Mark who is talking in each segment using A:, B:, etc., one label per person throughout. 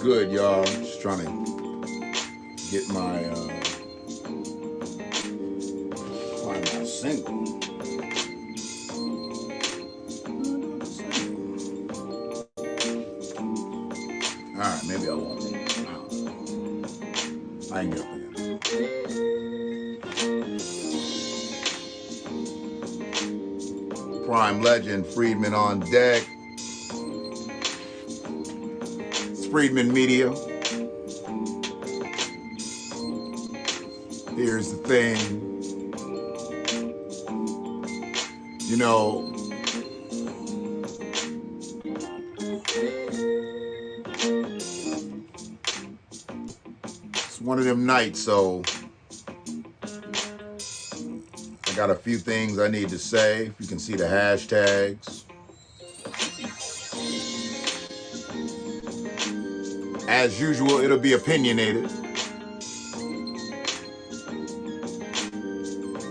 A: Good, y'all. Just trying to get my find my single. All right, maybe I won't. I can get up again. Prime legend, Freedman on deck. Freedman Media. Here's the thing. You know, it's one of them nights, so I got a few things I need to say. If you can see the hashtags. As usual, it'll be opinionated.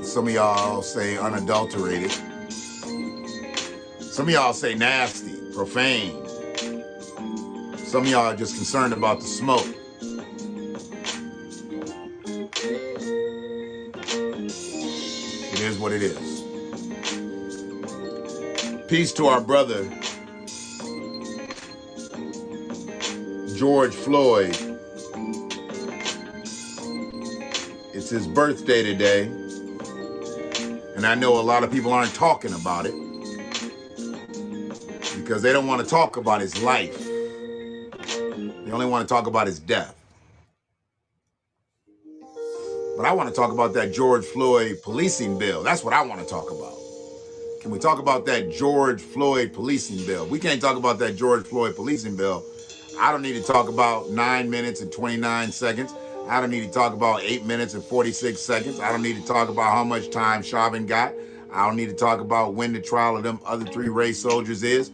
A: Some of y'all say unadulterated. Some of y'all say nasty, profane. Some of y'all are just concerned about the smoke. It is what it is. Peace to our brother, George Floyd. It's his birthday today, and I know a lot of people aren't talking about it because they don't want to talk about his life. They only want to talk about his death. But I want to talk about that George Floyd policing bill. That's what I want to talk about. Can we talk about that George Floyd policing bill? We can't talk about that George Floyd policing bill. I don't need to talk about 9 minutes and 29 seconds. I don't need to talk about 8 minutes and 46 seconds. I don't need to talk about how much time Chauvin got. I don't need to talk about when the trial of them other 3 race soldiers is.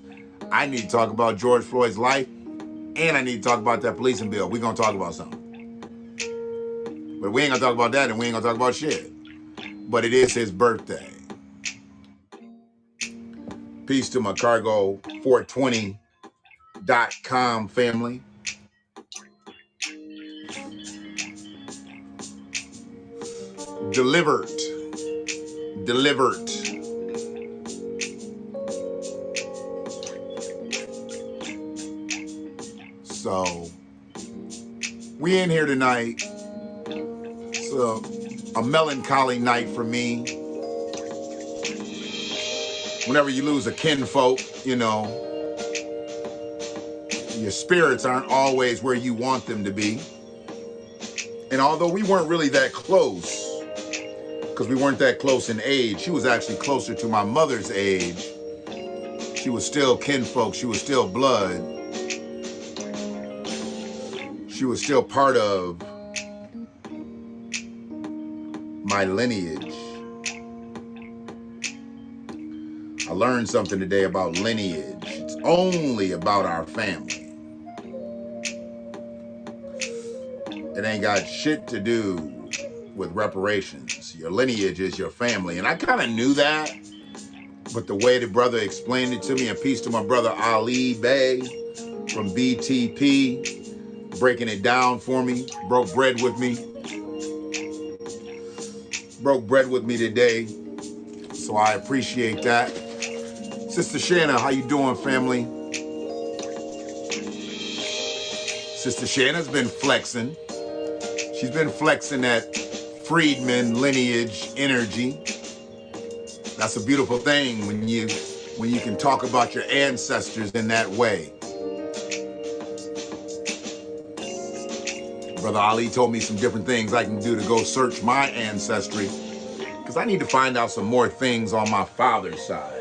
A: I need to talk about George Floyd's life, and I need to talk about that policing bill. We're going to talk about something. But we ain't going to talk about that, and we ain't going to talk about shit. But it is his birthday. Peace to my Cargo420.com family. Delivered. So, we in here tonight. It's a melancholy night for me. Whenever you lose a kinfolk, you know, your spirits aren't always where you want them to be. And although we weren't really that close, because we weren't that close in age, she was actually closer to my mother's age. She was still kinfolk. She was still blood. She was still part of my lineage. I learned something today about lineage. It's only about our family. It ain't got shit to do with reparations. Your lineage is your family. And I kind of knew that, but the way the brother explained it to me, and peace to my brother Ali Bey from BTP, breaking it down for me, broke bread with me today. So I appreciate that. Sister Shanna, how you doing, family? Sister Shanna's been flexing. She's been flexing that Freedman lineage energy. That's a beautiful thing when you can talk about your ancestors in that way. Brother Ali told me some different things I can do to go search my ancestry, because I need to find out some more things on my father's side.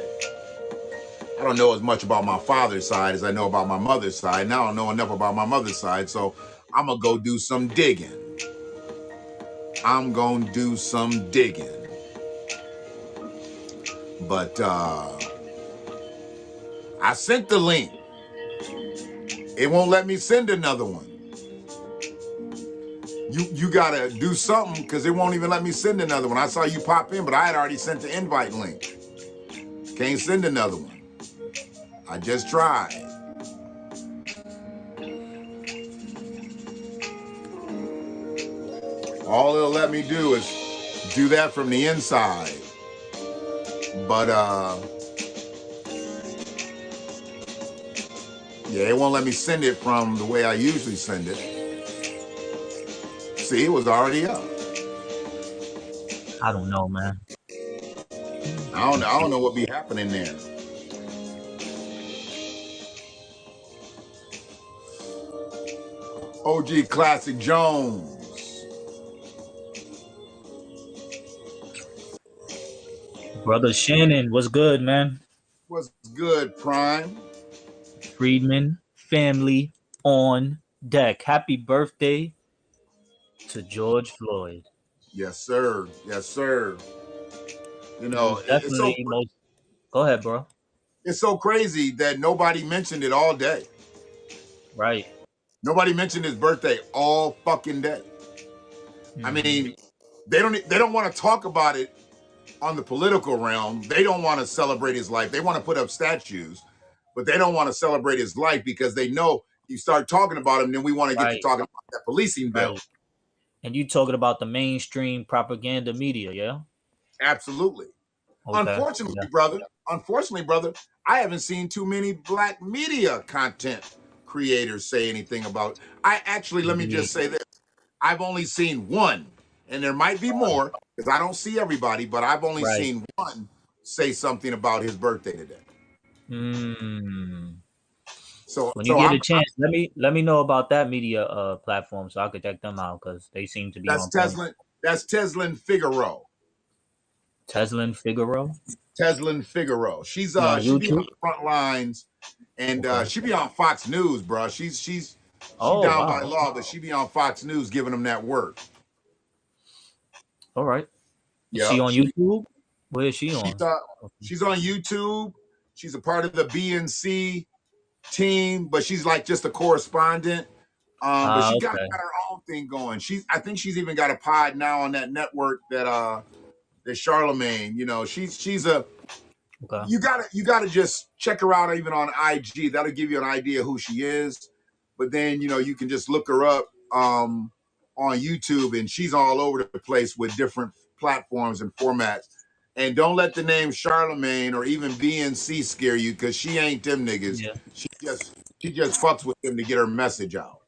A: I don't know as much about my father's side as I know about my mother's side. Now I don't know enough about my mother's side, so I'm going to go do some digging. But I sent the link. It won't let me send another one. You gotta do something, because it won't even let me send another one. I saw you pop in, but I had already sent the invite link. Can't send another one. I just tried. All it'll let me do is do that from the inside. But yeah, it won't let me send it from the way I usually send it. See, it was already up.
B: I don't know, man.
A: I don't know what be happening there. OG Classic Jones.
B: Brother Shannon, what's good, man?
A: What's good, Prime?
B: Freedman family on deck. Happy birthday to George Floyd.
A: Yes, sir. Yes, sir. You know,
B: Most definitely, most. Go ahead, bro.
A: it's so crazy that nobody mentioned it all day.
B: Right.
A: Nobody mentioned his birthday all fucking day. I mean, they don't want to talk about it on the political realm. They don't want to celebrate his life. They want to put up statues, but they don't want to celebrate his life, because they know you start talking about him, then we want to get to
B: Right.
A: talking about that policing bill.
B: Right. And you talking about the mainstream propaganda media, yeah?
A: Absolutely.
B: Okay.
A: Unfortunately,
B: Yeah.
A: brother, I haven't seen too many black media content creators say anything about. Let me just say this. I've only seen one, and there might be more, because I don't see everybody, but I've only
B: Right.
A: seen one say something about his birthday today.
B: Mm.
A: So
B: When you
A: so
B: get a
A: I'm
B: chance, let me know about that media platform so I could check them out because they seem to be
A: that's
B: on point.
A: Teslin Figaro.
B: Teslin Figaro.
A: Teslin Figaro.
B: She on
A: She be on
B: YouTube.
A: the front lines, and
B: Okay.
A: she be on Fox News, bro. She
B: Oh
A: down by
B: wow.
A: law, but she be on Fox News giving them that work.
B: All right. Is she
A: Yep.
B: on YouTube? Where is she
A: She's
B: on?
A: uh
B: Okay.
A: she's on YouTube. She's a part of the BNC team, but she's like just a correspondent. But she got
B: Okay.
A: her own thing going. I think she's even got a pod now on that network that Charlemagne. You know, she's a
B: Okay.
A: you gotta just check her out even on IG. That'll give you an idea who she is. But then you can just look her up on YouTube, and she's all over the place with different platforms and formats. And don't let the name Charlemagne or even BNC scare you, because she ain't them niggas.
B: Yeah.
A: She just fucks with them to get her message out.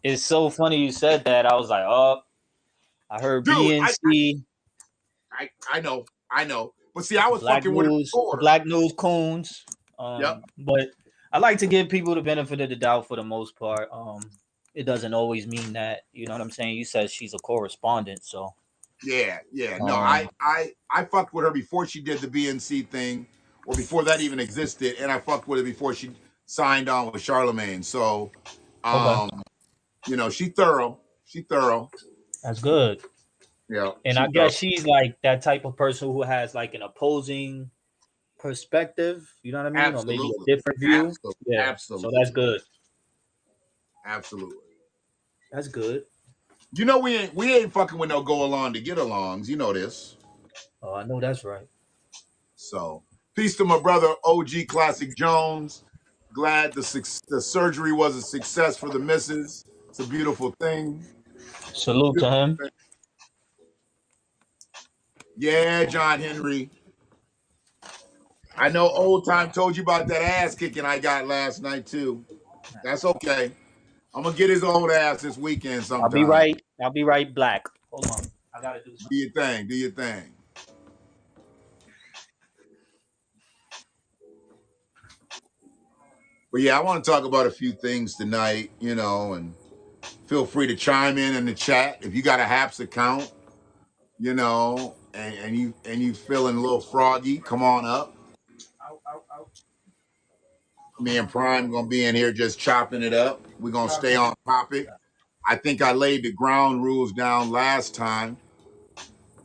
B: It's so funny you said that. I was like, oh, I heard
A: Dude,
B: BNC,
A: I know. But see, I was
B: Black
A: fucking with her
B: News, the
A: before.
B: Black News Coons.
A: Yep.
B: But I like to give people the benefit of the doubt for the most part. it doesn't always mean that. You know what I'm saying? You said she's a correspondent, so
A: Yeah. No,
B: um,
A: I fucked with her before she did the BNC thing, or before that even existed, and I fucked with her before she signed on with Charlemagne. So,
B: okay,
A: um, she thorough. She thorough.
B: that's good.
A: Yeah,
B: And
A: she
B: I
A: thorough.
B: guess she's like that type of person who has like an opposing perspective. You know what I mean, or maybe a
A: Absolutely.
B: different view. Yeah, so that's
A: Absolutely.
B: good.
A: Absolutely.
B: That's good.
A: We ain't fucking with no go along to get alongs. You know this.
B: Oh, I know that's right.
A: So, peace to my brother OG Classic Jones. Glad the surgery was a success for the missus. It's a beautiful thing.
B: Salute to
A: Beautiful
B: him.
A: thing. Yeah, John Henry. I know old time told you about that ass kicking I got last night too. That's okay. I'm gonna get his old ass this weekend
B: I'll be
A: sometime.
B: right. I'll be right. Black. Hold on. I gotta do
A: Do
B: something.
A: your thing. Do your thing. But yeah, I want to talk about a few things tonight, and feel free to chime in the chat. If you got a Haps account, and you feeling a little froggy, come on up.
B: Ow, ow, ow.
A: Me and Prime gonna be in here just chopping it up. We're gonna stay on topic. I think I laid the ground rules down last time,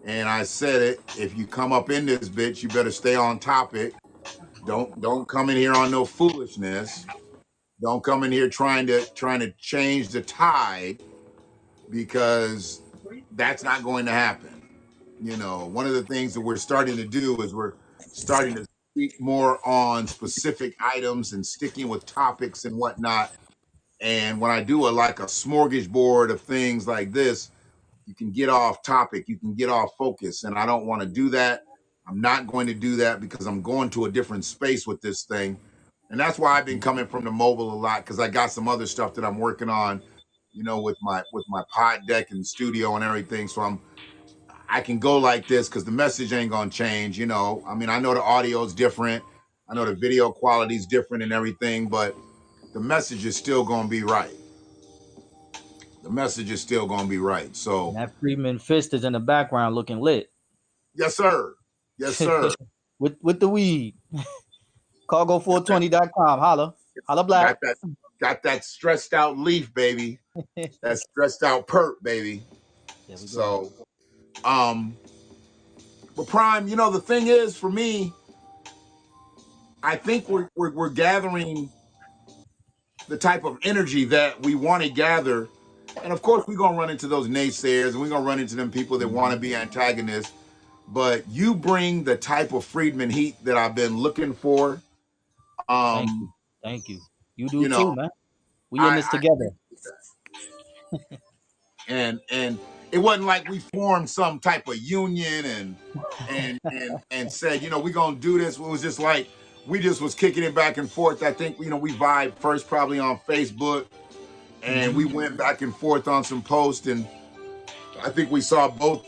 A: and I said it. If you come up in this bitch, you better stay on topic. Don't come in here on no foolishness. Don't come in here trying to change the tide, because that's not going to happen. One of the things that we're starting to do is we're starting to speak more on specific items and sticking with topics and whatnot. And when I do like a smorgasbord of things like this, you can get off topic, you can get off focus. And I don't want to do that. I'm not going to do that because I'm going to a different space with this thing. And that's why I've been coming from the mobile a lot, because I got some other stuff that I'm working on, with my pod deck and studio and everything. So I can go like this because the message ain't gonna change. I know the audio is different. I know the video quality is different and everything, but the message is still gonna be right. The message is still gonna be right.
B: And
A: So,
B: that Freedman fist is in the background looking lit.
A: yes, sir. Yes, sir.
B: with the weed. Cargo420.com. Holla. Holla
A: Got
B: black.
A: that. Got that stressed out leaf, baby.
B: There
A: That stressed out perk, baby.
B: we go.
A: So, um, but Prime, the thing is for me, I think we're gathering the type of energy that we want to gather. And of course, we're gonna run into those naysayers, and we're gonna run into them people that want to be antagonists. But you bring the type of Freedman heat that I've been looking for.
B: Thank
A: Um,
B: you. Thank you. You do
A: you
B: too,
A: know,
B: man. We in
A: I,
B: this
A: I
B: together.
A: appreciate that. And it wasn't like we formed some type of union and said, we're gonna do this. It was just like we just was kicking it back and forth. I think we vibed first probably on Facebook, and we went back and forth on some posts, and I think we saw both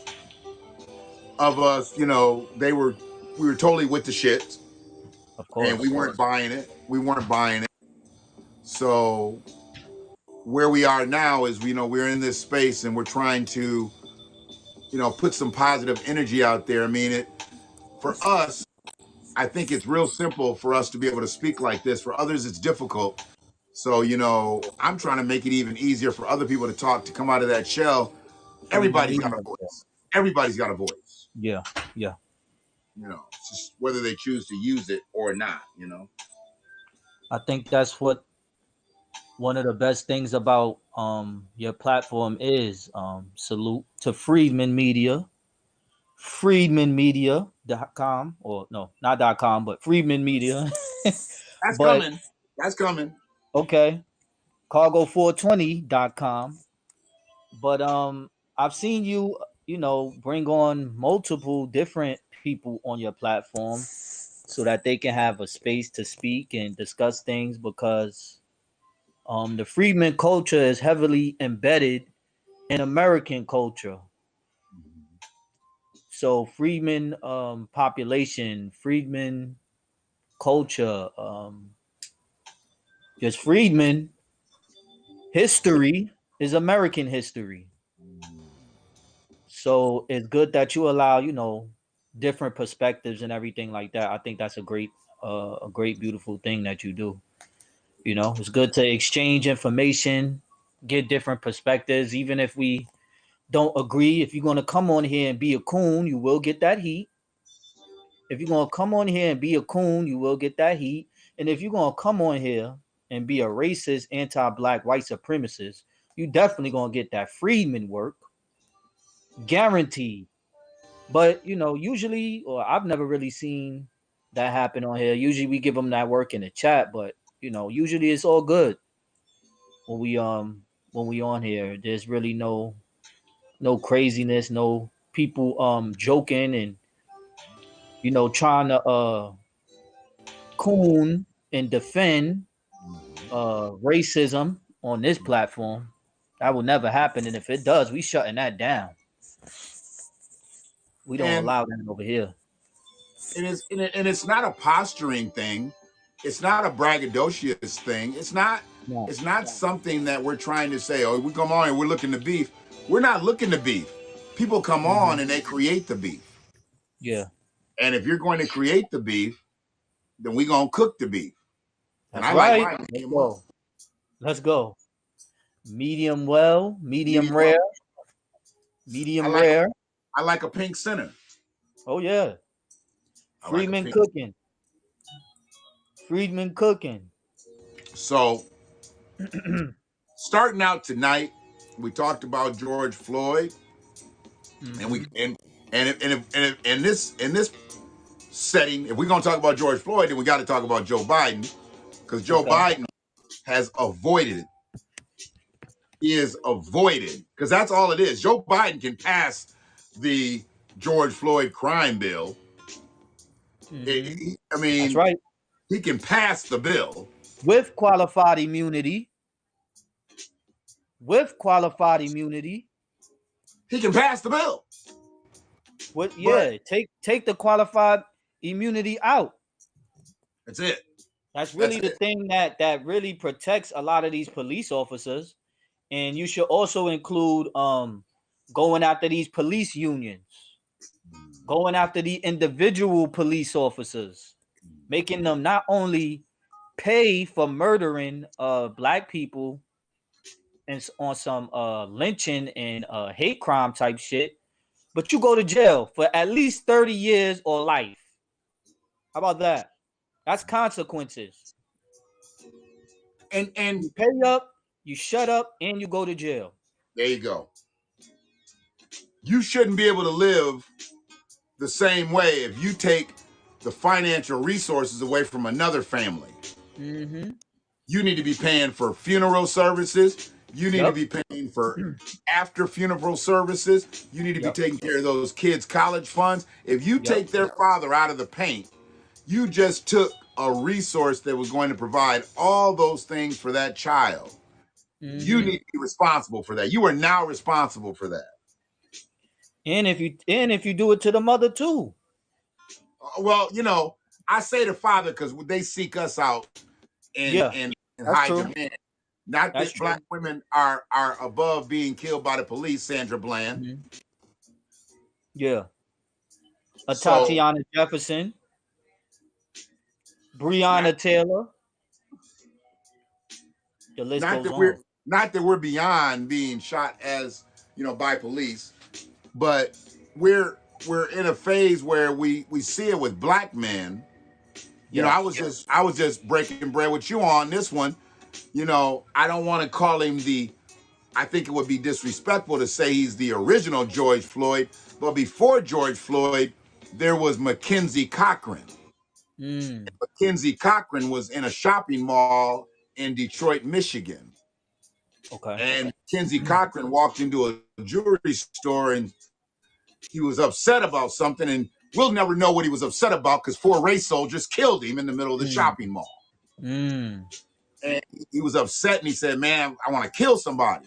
A: of us, we were totally with the shit,
B: Of
A: and we
B: course.
A: weren't buying it. We weren't buying it. So where we are now is, we're in this space and we're trying to, put some positive energy out there. I mean, for us, I think it's real simple for us to be able to speak like this. For others, it's difficult. So, I'm trying to make it even easier for other people to talk, to come out of that shell.
B: Freedman
A: Everybody's got a
B: Media.
A: voice. Everybody's got a voice.
B: Yeah. Yeah.
A: It's just whether they choose to use it or not.
B: I think that's what one of the best things about your platform is. Salute to Freedman Media. Freedmanmedia.com, or no, not .com, but Freedman Media.
A: That's
B: But
A: coming. That's coming.
B: okay, cargo420.com. But I've seen you, bring on multiple different people on your platform so that they can have a space to speak and discuss things, because the Freedman culture is heavily embedded in American culture. So Freedman population, Freedman culture, just Freedmen History is American history. So it's good that you allow, different perspectives and everything like that. I think that's a great, beautiful thing that you do. It's good to exchange information, get different perspectives, even if we don't agree. If you're gonna come on here and be a coon, you will get that heat. If you're gonna come on here and be a coon, you will get that heat. And if you're gonna come on here and be a racist, anti-black, white supremacist, you definitely gonna get that Freedman work, guaranteed. But usually, or I've never really seen that happen on here. Usually, we give them that work in the chat, but usually it's all good when we on here. There's really no craziness, no people joking and trying to coon and defend racism on this platform. That will never happen, and if it does, we shutting that down. We don't
A: And
B: allow that over here.
A: it's not a posturing thing. It's not a braggadocious thing. It's not.
B: No.
A: It's not something that we're trying to say. Oh, we come on and we're looking to beef. We're not looking to beef. People come on and they create the beef.
B: Yeah,
A: And if you're going to create the beef, then we're gonna cook the beef. And
B: that's
A: I like
B: right.
A: mine
B: Let's
A: medium well.
B: go. Let's go. Medium well, medium
A: Medium well.
B: rare,
A: I
B: medium
A: like
B: rare.
A: I like a pink center.
B: Oh yeah,
A: I like a
B: Freedman
A: pink.
B: cooking. Freedman cooking.
A: So starting out tonight, we talked about George Floyd, and we
B: Mm-hmm.
A: and in this setting, if we're gonna talk about George Floyd, then we got to talk about Joe Biden, because Joe
B: Okay.
A: Biden has avoided. He is avoided because that's all it is. Joe Biden can pass the George Floyd crime bill.
B: Mm-hmm.
A: I
B: That's
A: mean,
B: right.
A: he can pass the bill.
B: With qualified immunity. With qualified immunity.
A: He can pass the bill.
B: What?
A: But
B: Yeah. Take the qualified immunity out.
A: that's it.
B: That's
A: That's
B: really the
A: it.
B: thing that really protects a lot of these police officers. And you should also include going after these police unions, going after the individual police officers, making them not only pay for murdering black people and on some lynching and hate crime type shit, but you go to jail for at least 30 years or life. How about that? That's consequences.
A: And
B: You pay up, you shut up, and you go to jail.
A: there you go. You shouldn't be able to live the same way if you take the financial resources away from another family.
B: Mm-hmm.
A: You need to be paying for funeral services. You need to
B: Yep.
A: be paying for after funeral services. You need to be
B: Yep.
A: taking care of those kids' college funds. If you
B: Yep.
A: take their father out of the paint, you just took a resource that was going to provide all those things for that child. You
B: Mm-hmm.
A: need to be responsible for that. You are now responsible for that.
B: And if you do it to the mother too.
A: Well, I say the father because they seek us out and
B: Yeah,
A: and, and
B: that's
A: hide
B: true.
A: demand. Not
B: That's
A: that black
B: true.
A: women are above being killed by the police, Sandra Bland.
B: Mhm. Yeah. A
A: So
B: Tatiana Jefferson,
A: not
B: Breonna Taylor. The list
A: not
B: goes
A: that we're
B: on.
A: not that we're beyond being shot as by police, but we're in a phase where we see it with black men.
B: Yes.
A: I was just breaking bread with you on this one. I don't want to call him the. I think it would be disrespectful to say he's the original George Floyd, but before George Floyd, there was Mackenzie Cochran.
B: Mm.
A: Mackenzie Cochran was in a shopping mall in Detroit, Michigan.
B: Okay.
A: And Mackenzie Cochran walked into a jewelry store and he was upset about something. And we'll never know what he was upset about because four race soldiers killed him in the middle of the
B: Mm.
A: shopping mall.
B: Mm.
A: And he was upset and he said, "Man, I want to kill somebody."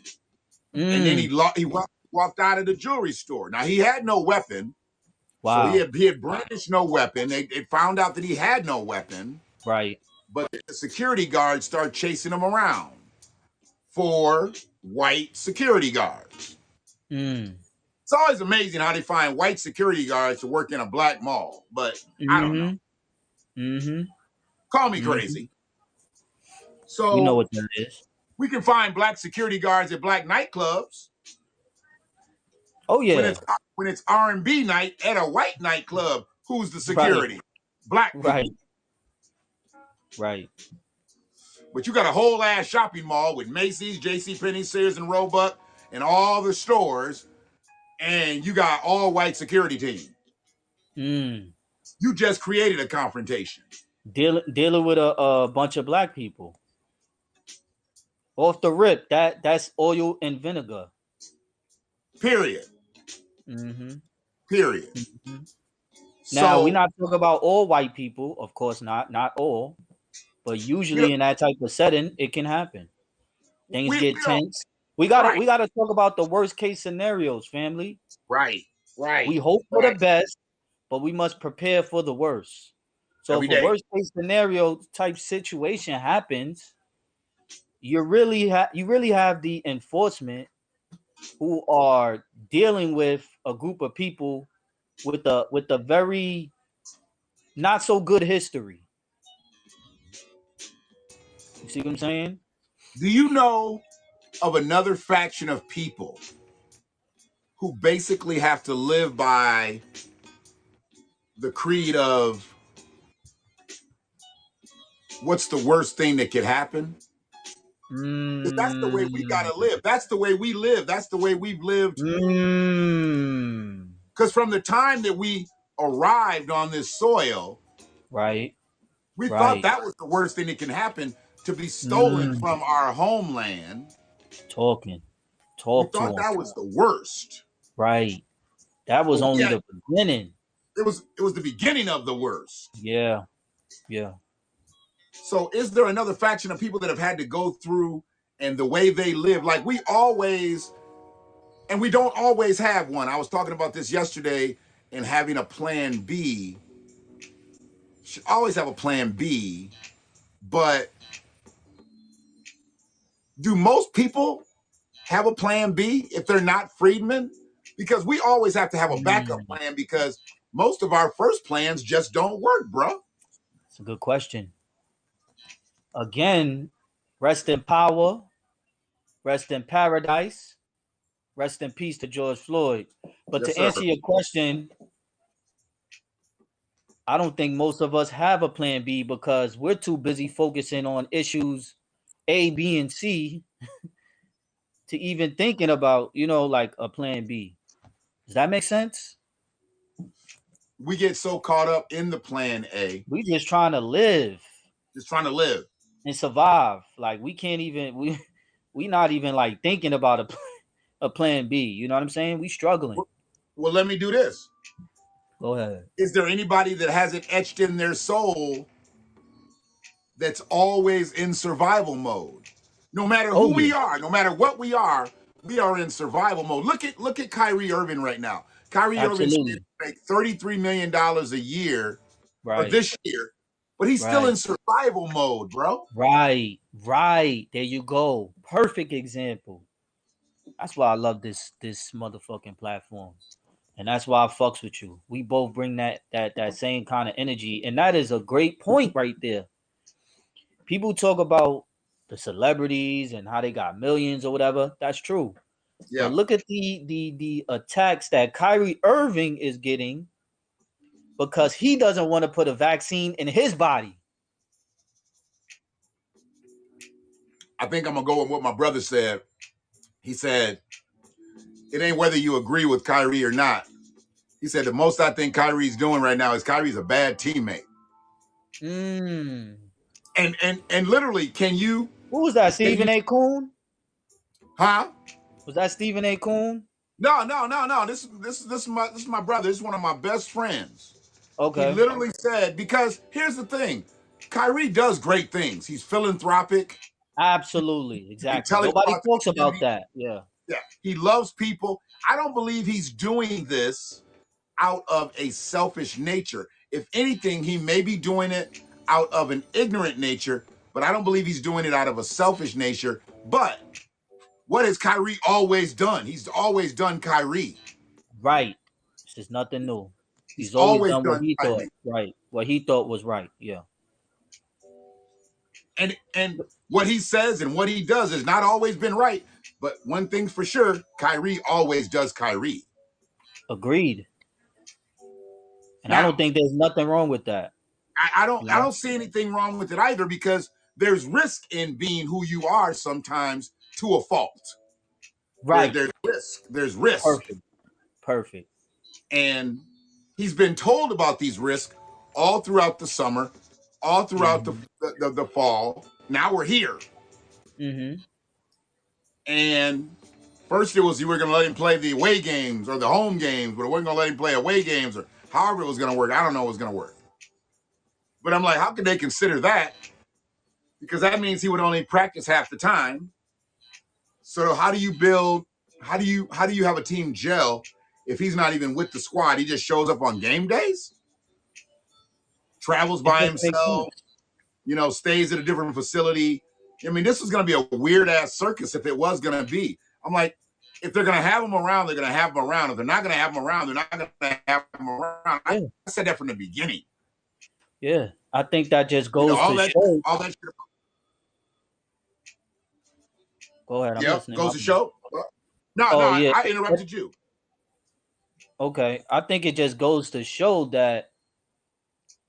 A: And then
B: Mm.
A: he walked out of the jewelry store. Now he had no weapon, so
B: Wow.
A: he had brandished no weapon. They found out that he had no weapon,
B: Right.
A: but the security guards started chasing him around. for white security guards.
B: Mm.
A: It's always amazing how they find white security guards to work in a black mall, but I don't know.
B: Mm-hmm. Mm-hmm.
A: Call me
B: Mm-hmm.
A: crazy.
B: We know
A: So
B: what that is.
A: we can find black security guards at black nightclubs
B: Oh
A: when
B: yeah.
A: it's R&B night at a white nightclub. Who's the
B: Right.
A: security? Black
B: Right.
A: people.
B: Right.
A: But you got a whole ass shopping mall with Macy's, JCPenney, Sears, and Roebuck, and all the stores, and you got all white security team.
B: Mm.
A: You just created a confrontation.
B: Dealing with a bunch of black people. Off the rip, that's oil and vinegar.
A: Period.
B: Mm-hmm.
A: Period.
B: Mm-hmm. Now we're
A: So
B: not talking about all white people, of course not all, but
A: we
B: usually
A: don't,
B: in that type of setting, it can happen. Things
A: we
B: get
A: don't
B: tense. We gotta talk about the worst case scenarios, family.
A: right,
B: We
A: right,
B: hope for the
A: right.
B: best, but we must prepare for the worst. So
A: Every
B: if a
A: day.
B: worst case scenario type situation happens, you really have the enforcement who are dealing with a group of people with a very not so good history. You see what I'm saying?
A: Do you know of another faction of people who basically have to live by the creed of what's the worst thing that could happen? Because that's the way we
B: Mm,
A: gotta live. That's the way we live. That's the way we've lived.
B: mm,
A: Because from the time that we arrived on this soil,
B: right,
A: we thought
B: right.
A: that was the worst thing that can happen, to be stolen
B: Mm,
A: from our homeland.
B: talking,
A: We
B: talk to
A: thought
B: him.
A: that was the worst.
B: Right. That was
A: But
B: only
A: yet
B: the beginning.
A: it was the beginning of the worst.
B: Yeah, yeah.
A: So is there another faction of people that have had to go through and the way they live? Like we always, and we don't always have one. I was talking about this yesterday, and having a plan B. Should always have a plan B, but do most people have a plan B if they're not freedmen? Because we always have to have a backup
B: Mm,
A: plan because most of our first plans just don't work, bro.
B: it's a good question. Again, rest in power, rest in paradise, rest in peace to George Floyd. But
A: Yes,
B: to
A: sir.
B: answer your question, I don't think most of us have a plan B because we're too busy focusing on issues A, B, and C to even thinking about, like a plan B. Does that make sense?
A: We get so caught up in the plan A,
B: We just trying to live
A: just trying to live.
B: and survive. Like we can't even we not even like thinking about a plan B. You know what I'm saying? We struggling.
A: Well, let me do this.
B: Go ahead.
A: Is there anybody that has it etched in their soul that's always in survival mode? No matter
B: Oh
A: who
B: yeah,
A: we are, no matter what we are in survival mode. Look at Kyrie Irving right now. Kyrie Irving should
B: absolutely.
A: make $33 million a year or
B: Right,
A: this year, but he's still
B: right,
A: in survival mode, bro.
B: right, right. There you go. Perfect example. That's why I love this motherfucking platform. And that's why I fucks with you. We both bring that same kind of energy. And that is a great point right there. People talk about the celebrities and how they got millions or whatever. That's true. But
A: Yeah.
B: look at the attacks that Kyrie Irving is getting because he doesn't want to put a vaccine in his body.
A: I think I'm gonna go with what my brother said. He said, it ain't whether you agree with Kyrie or not. He said the most I think Kyrie's doing right now is Kyrie's a bad teammate.
B: Mm.
A: And literally, can you
B: Who was that?
A: can you
B: Stephen A. Coon?
A: huh?
B: Was that Stephen A. Coon?
A: No. This is my brother. This is one of my best friends. He
B: Okay.
A: literally said, because here's the thing, Kyrie does great things. He's philanthropic,
B: Absolutely. Exactly.
A: intelligent
B: Nobody
A: about the
B: talks about
A: community.
B: that. Yeah.
A: Yeah, he loves people. I don't believe he's doing this out of a selfish nature. If anything, he may be doing it out of an ignorant nature, but I don't believe he's doing it out of a selfish nature But what has Kyrie always done? He's always done Kyrie.
B: Right. This is nothing new.
A: He's
B: He's always
A: always
B: done what
A: done
B: he thought
A: Kyrie.
B: right. What he thought was right. Yeah.
A: And what he says and what he does has not always been right. But one thing's for sure, Kyrie always does Kyrie.
B: Agreed. And I don't
A: Now,
B: think there's nothing wrong with that. You
A: I
B: know?
A: don't see anything wrong with it either because there's risk in being who you are sometimes to a fault.
B: Right.
A: There's risk. There's risk.
B: Perfect. Perfect.
A: And he's been told about these risks all throughout the summer, all throughout
B: Mm-hmm.
A: the fall. Now we're here.
B: Mm-hmm.
A: And first it was you were going to let him play the away games or the home games, but it wasn't going to let him play away games or however it was going to work. I don't know what's going to work. But I'm like, how could they consider that? Because that means he would only practice half the time. So how do you build? How do you have a team gel if he's not even with the squad? He just shows up on game days, travels
B: It
A: by
B: just makes
A: himself,
B: sense.
A: stays at a different facility. I mean, this was going to be a weird ass circus if it was going to be. I'm like, if they're going to have him around, they're going to have him around. If they're not going to have him around, they're not going to have him around. I
B: Yeah.
A: said that from the beginning.
B: Yeah. I think that just goes to show.
A: All that shit.
B: Go ahead. I'm
A: Yep,
B: listening.
A: goes to show. No,
B: Oh yeah.
A: I interrupted you.
B: Okay. I think it just goes to show that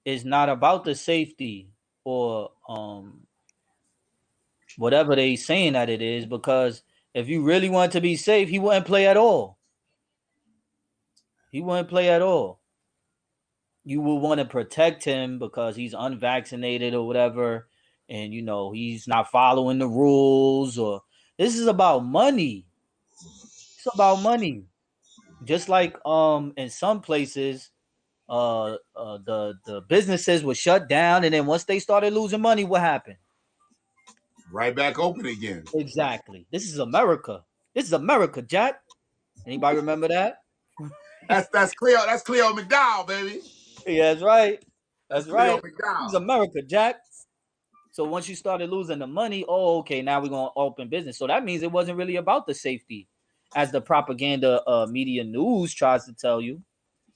B: it's not about the safety or whatever they saying that it is, because if you really want to be safe, he wouldn't play at all. He wouldn't play at all. You will want to protect him because he's unvaccinated or whatever, and he's not following the rules. Or this is about money. It's about money. Just like in some places, the businesses were shut down, and then once they started losing money, what happened?
A: Right back open again.
B: Exactly. This is America. This is America, Jack. Anybody remember that?
A: That's Cleo McDowell, baby.
B: Yeah, that's right.
A: That's
B: That's
A: Cleo
B: right. This is
A: McDowell.
B: America, Jack. So once you started losing the money, oh, okay, now we're gonna open business. So that means it wasn't really about the safety, as the propaganda media news tries to tell you.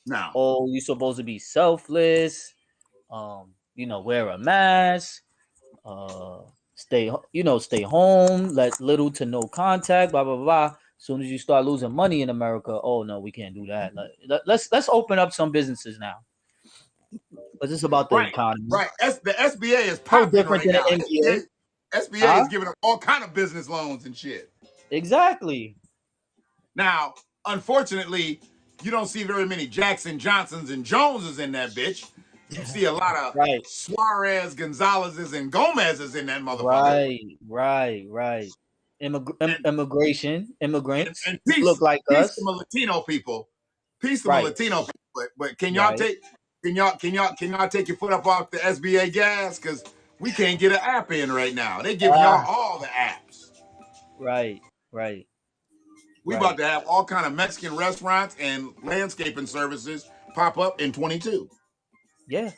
A: Now,
B: Oh, you're supposed to be selfless. Wear a mask. Uh, stay home. Let little to no contact. Blah blah blah. As soon as you start losing money in America, oh no, we can't do that. Let's open up some businesses now, because it's about the
A: right,
B: economy.
A: right. The SBA is
B: No
A: popping
B: different
A: right
B: than
A: now.
B: the NBA.
A: SBA
B: Huh?
A: is giving up all kind of business loans and shit.
B: Exactly.
A: Now, unfortunately, you don't see very many Jackson Johnsons and Joneses in that bitch. You see a lot of
B: Right.
A: Suarez, Gonzalez's, and Gomez's in that motherfucker.
B: Right.
A: And
B: Immigration,
A: and,
B: immigrants
A: and
B: who look like
A: peace to
B: us.
A: my Latino people. Peace to my
B: Right,
A: Latino people. But
B: right.
A: can y'all take your foot up off the SBA gas? Because we can't get an app in right now. They giving y'all
B: Ah,
A: all the apps.
B: right, right,
A: We about
B: right.
A: to have all kind of Mexican restaurants and landscaping services pop up in 22.
B: Yeah,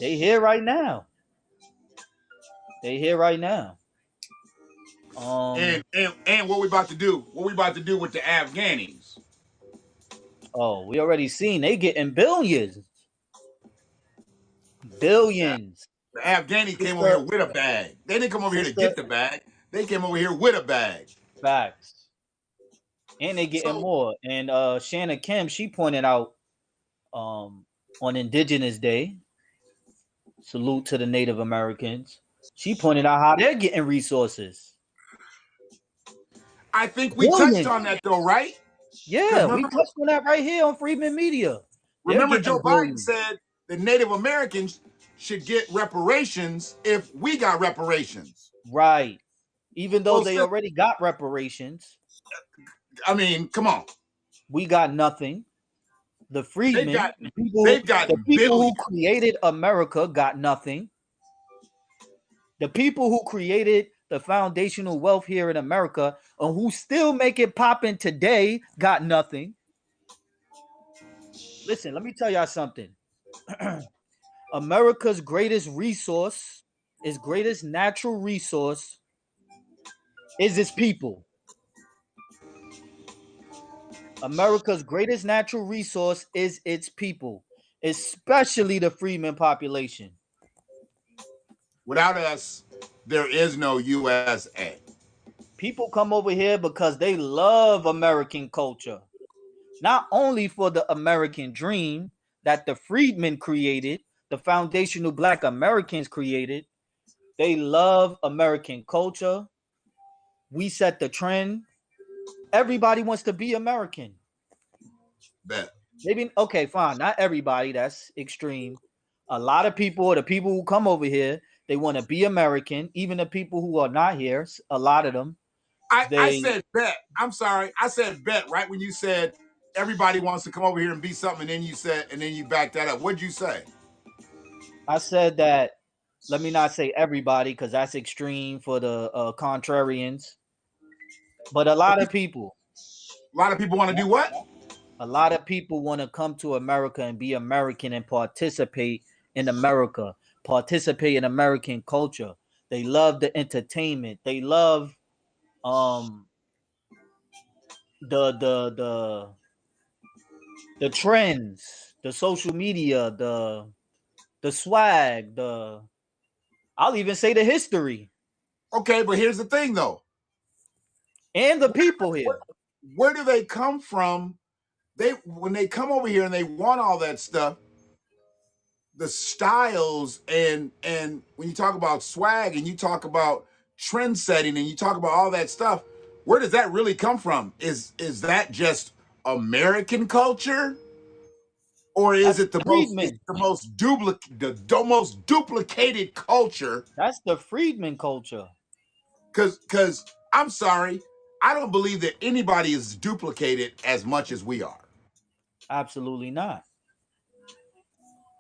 B: they here right now. They here right now.
A: And,
B: Um.
A: and and what we about to do? What we about to do with the Afghanis?
B: Oh, we already seen they getting billions, billions.
A: The Afghani came over
B: Sister,
A: here with a bag. They didn't come over here to
B: sister,
A: get the bag. They came over here with a bag.
B: facts. And they getting
A: So
B: more. And Shanna Kim, she pointed out um on Indigenous Day. Salute to the Native Americans. She pointed out how they're getting resources.
A: I think we touched
B: Billions.
A: on that though, right? Because
B: Yeah, we touched on that right here on Freedman Media. They're
A: remember Joe
B: getting
A: Biden
B: billions.
A: said that Native Americans should get reparations if we got reparations.
B: Right. Even though
A: Well,
B: they already got reparations,
A: I mean, come on.
B: we got nothing. The
A: They've
B: freedmen,
A: gotten they've
B: the
A: gotten
B: people who
A: billions.
B: created America got nothing. The people who created the foundational wealth here in America and who still make it popping today got nothing. Listen, let me tell y'all something. America's greatest resource, its greatest natural resource, is its people. America's greatest natural resource is its people, especially the freedmen population.
A: Without us, there is no USA.
B: People come over here because they love American culture, not only for the American dream that the freedmen created, the foundational black Americans created. They love American culture. We set the trend. Everybody wants to be American.
A: Bet.
B: Maybe okay, fine. Not everybody. That's extreme. A lot of people, the people who come over here, they want to be American. Even the people who are not here, a lot of them,
A: I
B: they.
A: said bet. I'm sorry. I said bet right when you said everybody wants to come over here and be something, and then you said, and then you backed that up. What'd you say?
B: I said that. Let me not say everybody because that's extreme for the contrarians. But a lot of people,
A: A lot of people want to do what?
B: a lot of people want to come to America and be American and participate in America, participate in American culture. They love the entertainment. They love um the the trends, the social media, the swag, the I'll even say the history
A: Okay, but here's the thing though.
B: and the people
A: Where,
B: here.
A: where do they come from? They when they come over here and they want all that stuff, the styles and when you talk about swag and you talk about trend setting and you talk about all that stuff, where does that really come from? Is that just American culture? Or is
B: That's
A: it
B: the freedmen.
A: the most duplicated culture?
B: That's the freedmen culture.
A: Because I'm sorry, I don't believe that anybody is duplicated as much as we are.
B: Absolutely not.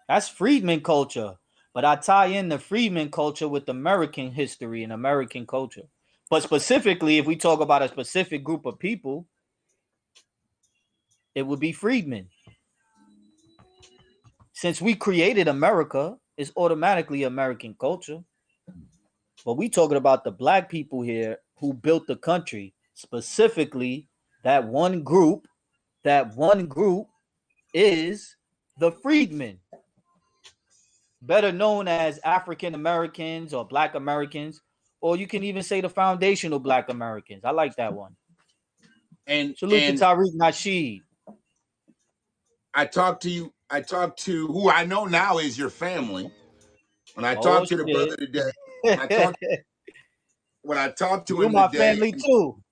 B: That's freedmen culture. But I tie in the freedmen culture with American history and American culture. But specifically, if we talk about a specific group of people, it would be freedmen. Since we created America, it's automatically American culture. But we talking about the black people here who built the country, specifically that one group. That one group is the freedmen, better known as African Americans or Black Americans, or you can even say the foundational Black Americans. I like that one.
A: And
B: Salute to
A: and
B: Tariq Nasheed.
A: I talked to who I know now is your family. When I
B: Oh
A: talked to the
B: shit.
A: brother today, when I talked when I talked to
B: You
A: him
B: my
A: today,
B: family too.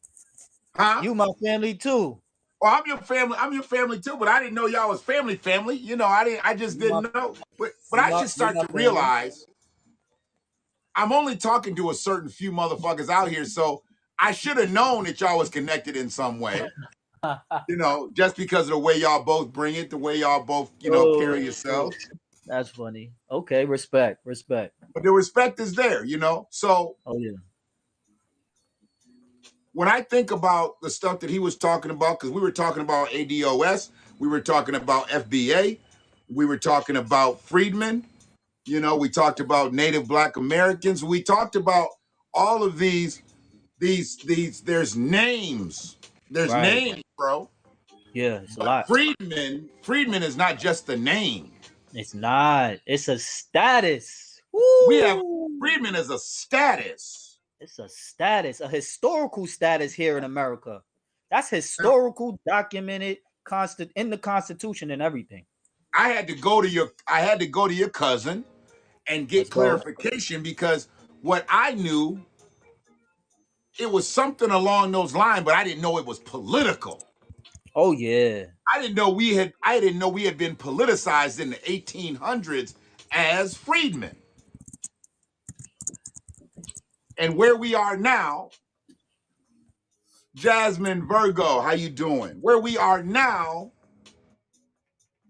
A: huh?
B: You my family too.
A: Well, I'm your family. I'm your family too, but I didn't know y'all was family. Family, you know, I didn't. I just
B: You my
A: didn't know. But I just
B: you
A: start
B: my
A: to
B: family.
A: realize I'm only talking to a certain few motherfuckers out here, so I should have known that y'all was connected in some way. You know, just because of the way y'all both bring it, the way y'all both,
B: Oh
A: carry
B: shit.
A: yourselves.
B: That's funny. Okay, respect, respect.
A: But the respect is there, So
B: Oh yeah.
A: when I think about the stuff that he was talking about, because we were talking about ADOS, we were talking about FBA, we were talking about Freedmen, we talked about Native Black Americans, we talked about all of these. There's
B: Right.
A: names, bro.
B: Yeah, it's a
A: But
B: lot.
A: Freedmen is not just the name.
B: It's not. It's a status.
A: We have
B: Woo!
A: Freedmen as a status.
B: It's a status, a historical status here in America. That's
A: Now,
B: historical, documented, constant in the Constitution and everything.
A: I had to go to your cousin and get
B: Let's go.
A: clarification because what I knew, it was something along those lines, but I didn't know it was political.
B: Oh yeah.
A: I didn't know we had been politicized in the 1800s as freedmen. And where we are now, Jasmine Virgo, how you doing? Where we are now,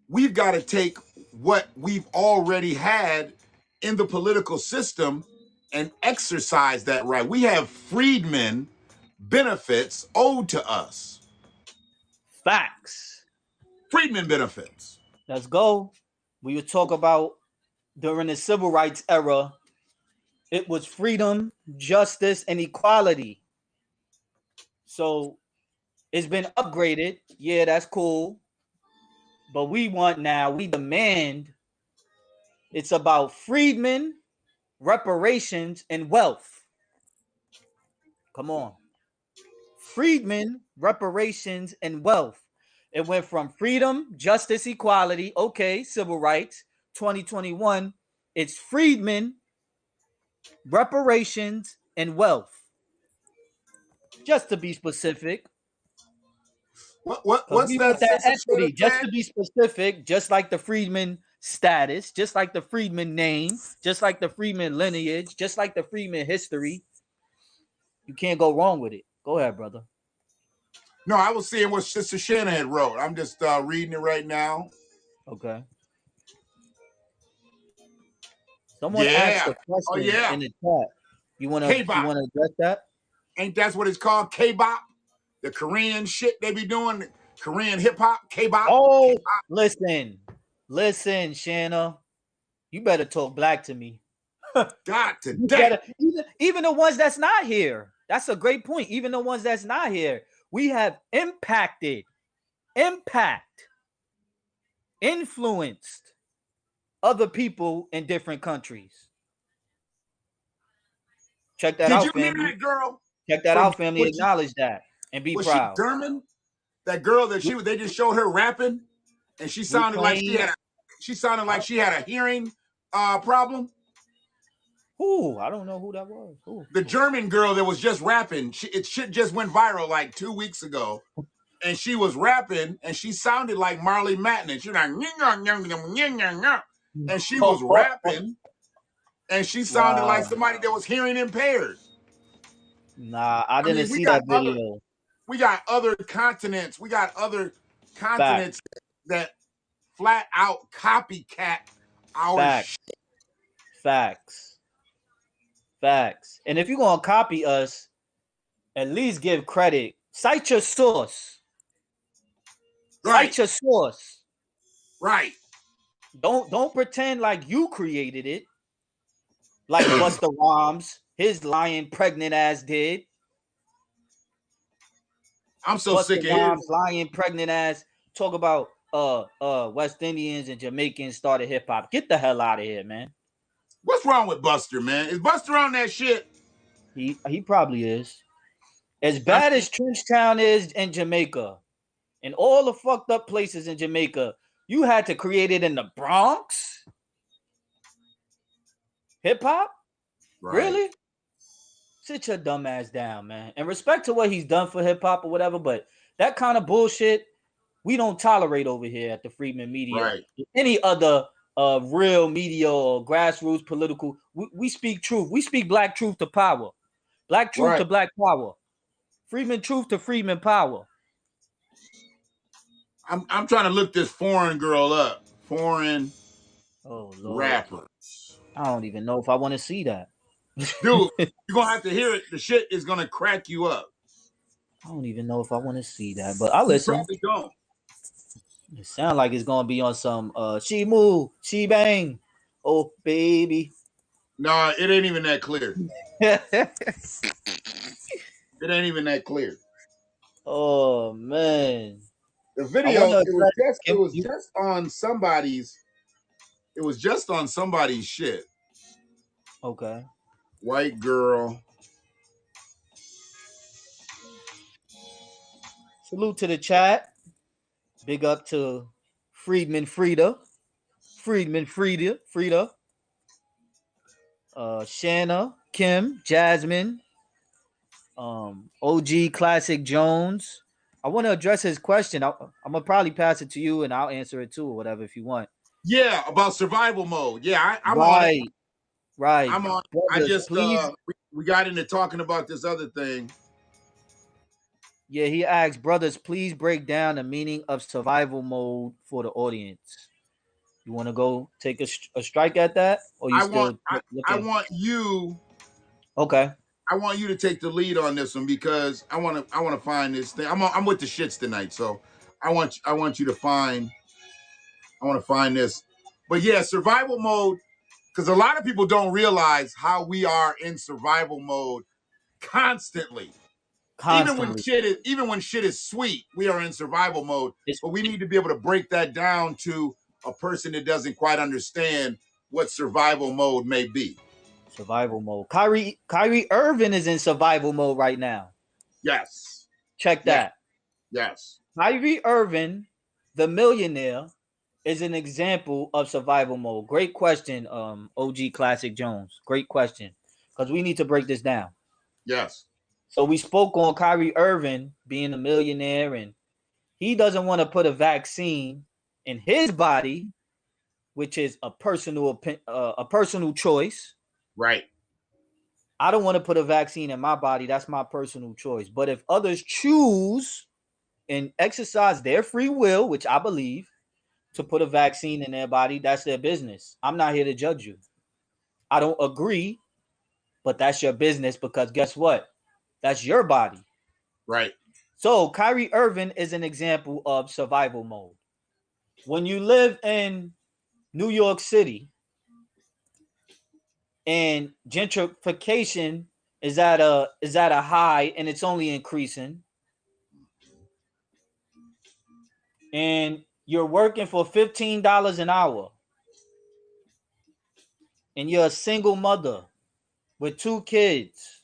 A: we've got to take what we've already had in the political system and exercise that right. We have freedmen benefits owed to us.
B: Facts.
A: Freedmen benefits.
B: Let's go. We would talk about during the civil rights era, it was freedom, justice, and equality. So it's been upgraded. Yeah, that's cool. But we demand it's about freedmen, reparations, and wealth. Come on. Freedmen, reparations, and wealth. It went from freedom, justice, equality, okay, civil rights, 2021. It's freedmen, reparations, and wealth. Just to be specific, because
A: What's
B: we
A: that
B: want that
A: sister
B: equity.
A: Shannon
B: Just
A: said?
B: to be specific, just like the freedman status, just like the freedman name, just like the freedman lineage, just like the freedman history. You can't go wrong with it. Go ahead, brother.
A: No, I was seeing what Sister Shannon had wrote. I'm just reading it right now.
B: Okay. Someone asked
A: Yeah.
B: a
A: Oh
B: question
A: yeah.
B: in the chat. You
A: K-pop.
B: wanna address that?
A: Ain't that's what it's called? K-pop? The Korean shit they be doing, Korean hip hop, K-pop,
B: Oh,
A: K-pop.
B: listen, Shanna. You better talk black to me.
A: God
B: You
A: today.
B: better even the ones that's not here. That's a great point. Even the ones that's not here, we have impact, influenced other people in different countries. Check that
A: Did you
B: out,
A: hear
B: family.
A: that girl
B: Check that
A: from
B: out, family.
A: was she
B: Acknowledge that and be
A: was she
B: proud.
A: German? That girl that they just showed her rapping and
B: Reclaim.
A: she sounded like she had a hearing problem.
B: Who? I don't know who that was. Who?
A: The German girl that was just rapping, shit just went viral like 2 weeks ago. And she was rapping and she sounded like Marley Matlin. She was like, and she was rapping and she sounded like
B: Wow.
A: somebody that was hearing impaired.
B: Nah, I
A: I
B: didn't
A: mean,
B: see that video.
A: we got other continents,
B: Fact,
A: that flat out copycat our shit.
B: facts, facts, facts. And if you're gonna copy us, at least give credit. Cite your source.
A: Right,
B: Cite your source.
A: right.
B: Don't pretend like you created it, like Busta Rhymes, his lying pregnant ass did.
A: I'm so
B: Busta
A: sick of his.
B: Rhymes lying pregnant ass talk about West Indians and Jamaicans started hip hop. Get the hell out of here, man.
A: What's wrong with Buster, man? Is Buster on that shit?
B: He probably is. As
A: I
B: bad
A: mean,
B: as Trenchtown is in Jamaica, and all the fucked up places in Jamaica, you had to create it in the Bronx? Hip hop?
A: right,
B: Really? Sit your dumb ass down, man. And respect to what he's done for hip hop or whatever, but that kind of bullshit we don't tolerate over here at the Freedman Media.
A: right,
B: Any other real media or grassroots political, we speak truth. We speak black truth to power. Black truth
A: right.
B: to black power. Freedman truth to Freedman power.
A: I'm trying to look this foreign girl up. Foreign
B: Oh Lord.
A: rapper.
B: I don't even know if I want to see that.
A: Dude, you're gonna have to hear it. The shit is gonna crack you up.
B: I don't even know if I want to see that, but I'll
A: You
B: listen.
A: probably don't.
B: It sounds like it's gonna be on some she move, she bang. Oh baby.
A: No, it ain't even that clear. It ain't even that clear.
B: Oh man.
A: The
B: I want
A: video,
B: to address
A: it
B: can
A: was
B: you
A: just on somebody's shit.
B: okay.
A: White girl.
B: Salute to the chat. Big up to Freedman Frida. Frida. Shanna, Kim, Jasmine, OG Classic Jones. I want to address his question. I'm gonna probably pass it to you, and I'll answer it too, or whatever if you want.
A: Yeah, about survival mode. Yeah, I'm on it.
B: Right, right,
A: I'm on. I
B: brothers.
A: just
B: Please,
A: we got into talking about this other thing.
B: yeah. He asked, brothers, please break down the meaning of survival mode for the audience. You want to go take a strike at that, or you
A: I want
B: still
A: I
B: looking?
A: want you
B: Okay,
A: to take the lead on this one because I want to find this thing. I'm with the shits tonight, so I want you to find I want to find this. But yeah, survival mode because a lot of people don't realize how we are in survival mode constantly.
B: constantly.
A: Even when shit is sweet, we are in survival mode.
B: It's
A: But we need to be able to break that down to a person that doesn't quite understand what survival mode may be.
B: survival mode. Kyrie Irving is in survival mode right now.
A: Yes.
B: Check
A: Yes.
B: that.
A: Yes.
B: Kyrie Irving, the millionaire, is an example of survival mode. Great question, OG Classic Jones. Great question. Because we need to break this down.
A: Yes.
B: So we spoke on Kyrie Irving being a millionaire, and he doesn't want to put a vaccine in his body, which is a personal choice.
A: Right.
B: I don't want to put a vaccine in my body. That's my personal choice. But if others choose and exercise their free will, which I believe, to put a vaccine in their body, that's their business. I'm not here to judge you. I don't agree, but that's your business because guess what? That's your body.
A: Right.
B: So Kyrie Irving is an example of survival mode. When you live in New York City and gentrification is at a high and it's only increasing, and you're working for $15 an hour, and you're a single mother with 2 kids,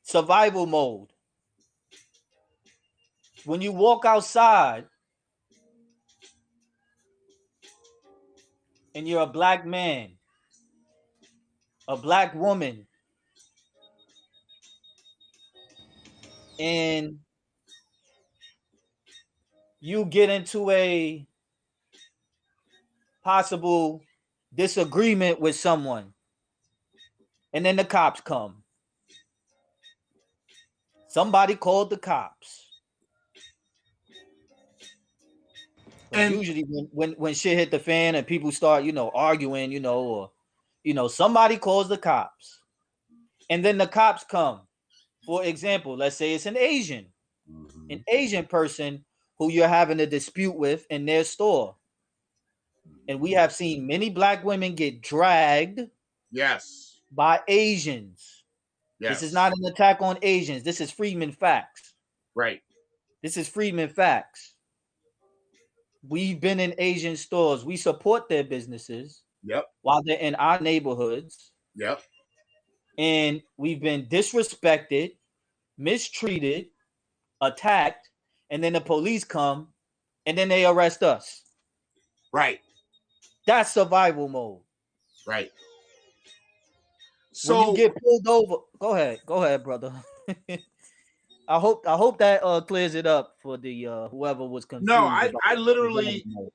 B: survival mode. When you walk outside and you're a black man, a black woman, and you get into a possible disagreement with someone, and then the cops come. Somebody called the cops. Because
A: And
B: usually when shit hit the fan and people start, arguing, or somebody calls the cops. And then the cops come. For example, let's say it's an Asian person who you're having a dispute with in their store. And we have seen many black women get dragged
A: yes.
B: by Asians. This is
A: Yes.
B: not an attack on Asians. This is Freedman facts.
A: Right.
B: This is Freedman facts. We've been in Asian stores. We support their businesses
A: Yep.
B: while they're in our neighborhoods.
A: Yep.
B: And we've been disrespected, mistreated, attacked, and then the police come and then they arrest us.
A: Right.
B: That's survival mode.
A: Right.
B: When you
A: So
B: get pulled over, go ahead, brother. I hope that clears it up for the whoever was
A: no,
B: confused about
A: I
B: survival
A: literally,
B: mode.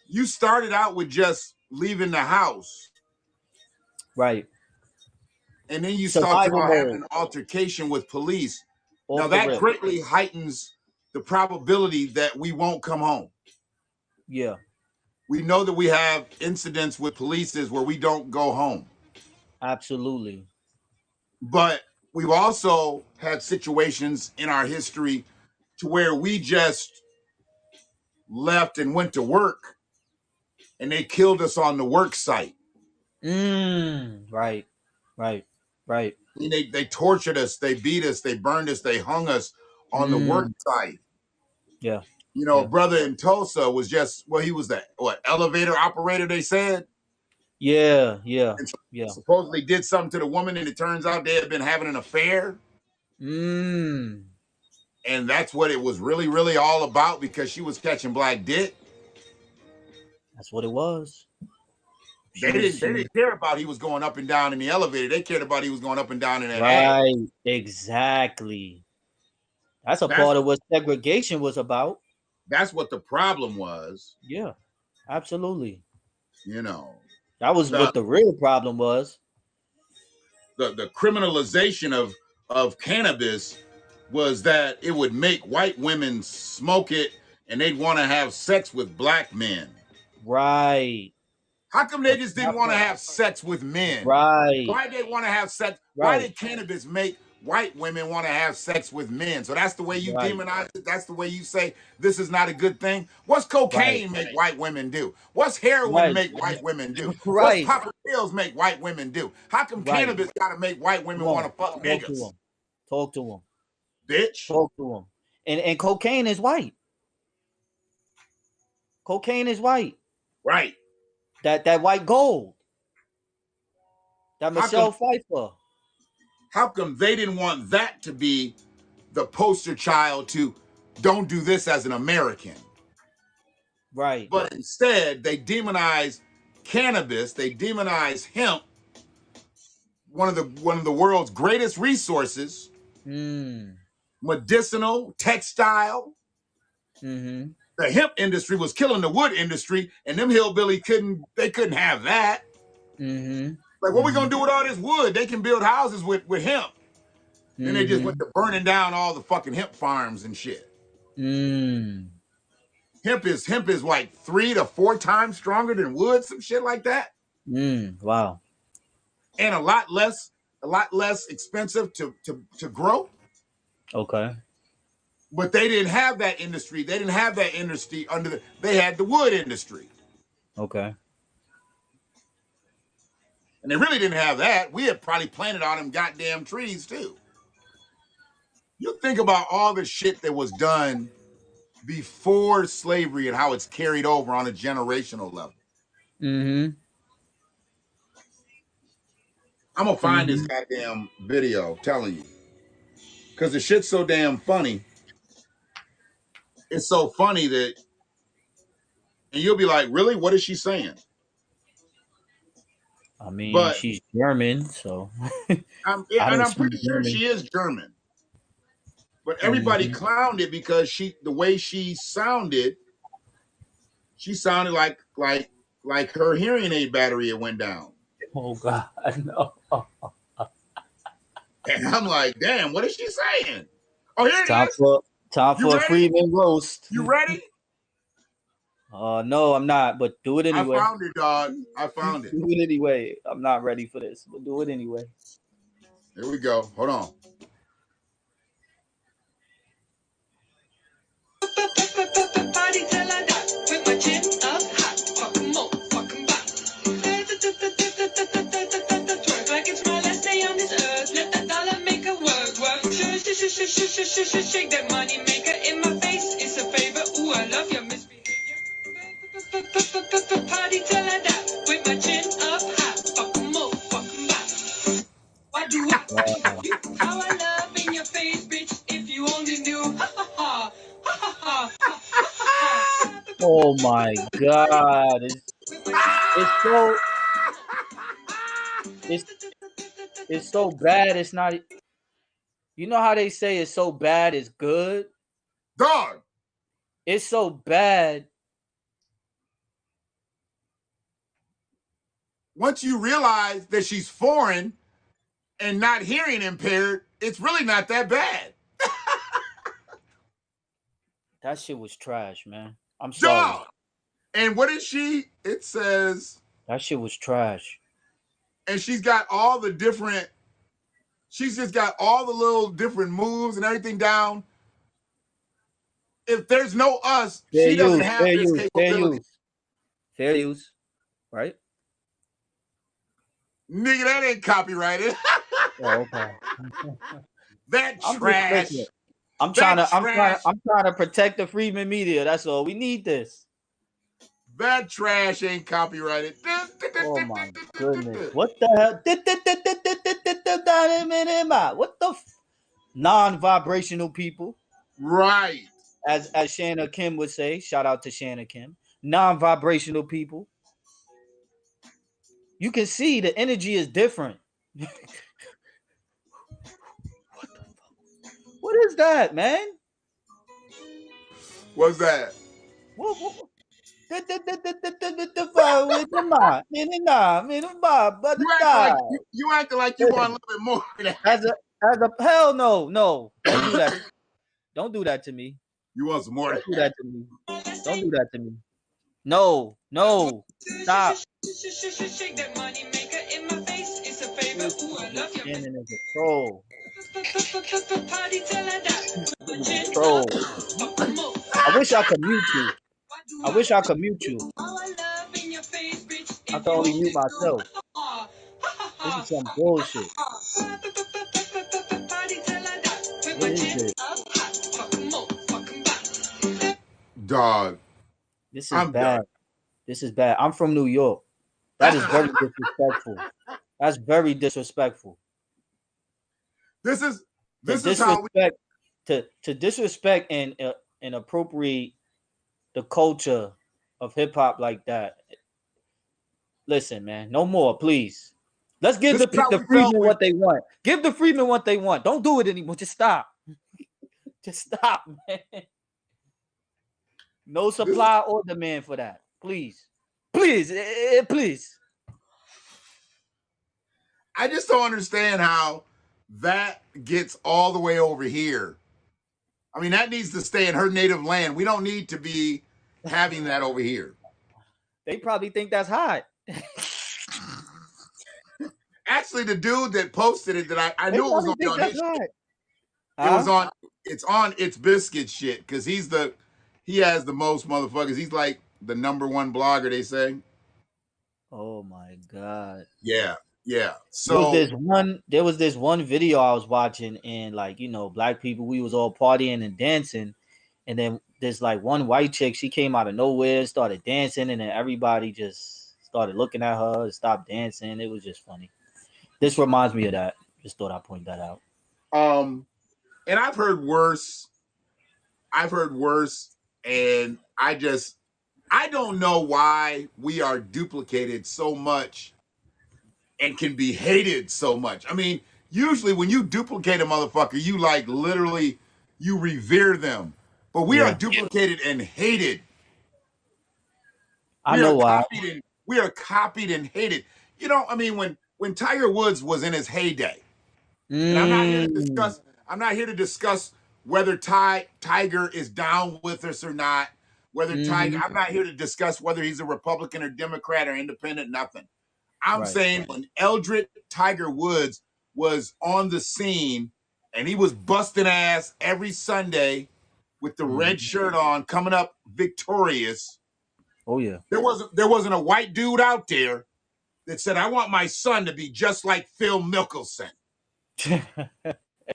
A: you started out with just leaving the house,
B: Right.
A: and then you talked
B: Survival
A: about having
B: mode
A: an altercation with police. Now
B: off the
A: that
B: rip.
A: greatly heightens the probability that we won't come home.
B: Yeah.
A: We know that we have incidents with polices where we don't go home,
B: Absolutely.
A: but we've also had situations in our history to where we just left and went to work and they killed us on the work site.
B: Right. Right. Right.
A: I mean, they tortured us, they beat us, they burned us, they hung us on the work
B: Mm.
A: site.
B: Yeah.
A: A
B: Yeah.
A: brother in Tulsa was just, well, he was the elevator operator, they said,
B: Yeah. Yeah.
A: and
B: Yeah.
A: supposedly did something to the woman, and it turns out they had been having an affair.
B: Mm.
A: And that's what it was really, really all about because she was catching black dick.
B: That's what it was.
A: They didn't care about he was going up and down in the elevator. They cared about he was going up and down in that ass.
B: Right. Exactly. That's a
A: That's
B: part of what segregation was about.
A: that's what the problem was.
B: Yeah. Absolutely.
A: You know,
B: That was
A: the
B: what the real problem was.
A: the criminalization of cannabis was that it would make white women smoke it and they'd want to have sex with black men.
B: Right.
A: How come they just didn't want to have sex with men?
B: Right.
A: Why did they want to have sex? Why
B: Right.
A: did cannabis make white women want to have sex with men. So that's the way you
B: Right.
A: demonize it. That's the way you say this is not a good thing. What's
B: Right.
A: cocaine make white women do? What's heroin
B: Right.
A: make white women do? What's
B: Right.
A: popping pills make white women do? How come
B: Right.
A: cannabis got to make white
B: Come
A: women want
B: on.
A: to fuck
B: Talk to
A: niggas?
B: him. Talk to him.
A: Bitch.
B: Talk to him. And cocaine is white. Cocaine is white.
A: Right.
B: That white gold. That
A: How come
B: Michelle Pfeiffer.
A: they didn't want that to be the poster child to don't do this as an American?
B: Right.
A: But instead, they demonize cannabis, they demonize hemp, one of the world's greatest resources,
B: Mm.
A: medicinal, textile.
B: Mm-hmm.
A: The hemp industry was killing the wood industry, and them hillbilly couldn't have that.
B: Mm-hmm.
A: Like, what we gonna do with all this wood? They can build houses with hemp. Then they just went
B: Mm-hmm.
A: to burning down all the fucking hemp farms and shit.
B: Mm.
A: Hemp is like 3 to 4 times stronger than wood, some shit like that,
B: Wow.
A: and a lot less expensive to grow.
B: Okay.
A: But they didn't have that industry. They didn't have that industry they had the wood industry.
B: Okay.
A: And they really didn't have that. We had probably planted all them goddamn trees too. You think about all the shit that was done before slavery and how it's carried over on a generational level.
B: Mm-hmm.
A: I'm gonna find this
B: Mm-hmm.
A: goddamn video telling you. Because the shit's so damn funny. It's so funny that, and you'll be like, really? What is she saying?
B: I mean,
A: But
B: she's German, so
A: I'm
B: I
A: and
B: don't
A: I'm
B: speak
A: pretty sure
B: German.
A: she is German. But everybody
B: Mm-hmm.
A: clowned it because the way she sounded like her hearing aid battery had went down.
B: Oh God, no.
A: And I'm like, damn, what is she saying? Oh, here it
B: Time
A: is.
B: for time
A: You
B: for a
A: ready?
B: Freedman roast.
A: You ready?
B: No, I'm not, but do it
A: I
B: anyway.
A: found it, dog. I
B: Do
A: found it.
B: it anyway. I'm not ready for this, but do it anyway.
A: Here we go. Hold on.
C: Party till I die with my chin up high. Fuck 'em all, fuck 'em back. Twerk like it's my last day on this earth. Let that dollar make a work. Shake that money maker in my face. It's a favor. Ooh, I love your misbehavior. Party till I die with my chin up high. Fuck 'em all, fuck 'em back. Why do I
B: Wow.
C: you? How I love in your face, bitch. If you only knew. Ha ha ha. Ha ha ha.
B: Oh my God, it's so it's it's so bad. It's not. You know how they say it's so bad it's good.
A: Dog.
B: It's so bad.
A: Once you realize that she's foreign and not hearing impaired, it's really not that bad.
B: That shit was trash, man. I'm sorry.
A: Dog. And what is she? It says,
B: That shit was trash.
A: and she's got all the different, she's just got all the little different moves and everything down. If there's no us,
B: Fair
A: she doesn't
B: use.
A: have
B: Fair
A: this
B: use. Fair
A: capability.
B: use. Fair use. Right?
A: Nigga, that ain't copyrighted.
B: Oh, okay.
A: That
B: I'm just
A: trash.
B: listen. I'm trying
A: That
B: to. I'm trying.
A: trash.
B: I'm trying to protect the Freedman Media. That's all. We need this.
A: That trash ain't copyrighted.
B: Oh my goodness! What the hell? What the non-vibrational people,
A: Right.
B: as Shanna Kim would say. Shout out to Shanna Kim. Non-vibrational people. You can see the energy is different. What the fuck? What is that, man?
A: What's that?
B: What?
A: You acting like you want a little bit more of that.
B: As a hell no, don't do that. Don't do that to me.
A: You want some more of
B: Don't do
A: that?
B: that to me. Don't do that to me. No, stop.
C: Shake that money maker in my face. It's a favor. Ooh, I love your
B: Shannon is a troll.
C: Party till I die. My chin up,
B: Troll.
C: fuck 'em up,
B: I
C: fuck 'em
B: wish I
C: back.
B: could mute you.
C: What do
B: I
C: I
B: wish I
C: got?
B: could mute you.
C: All I love in your face, bitch.
B: I
C: If
B: can
C: you
B: only
C: want
B: mute
C: it, do
B: myself.
C: ha ha
B: This
C: ha
B: is some
C: ha
B: bullshit.
C: ha. Party till I die. With
B: What
C: my
B: is
C: chin
B: this?
C: up high. Fuck 'em up, fuck 'em back.
A: Dog,
B: This is
A: I'm
B: bad.
A: done.
B: This is bad. I'm from New York. That is very disrespectful. That's very disrespectful.
A: this is
B: To
A: this is how we.
B: disrespect, to disrespect and appropriate the culture of hip hop like that. Listen, man, no more, please. Let's give
A: This is how
B: the
A: we felt
B: Freedmen
A: when.
B: what they want. Give the Freedmen what they want. Don't do it anymore. Just stop. Just stop, man. No
A: This is.
B: supply or demand for that. Please. Please. Please.
A: I just don't understand how that gets all the way over here. I mean, that needs to stay in her native land. We don't need to be having that over here.
B: They probably think that's hot.
A: Actually, the dude that posted it, that I
B: They
A: knew it was
B: probably
A: gonna be
B: think
A: on
B: that's
A: his shit.
B: hot.
A: It was
B: Huh?
A: on. It's on It's Biscuit shit because he has the most motherfuckers. He's like the number one blogger. They say.
B: Oh my god.
A: Yeah, yeah.
B: There was
A: So
B: this one. There was this one video I was watching, and like black people, we was all partying and dancing, and then there's like one white chick. She came out of nowhere, started dancing, and then everybody just started looking at her and stopped dancing. It was just funny. This reminds me of that. Just thought I'd point that out.
A: um, and I've heard worse. I've heard worse, and I don't know why we are duplicated so much and can be hated so much. I mean, usually when you duplicate a motherfucker, you like literally you revere them. But we are
B: Yeah,
A: duplicated and hated.
B: I know why.
A: We are copied and hated. I mean, when Tiger Woods was in his heyday, and
B: Mm,
A: I'm not here to discuss whether Tiger is down with us or not.
B: mm-hmm.
A: I'm not here to discuss whether he's a Republican or Democrat or independent. Nothing. I'm
B: Right.
A: saying when Eldred Tiger Woods was on the scene and he was busting ass every Sunday with the red
B: Mm-hmm.
A: shirt on, coming up victorious.
B: Oh yeah.
A: There wasn't a white dude out there that said, "I want my son to be just like Phil Mickelson.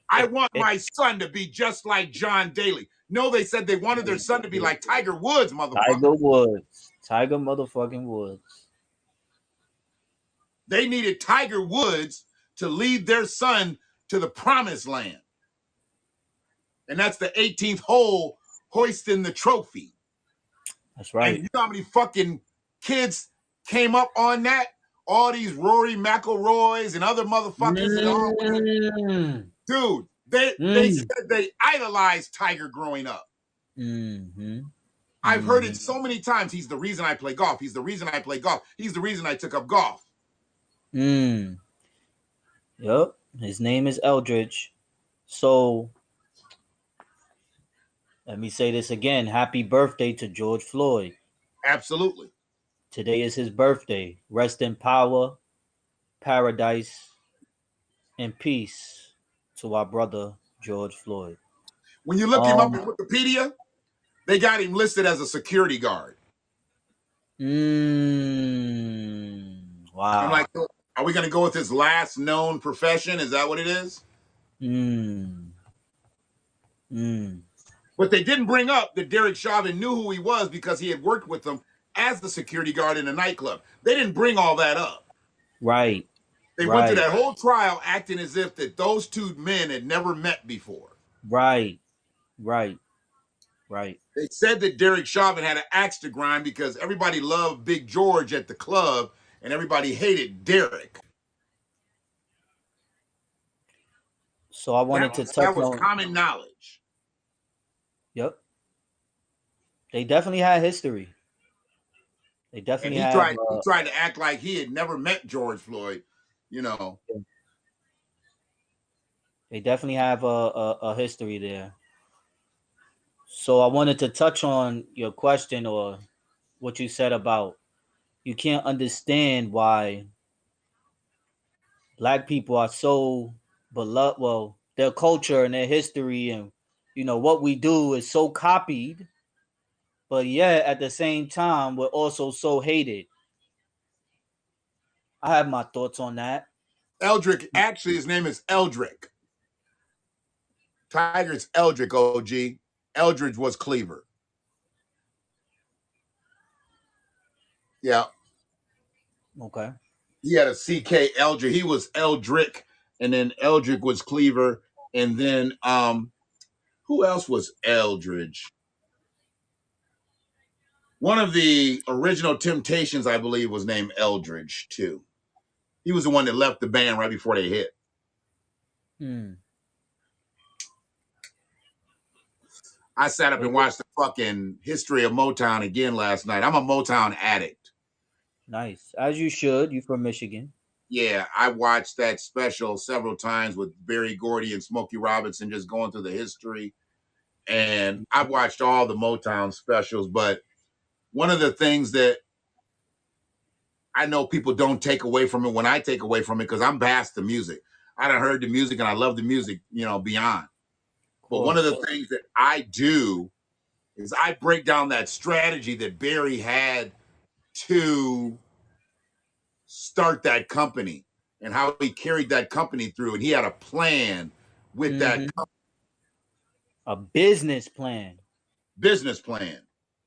A: I want my son to be just like John Daly." No, they said they wanted their son to be like Tiger Woods, motherfucker.
B: Tiger Woods. Tiger motherfucking Woods.
A: They needed Tiger Woods to lead their son to the promised land. And that's the 18th hole, hoisting the trophy.
B: That's
A: And
B: right.
A: you know how many fucking kids came up on that? All these Rory McIlroys and other motherfuckers that all went,
B: Mm,
A: dude, they
B: mm,
A: said they idolized Tiger growing up.
B: mm-hmm,
A: I've heard it
B: mm-hmm.
A: so many times. He's the reason I play golf. He's the reason I play golf. He's the reason I took up golf.
B: Mm. Yep. His name is Eldridge. So let me say this again. Happy birthday to George Floyd.
A: Absolutely.
B: Today is his birthday. Rest in power, paradise, and peace to our brother George Floyd.
A: When you look him up in
B: Um.
A: Wikipedia, they got him listed as a security guard. I'm like,
B: Wow.
A: are we going to go with his last known profession? Is that what it is?
B: Mm. Mm.
A: But they didn't bring up that Derek Chauvin knew who he was because he had worked with them as the security guard in a nightclub. They didn't bring all that up.
B: Right.
A: They went through
B: Right.
A: that whole trial acting as if that those two men had never met before.
B: Right. Right. Right.
A: They said that Derek Chauvin had an axe to grind because everybody loved Big George at the club and everybody hated Derek.
B: So I
A: That
B: wanted to
A: was
B: touch
A: that was
B: on.
A: common knowledge.
B: Yep. They definitely had history. They
A: And
B: definitely
A: he
B: have.
A: tried to act like he had never met George Floyd, you know.
B: They definitely have a history there. So I wanted to touch on your question or what you said about you can't understand why black people are so beloved. Well, their culture and their history, and what we do is so copied, but yet at the same time we're also so hated. I have my thoughts on that.
A: Eldrick, actually, his name is Eldrick. Tiger's Eldrick, OG. Eldridge was Cleaver. Yeah.
B: Okay.
A: He had a CK Eldrick. He was Eldrick, and then Eldrick was Cleaver, and then who else was Eldridge? One of the original Temptations, I believe, was named Eldridge too. He was the one that left the band right before they hit.
B: Hmm.
A: I sat up and watched the fucking history of Motown again last night. I'm a Motown addict.
B: Nice, as you should. You from Michigan?
A: Yeah, I watched that special several times with Berry Gordy and Smokey Robinson, just going through the history. And I've watched all the Motown specials, but one of the things that I know people don't take away from it when I take away from it, because I'm past the music. I done heard the music and I love the music, beyond.
B: Of
A: But one of
B: course.
A: the things that I do is I break down that strategy that Barry had to start that company and how he carried that company through. And he had a plan with that
B: Mm-hmm. A
A: business plan.
B: business plan.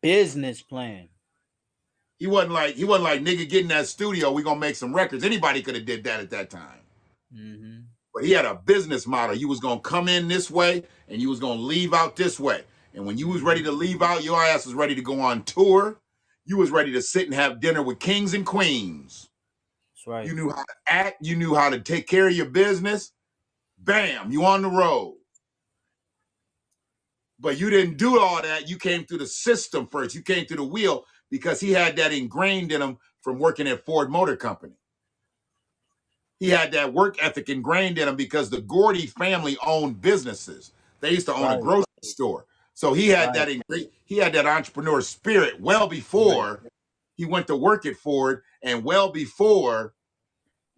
A: He wasn't like nigga, get in that studio, we gonna make some records. Anybody could have did that at that time.
B: Mm-hmm.
A: But he had a business model. You was gonna come in this way and you was gonna leave out this way. And when you was ready to leave out, your ass was ready to go on tour. You was ready to sit and have dinner with kings and queens.
B: That's right.
A: You knew how to act. You knew how to take care of your business. Bam, you on the road. But you didn't do all that. You came through the system first. You came through the wheel because he had that ingrained in him from working at Ford Motor Company. He had that work ethic ingrained in him because the Gordy family owned businesses. They used to own a
B: Right.
A: grocery store. So he had
B: Right.
A: that entrepreneur spirit well
B: Right.
A: before he went to work at Ford and well before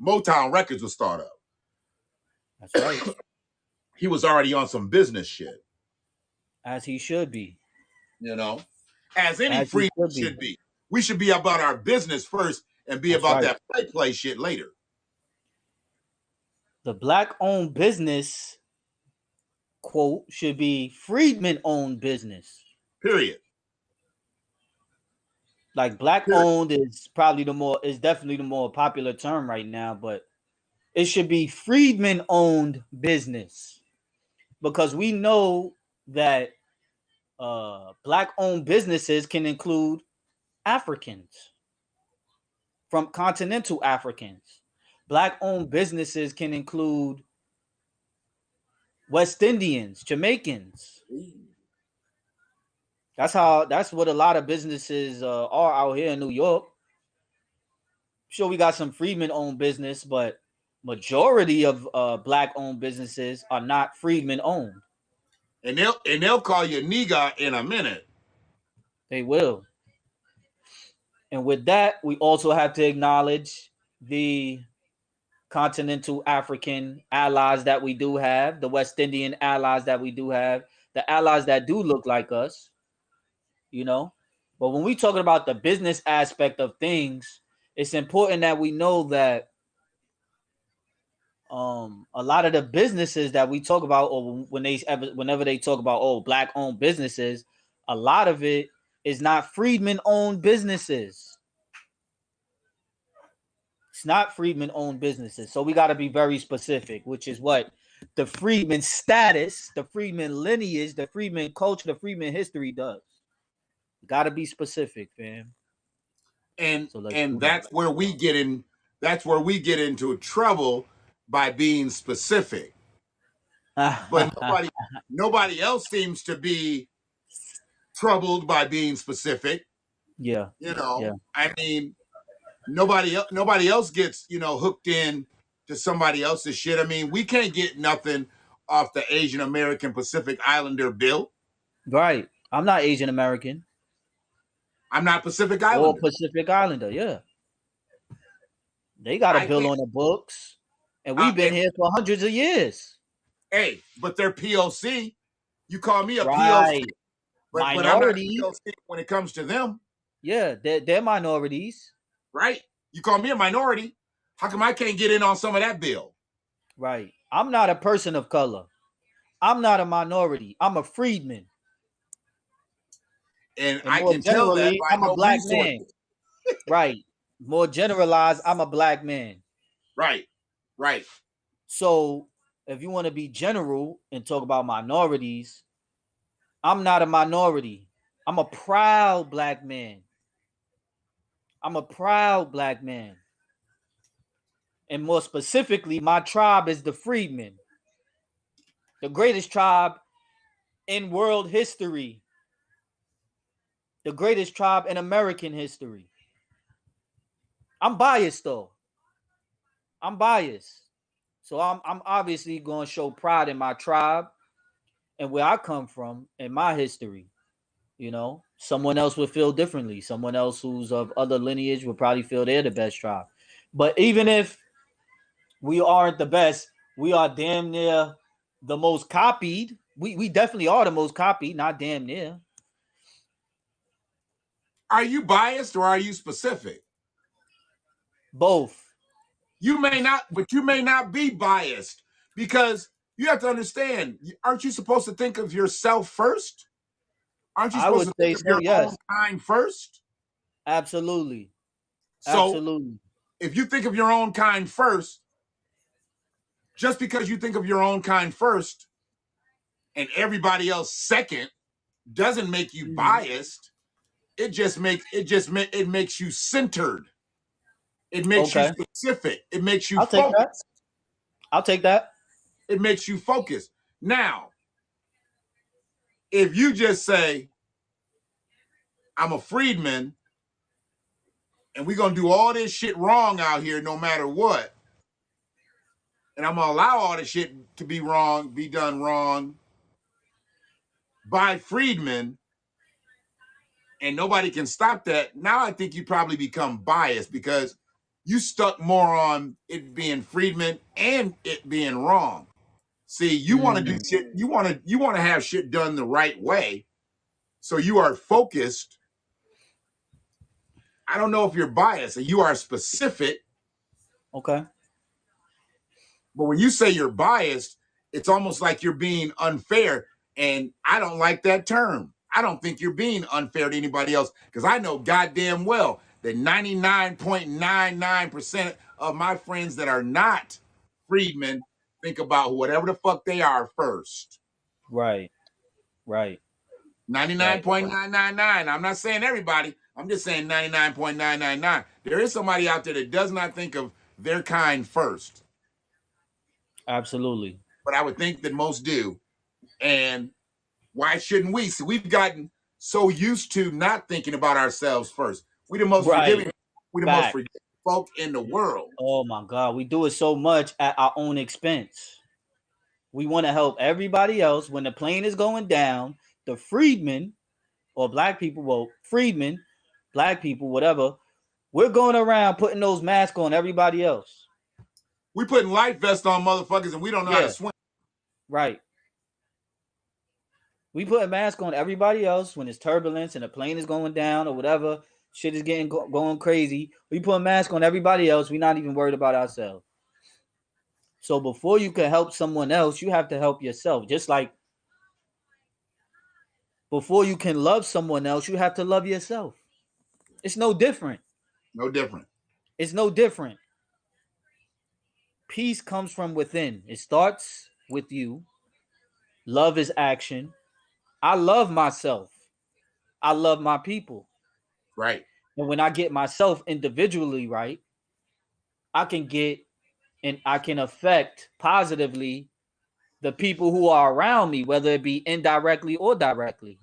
A: Motown Records was started up.
B: That's right.
A: He was already on some business shit,
B: As he should be.
A: as any
B: As he
A: free
B: should be.
A: should be. We should be about our business first and be
B: That's
A: about
B: right.
A: that play shit later.
B: The black-owned business quote should be Freedmen-owned business.
A: Period.
B: Like
A: Period.
B: black-owned is definitely the more popular term right now, but it should be Freedmen-owned business, because we know that black-owned businesses can include Africans, from continental Africans. Black-owned businesses can include West Indians, Jamaicans. That's what a lot of businesses are out here in New York. Sure, we got some Freedmen owned business, but majority of black owned businesses are not Freedmen owned.
A: And they'll call you nigga in a minute.
B: They will. And with that, we also have to acknowledge the continental African allies that we do have, the West Indian allies that we do have, the allies that do look like us, you know. But when we talking about the business aspect of things, it's important that we know that a lot of the businesses that we talk about, or whenever they talk about black owned businesses, a lot of it is not Freedmen owned businesses. It's not Freedmen owned businesses. So we got to be very specific, which is what the Freedmen status, the Freedmen lineage, the Freedmen culture, the Freedmen history does. Got to be specific, fam.
A: and
B: So let's
A: and
B: do that.
A: that's where we get into trouble by being specific. But nobody else seems to be troubled by being specific.
B: Yeah, yeah,
A: I mean, nobody else gets hooked in to somebody else's shit. I mean, we can't get nothing off the Asian American Pacific Islander bill.
B: right. I'm not Asian American
A: I'm not Pacific
B: or
A: Islander.
B: Pacific Islander. Yeah, they got a
A: I
B: bill
A: can't.
B: on the books, and
A: I,
B: we've been
A: if
B: here for hundreds of years.
A: Hey, but they're POC. You call me a POC,
B: Right.
A: but I'm not
B: Minority.
A: POC when it comes to them,
B: Yeah, they're minorities.
A: right? You call me a minority. How come I can't get in on some of that bill?
B: Right. I'm not a person of color. I'm not a minority. I'm a freedman.
A: And
B: And
A: I
B: more
A: can tell that
B: generally,
A: by
B: I'm a
A: no
B: black man.
A: resources.
B: Right. More generalized, I'm a black man.
A: Right, right.
B: So if you want to be general and talk about minorities, I'm not a minority. I'm a proud black man. I'm a proud black man. And more specifically, my tribe is the Freedmen, the greatest tribe in world history, the greatest tribe in American history. I'm biased though. I'm biased. So I'm obviously going to show pride in my tribe and where I come from and my history. You know, someone else would feel differently. Someone else who's of other lineage would probably feel they're the best tribe. But even if we aren't the best, we are damn near the most copied. We definitely are the most copied, not damn near.
A: Are you biased or are you specific?
B: Both.
A: You may not, but you may not be biased because you have to understand, aren't you supposed to think of yourself first? Aren't you
B: I
A: supposed
B: would
A: to think
B: say
A: of
B: so,
A: your own
B: yes.
A: kind first?
B: Absolutely.
A: So
B: Absolutely.
A: if you think of your own kind first, just because you think of your own kind first and everybody else second doesn't make you
B: Mhm.
A: biased. It makes you centered. It makes you
B: Okay.
A: specific. It makes you
B: I'll take that.
A: focused.
B: I'll take that.
A: It makes you focused. Now, if you just say, I'm a freedman and we're going to do all this shit wrong out here no matter what, and I'm going to allow all this shit to be wrong, be done wrong by freedmen, and nobody can stop that, now I think you probably become biased because you stuck more on it being freedmen and it being wrong. See, you want to do
B: Mm,
A: shit, you want to have shit done the right way. So you are focused. I don't know if you're biased, you are specific,
B: okay.
A: but when you say you're biased, it's almost like you're being unfair. And I don't like that term. I don't think you're being unfair to anybody else because I know goddamn well that 99.99% of my friends that are not freedmen think about whatever the fuck they are first.
B: Right. Right. Right.
A: 99.999. I'm not saying everybody. I'm just saying 99.999. There is somebody out there that does not think of their kind first,
B: Absolutely.
A: but I would think that most do. And why shouldn't we? So we've gotten so used to not thinking about ourselves first.
B: Right.
A: We the most
B: Fact.
A: forgiving folk in the world.
B: Oh my God. We do it so much at our own expense. We want to help everybody else when the plane is going down. The freedmen or black people, well, freedmen, black people, whatever, we're going around putting those masks on everybody else.
A: We putting life vests on motherfuckers and we don't know how to
B: Yeah.
A: swim.
B: Right. We put a mask on everybody else when it's turbulence and the plane is going down or whatever. Shit is getting going crazy. We put a mask on everybody else. We're not even worried about ourselves. So before you can help someone else, you have to help yourself. Just like before you can love someone else, you have to love yourself. It's no different.
A: No different.
B: It's no different. Peace comes from within. It starts with you. Love is action. I love myself. I love my people.
A: Right.
B: And when I get myself individually right, I can get and I can affect positively the people who are around me, whether it be indirectly or directly.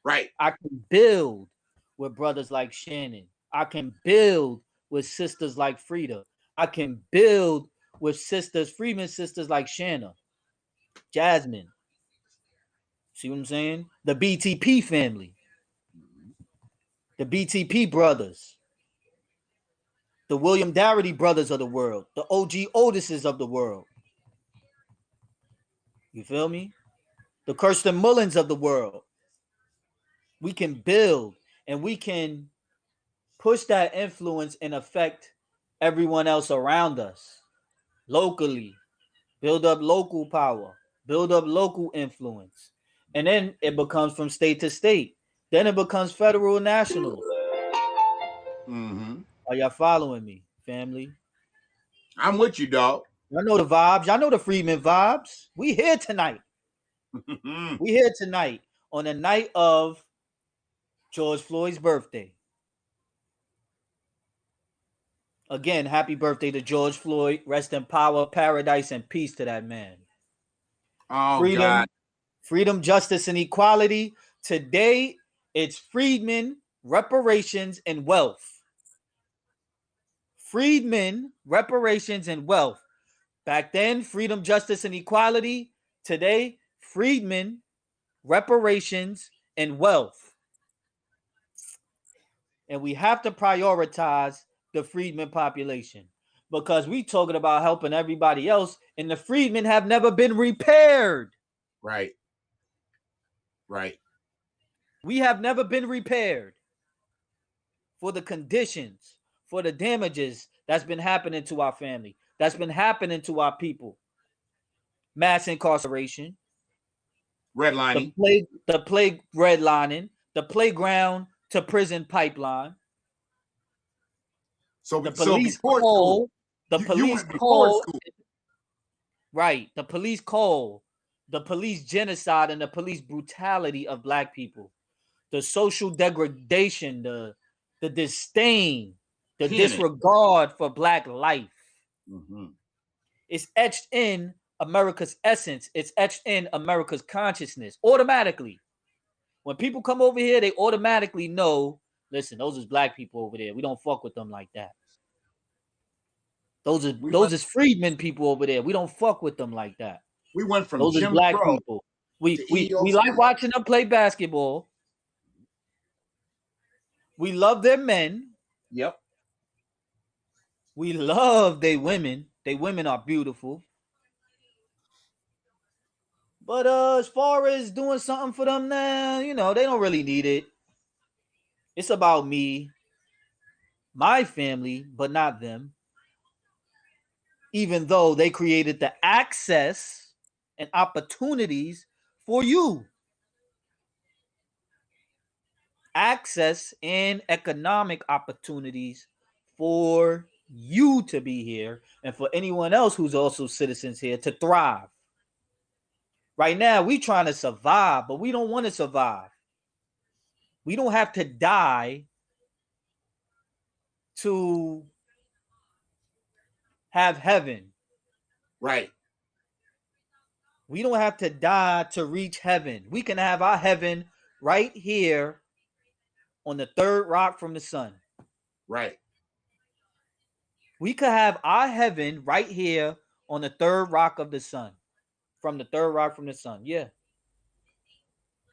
A: Right.
B: I can build with brothers like Shannon. I can build with sisters like Frida. I can build with sisters, Freedman sisters like Shanna, Jasmine. See what I'm saying? The BTP family, the BTP brothers, the William Darity brothers of the world, the OG Otises of the world. You feel me? The Kirsten Mullins of the world. We can build and we can push that influence and affect everyone else around us locally, build up local power, build up local influence. And then it becomes from state to state. Then it becomes federal and national.
A: Mm-hmm.
B: Are y'all following me, family?
A: I'm with you, dog.
B: Y'all know the vibes. Y'all know the Freedman vibes. We here tonight. We here tonight on the night of George Floyd's birthday. Again, happy birthday to George Floyd. Rest in power, paradise, and peace to that man.
A: Oh God.
B: Freedom, freedom, justice, and equality. Today, it's freedmen, reparations, and wealth. Freedmen, reparations, and wealth. Back then, freedom, justice, and equality. Today, freedmen, reparations, and wealth. And we have to prioritize the freedmen population because we talking about helping everybody else, and the freedmen have never been repaired.
A: Right. Right.
B: We have never been repaired for the conditions, for the damages that's been happening to our family, that's been happening to our people. Mass incarceration,
A: Redlining.
B: the plague redlining, the playground to prison pipeline,
A: So
B: the
A: so
B: police
A: before school,
B: call, the
A: you
B: police
A: went before
B: call,
A: school.
B: right, the police call, the police genocide and the police brutality of black people, the social degradation, the disdain, the
A: Penny.
B: disregard for black life.
A: Mm-hmm.
B: It's etched in America's essence. It's etched in America's consciousness automatically. When people come over here, they automatically know, listen, those is black people over there. We don't fuck with them like that.
A: We
B: Those is freedmen people over there. We don't fuck with them like that.
A: went from
B: Those is
A: Jim
B: black
A: Crow
B: people.
A: to
B: We like
A: EEOC.
B: watching them play basketball. We love their men.
A: Yep.
B: We love they women. They women are beautiful. But as far as doing something for them now, they don't really need it. It's about me, my family, but not them. Even though they created the access and opportunities for you. Access and economic opportunities for you to be here and for anyone else who's also citizens here to thrive. Right now, we trying to survive, but we don't want to survive. We don't have to die to have heaven.
A: Right.
B: We don't have to die to reach heaven. We can have our heaven right here on the third rock from the sun.
A: Right.
B: We could have our heaven right here on the third rock of the sun. From the third rock from the sun. Yeah.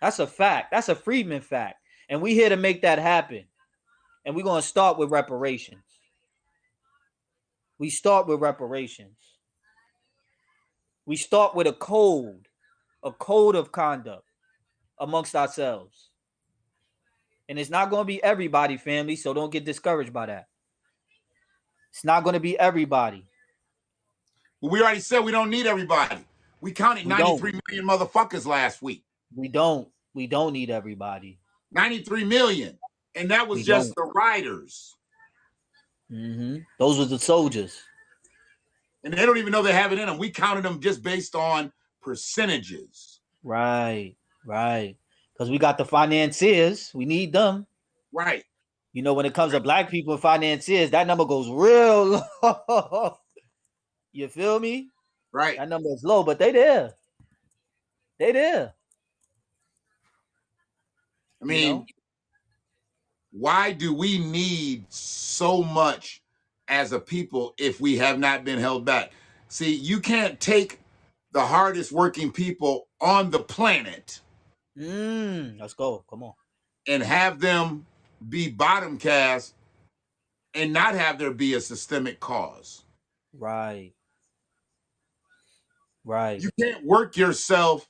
B: That's a fact. That's a Freedman fact. And we here to make that happen. And we're going to start with reparations. We start with reparations. We start with a code of conduct amongst ourselves. And it's not going to be everybody, family, so don't get discouraged by that. It's not going to be everybody.
A: Well, we already said we don't need everybody. We counted 93 million motherfuckers last week.
B: We don't need everybody.
A: 93 million. And that was just the riders.
B: Mm-hmm. Those were the soldiers.
A: And they don't even know they have it in them. We counted them just based on percentages.
B: Right. Because we got the financiers. We need them.
A: Right.
B: When it comes to black people and financiers, that number goes real low. You feel me?
A: Right.
B: That number is low, but they there.
A: I mean, why do we need so much as a people if we have not been held back? See, you can't take the hardest working people on the planet.
B: Let's go. Come on.
A: And have them be bottom cast and not have there be a systemic cause.
B: Right. Right.
A: You can't work yourself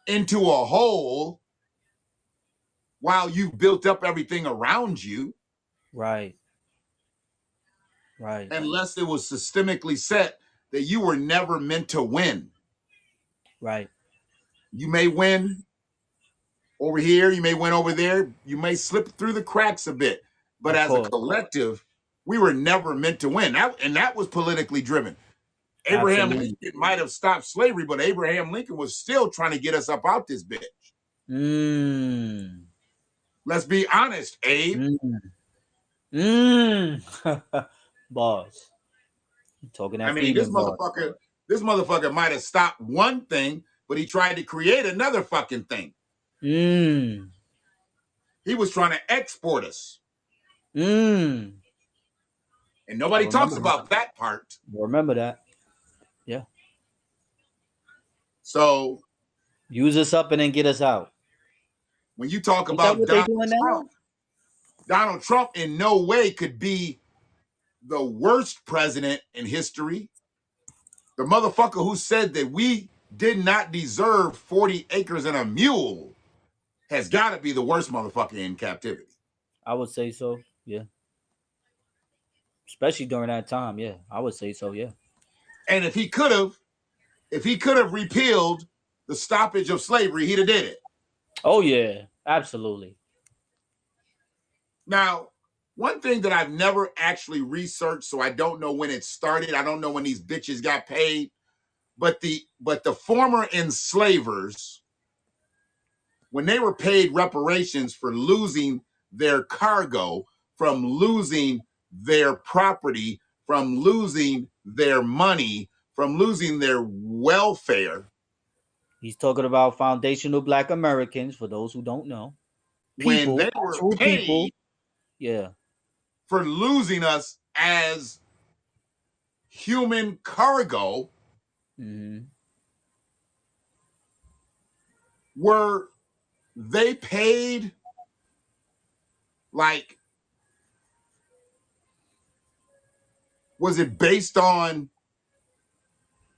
A: into a hole while you've built up everything around you,
B: Right. Right.
A: unless it was systemically set that you were never meant to win.
B: Right.
A: You may win over here, you may win over there, you may slip through the cracks a bit, but
B: Of
A: as a
B: course.
A: collective, we were never meant to win. And that was politically driven. Abraham
B: Absolutely.
A: Lincoln might have stopped slavery, but Abraham Lincoln was still trying to get us up out this bitch.
B: Mm.
A: Let's be honest, Abe.
B: Mm. Mm. Boss. Talking
A: I
B: that
A: mean, this
B: Freedman boss.
A: motherfucker, this motherfucker might have stopped one thing, but he tried to create another fucking thing.
B: Mm.
A: He was trying to export us.
B: Mm.
A: And
B: I
A: nobody
B: remember
A: talks
B: that.
A: about that part.
B: I remember that. Yeah.
A: So
B: Use us up and then get us out.
A: when you talk
B: Ain't that
A: about
B: what they doing now?
A: Donald Trump in no way could be the worst president in history. The motherfucker who said that we did not deserve 40 acres and a mule has got to be the worst motherfucker in captivity.
B: I would say so. Yeah. Especially during that time. Yeah. I would say so. Yeah.
A: And if he could have repealed the stoppage of slavery, he'd have did it.
B: Oh yeah. Absolutely.
A: Now, one thing that I've never actually researched, so I don't know when it started. I don't know when these bitches got paid, but the former enslavers, when they were paid reparations for losing their cargo, from losing their property, from losing their money, from losing their welfare,
B: He's talking about foundational Black Americans. For those who don't know,
A: when
B: people,
A: they were
B: actual people.
A: paid
B: Yeah.
A: for losing us as human cargo,
B: Mm-hmm.
A: were they paid like, was it based on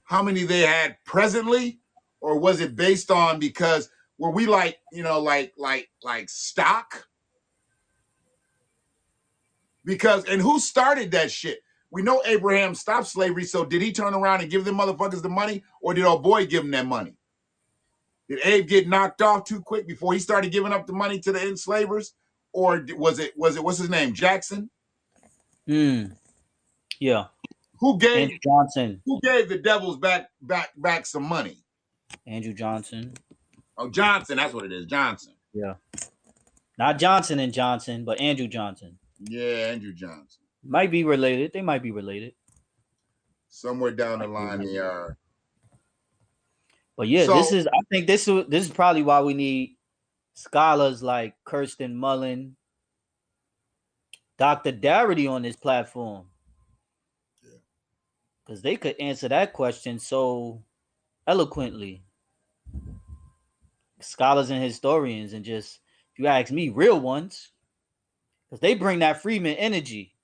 A: how many they had presently, or was it based on, because were we like, like stock? Because, and who started that shit? We know Abraham stopped slavery, so did he turn around and give them motherfuckers the money, or did old boy give them that money? Did Abe get knocked off too quick before he started giving up the money to the enslavers, or was it what's his name, Jackson?
B: Mm. Yeah.
A: Who
B: Andrew
A: gave
B: Johnson.
A: who gave the devils back some money?
B: Andrew Johnson.
A: Oh, Johnson, that's what it is, Johnson.
B: Yeah. Not Johnson and Johnson, but Andrew Johnson.
A: Yeah, Andrew Johnson.
B: Might be related. They might be related.
A: Somewhere down the
B: Might be
A: line, they
B: related.
A: are.
B: But yeah,
A: So
B: I think this is probably why we need scholars like Kirsten Mullen, Dr. Darity on this platform. Because they could answer that question so eloquently. Scholars and historians, and just, if you ask me, real ones. Because they bring that Freedman energy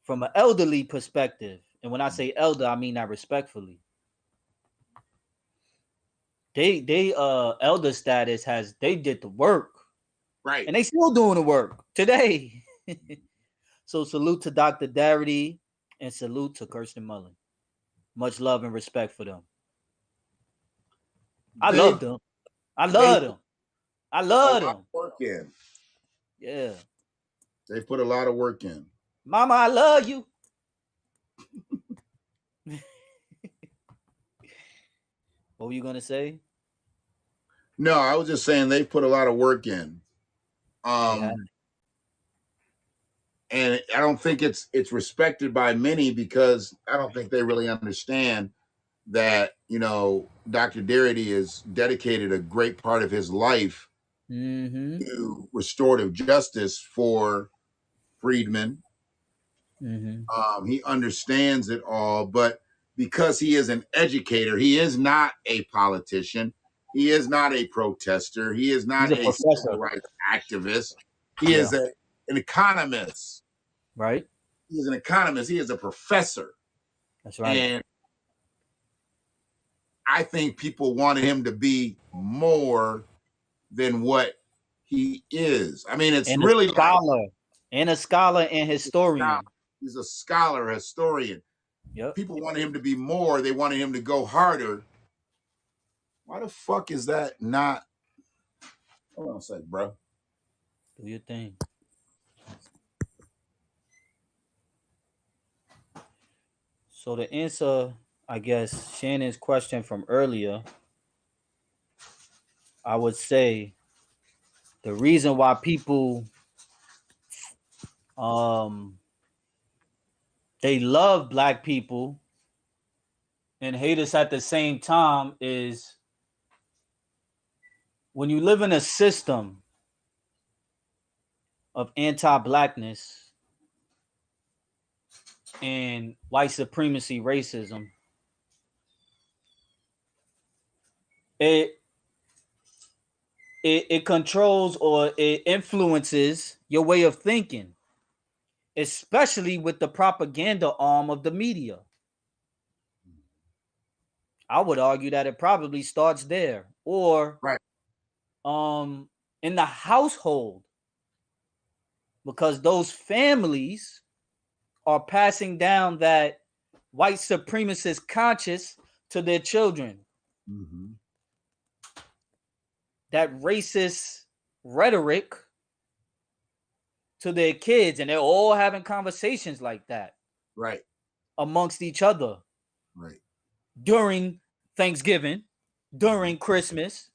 B: from an elderly perspective. And when I say elder, I mean that respectfully. They elder status has, they did the work.
A: right,
B: And they still doing the work today. So salute to Dr. Darity and salute to Kirsten Mullen. Much love and respect for them. I
A: they
B: love them. I
A: they
B: love them. I
A: a
B: love
A: lot of
B: them.
A: work in.
B: Yeah.
A: They put a lot of work in.
B: Mama, I love you. What were you gonna say?
A: No, I was just saying they put a lot of work in.
B: They have.
A: And I don't think it's respected by many, because I don't think they really understand that, Dr. Darity has dedicated a great part of his life
B: Mm-hmm.
A: to restorative justice for freedmen.
B: Mm-hmm.
A: He understands it all, but because he is an educator, he is not a politician. He is not a protester. He is
B: He's
A: not
B: a
A: a civil
B: professor.
A: rights activist. He
B: Yeah.
A: is an economist.
B: Right?
A: He is an economist. He is a professor.
B: That's right.
A: And I think people wanted him to be more than what he is. I mean, it's
B: And a
A: really like
B: scholar. And a scholar and historian.
A: he's a scholar, a historian.
B: Yep.
A: People wanted him to be more. They wanted him to go harder. Why the fuck is that not? Hold on a sec, bro.
B: Do your thing. So to answer, I guess, Shannon's question from earlier, I would say the reason why people um they love black people and hate us at the same time is when you live in a system of anti-blackness and white supremacy racism, it it controls or it influences your way of thinking, especially with the propaganda arm of the media. I would argue that it probably starts there, or
A: Right.
B: um in the household, because those families are passing down that white supremacist conscience to their children.
A: Mm-hmm.
B: That racist rhetoric to their kids, and they're all having conversations like that
A: Right.
B: amongst each other
A: Right.
B: during Thanksgiving, during Christmas,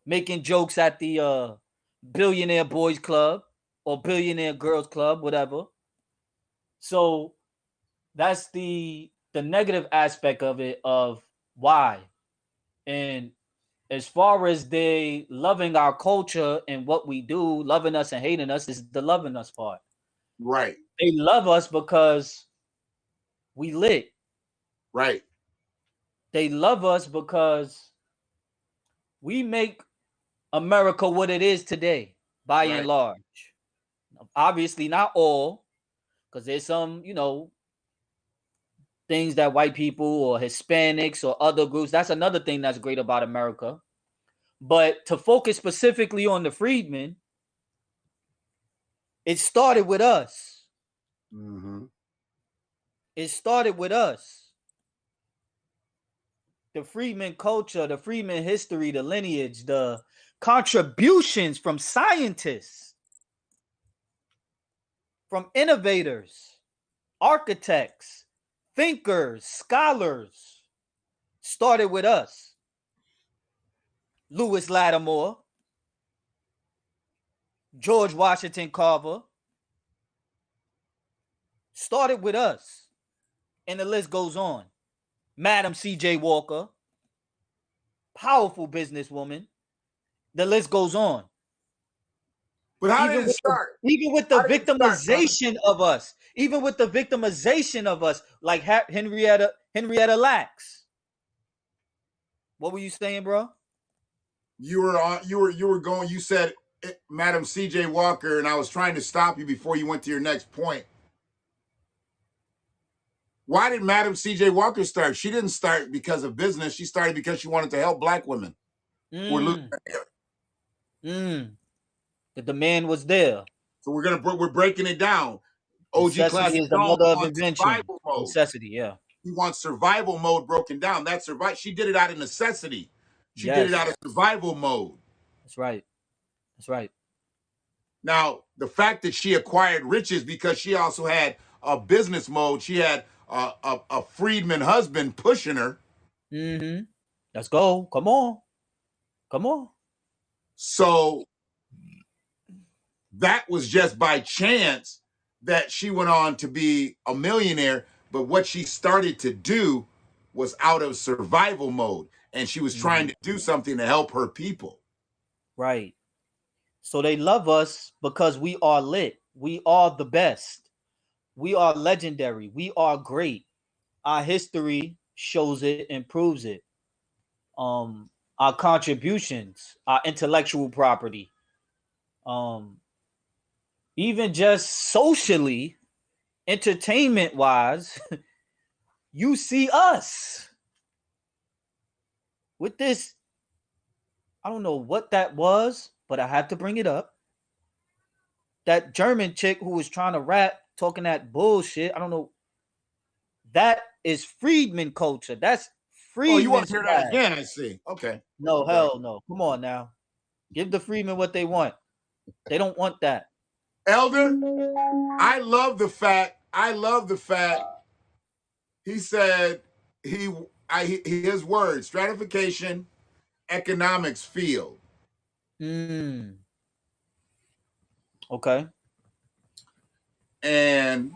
B: making jokes at the billionaire boys club or billionaire girls club, whatever. So that's the negative aspect of it, of why. And as far as they loving our culture and what we do, loving us and hating us is the loving us part.
A: Right.
B: They love us because we lit.
A: Right.
B: They love us because we make America what it is today, by and
A: Right.
B: large. Obviously, not all, because there's some, things that white people or Hispanics or other groups, that's another thing that's great about America. But to focus specifically on the Freedmen, it started with us.
A: Mm-hmm.
B: It started with us. The Freedmen culture, the Freedmen history, the lineage, the contributions from scientists, from innovators, architects, thinkers, scholars, started with us. Lewis Lattimore, George Washington Carver, started with us. And the list goes on. Madam C.J. Walker, powerful businesswoman. The list goes on.
A: But how did
B: Even
A: it
B: with
A: start?
B: even with the
A: How did it start, brother?
B: victimization of us, like Henrietta Lacks. What were you saying, bro?
A: You were on. You were going. You said Madam C.J. Walker, and I was trying to stop you before you went to your next point. Why did Madam C.J. Walker start? She didn't start because of business. She started because she wanted to help black women who were losing
B: Mm,
A: their hair.
B: the demand was there.
A: So we're breaking it down. OG
B: Necessity
A: Classic
B: is the
A: Jones
B: mother of
A: wants
B: invention.
A: survival mode.
B: Necessity, yeah.
A: He wants survival mode broken down. That's survival. She did it out of necessity. She did it out
B: Yes,
A: of survival mode.
B: that's right. That's right.
A: Now, the fact that she acquired riches because she also had a business mode, she had a freedman husband pushing her.
B: Mm-hmm. Let's go. Come on. Come on.
A: So that was just by chance that she went on to be a millionaire. But what she started to do was out of survival mode. And she was trying
B: Mhm.
A: to do something to help her people.
B: Right. So they love us because we are lit. We are the best. We are legendary. We are great. Our history shows it and proves it. Our contributions, our intellectual property, um, even just socially, entertainment wise, you see us. with this, I don't know what that was, but I had to bring it up. That German chick who was trying to rap, talking that bullshit. I don't know. That is Freedman culture. That's
A: Oh, you want
B: Freedman
A: to hear that
B: swag.
A: again? I see. Okay.
B: No,
A: Okay.
B: hell no. Come on now. Give the Freedmen what they want. They don't want that.
A: Elder, I love the fact. He said his word stratification, economics field,
B: Okay.
A: and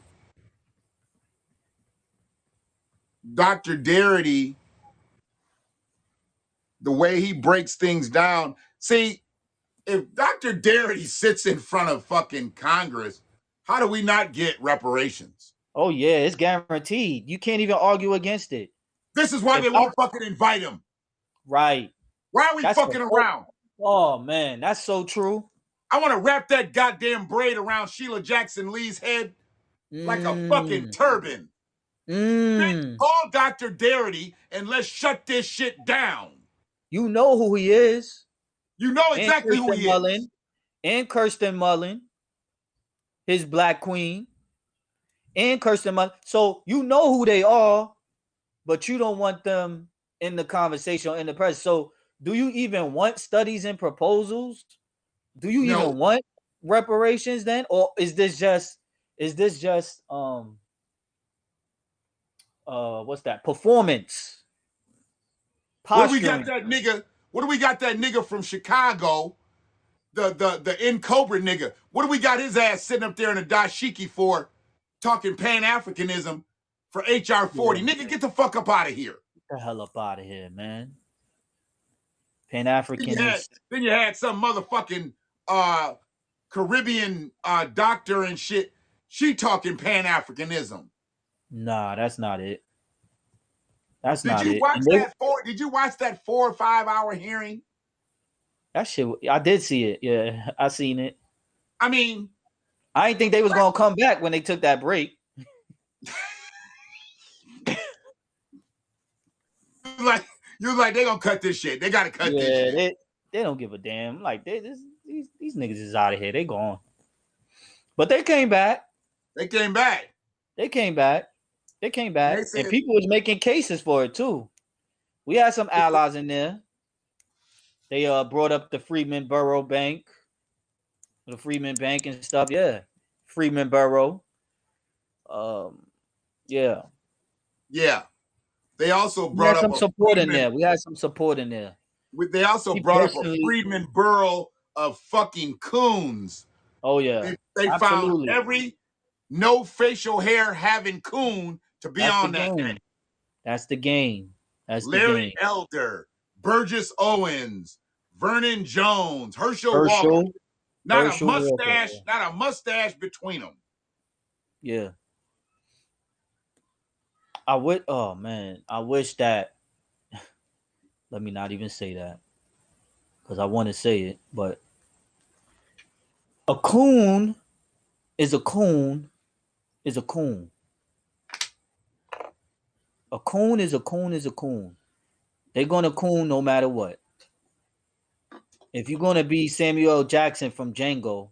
A: Dr. Darity, the way he breaks things down. See, if Dr. Darity sits in front of fucking Congress, how do we not get reparations?
B: Oh yeah, it's guaranteed. You can't even argue against it.
A: This is why
B: If
A: they won't fucking invite him.
B: right.
A: Why are we
B: That's
A: fucking around?
B: oh man, that's so true.
A: I want to wrap that goddamn braid around Sheila Jackson Lee's head like a fucking
B: Mm.
A: turban.
B: Mm.
A: Call Dr. Darity and let's shut this shit down.
B: You know who he is.
A: You know
B: And
A: exactly who
B: Kirsten
A: he is.
B: Mullen. And Kirsten Mullen, his black queen. And Kirsten Mullen. So you know who they are, but you don't want them in the conversation or in the press. So do you even want studies and proposals? Do you
A: No.
B: even want reparations then? Or is this just what's that? Performance.
A: What do we got
B: Posturing.
A: that nigga? What do we got that nigga from Chicago? The N Cobra nigga. What do we got his ass sitting up there in a dashiki for talking Pan-Africanism for HR 40?
B: Yeah.
A: Nigga, get the fuck up out of here.
B: Get the hell up out of here, man. Pan-African is
A: Then you had some motherfucking Caribbean doctor and shit. She talking Pan-Africanism.
B: nah, that's not it. That's
A: Did
B: not
A: you
B: it.
A: watch Did you watch that 4 or 5 hour hearing?
B: That shit, I did see it. Yeah, I seen it.
A: I mean,
B: I didn't think they was gonna come back when they took that break.
A: you was like they gonna cut this shit. They gotta cut this shit.
B: They don't give a damn. Like these niggas is out of here. They gone. But they came back.
A: They came back.
B: They came back. They came back.
A: They said,
B: and people was making cases for it too. We had some allies in there. They brought up the Freedman Borough Bank, the Freedman Bank and stuff. Yeah, Freedman Borough. Yeah.
A: Yeah. They also brought up
B: some support in there. We had some support in there.
A: They also brought up a Freedman Borough of fucking coons.
B: Oh yeah.
A: They found every no facial hair having coon to be on that game.
B: That's the game. That's
A: Larry Elder, Burgess Owens, Vernon Jones, Herschel Walker. Not a mustache between them.
B: Yeah. I wish that let me not even say that because I want to say it, but a coon is a coon is a coon. A coon is a coon is a coon. They're gonna coon no matter what. If you're gonna be Samuel Jackson from Django,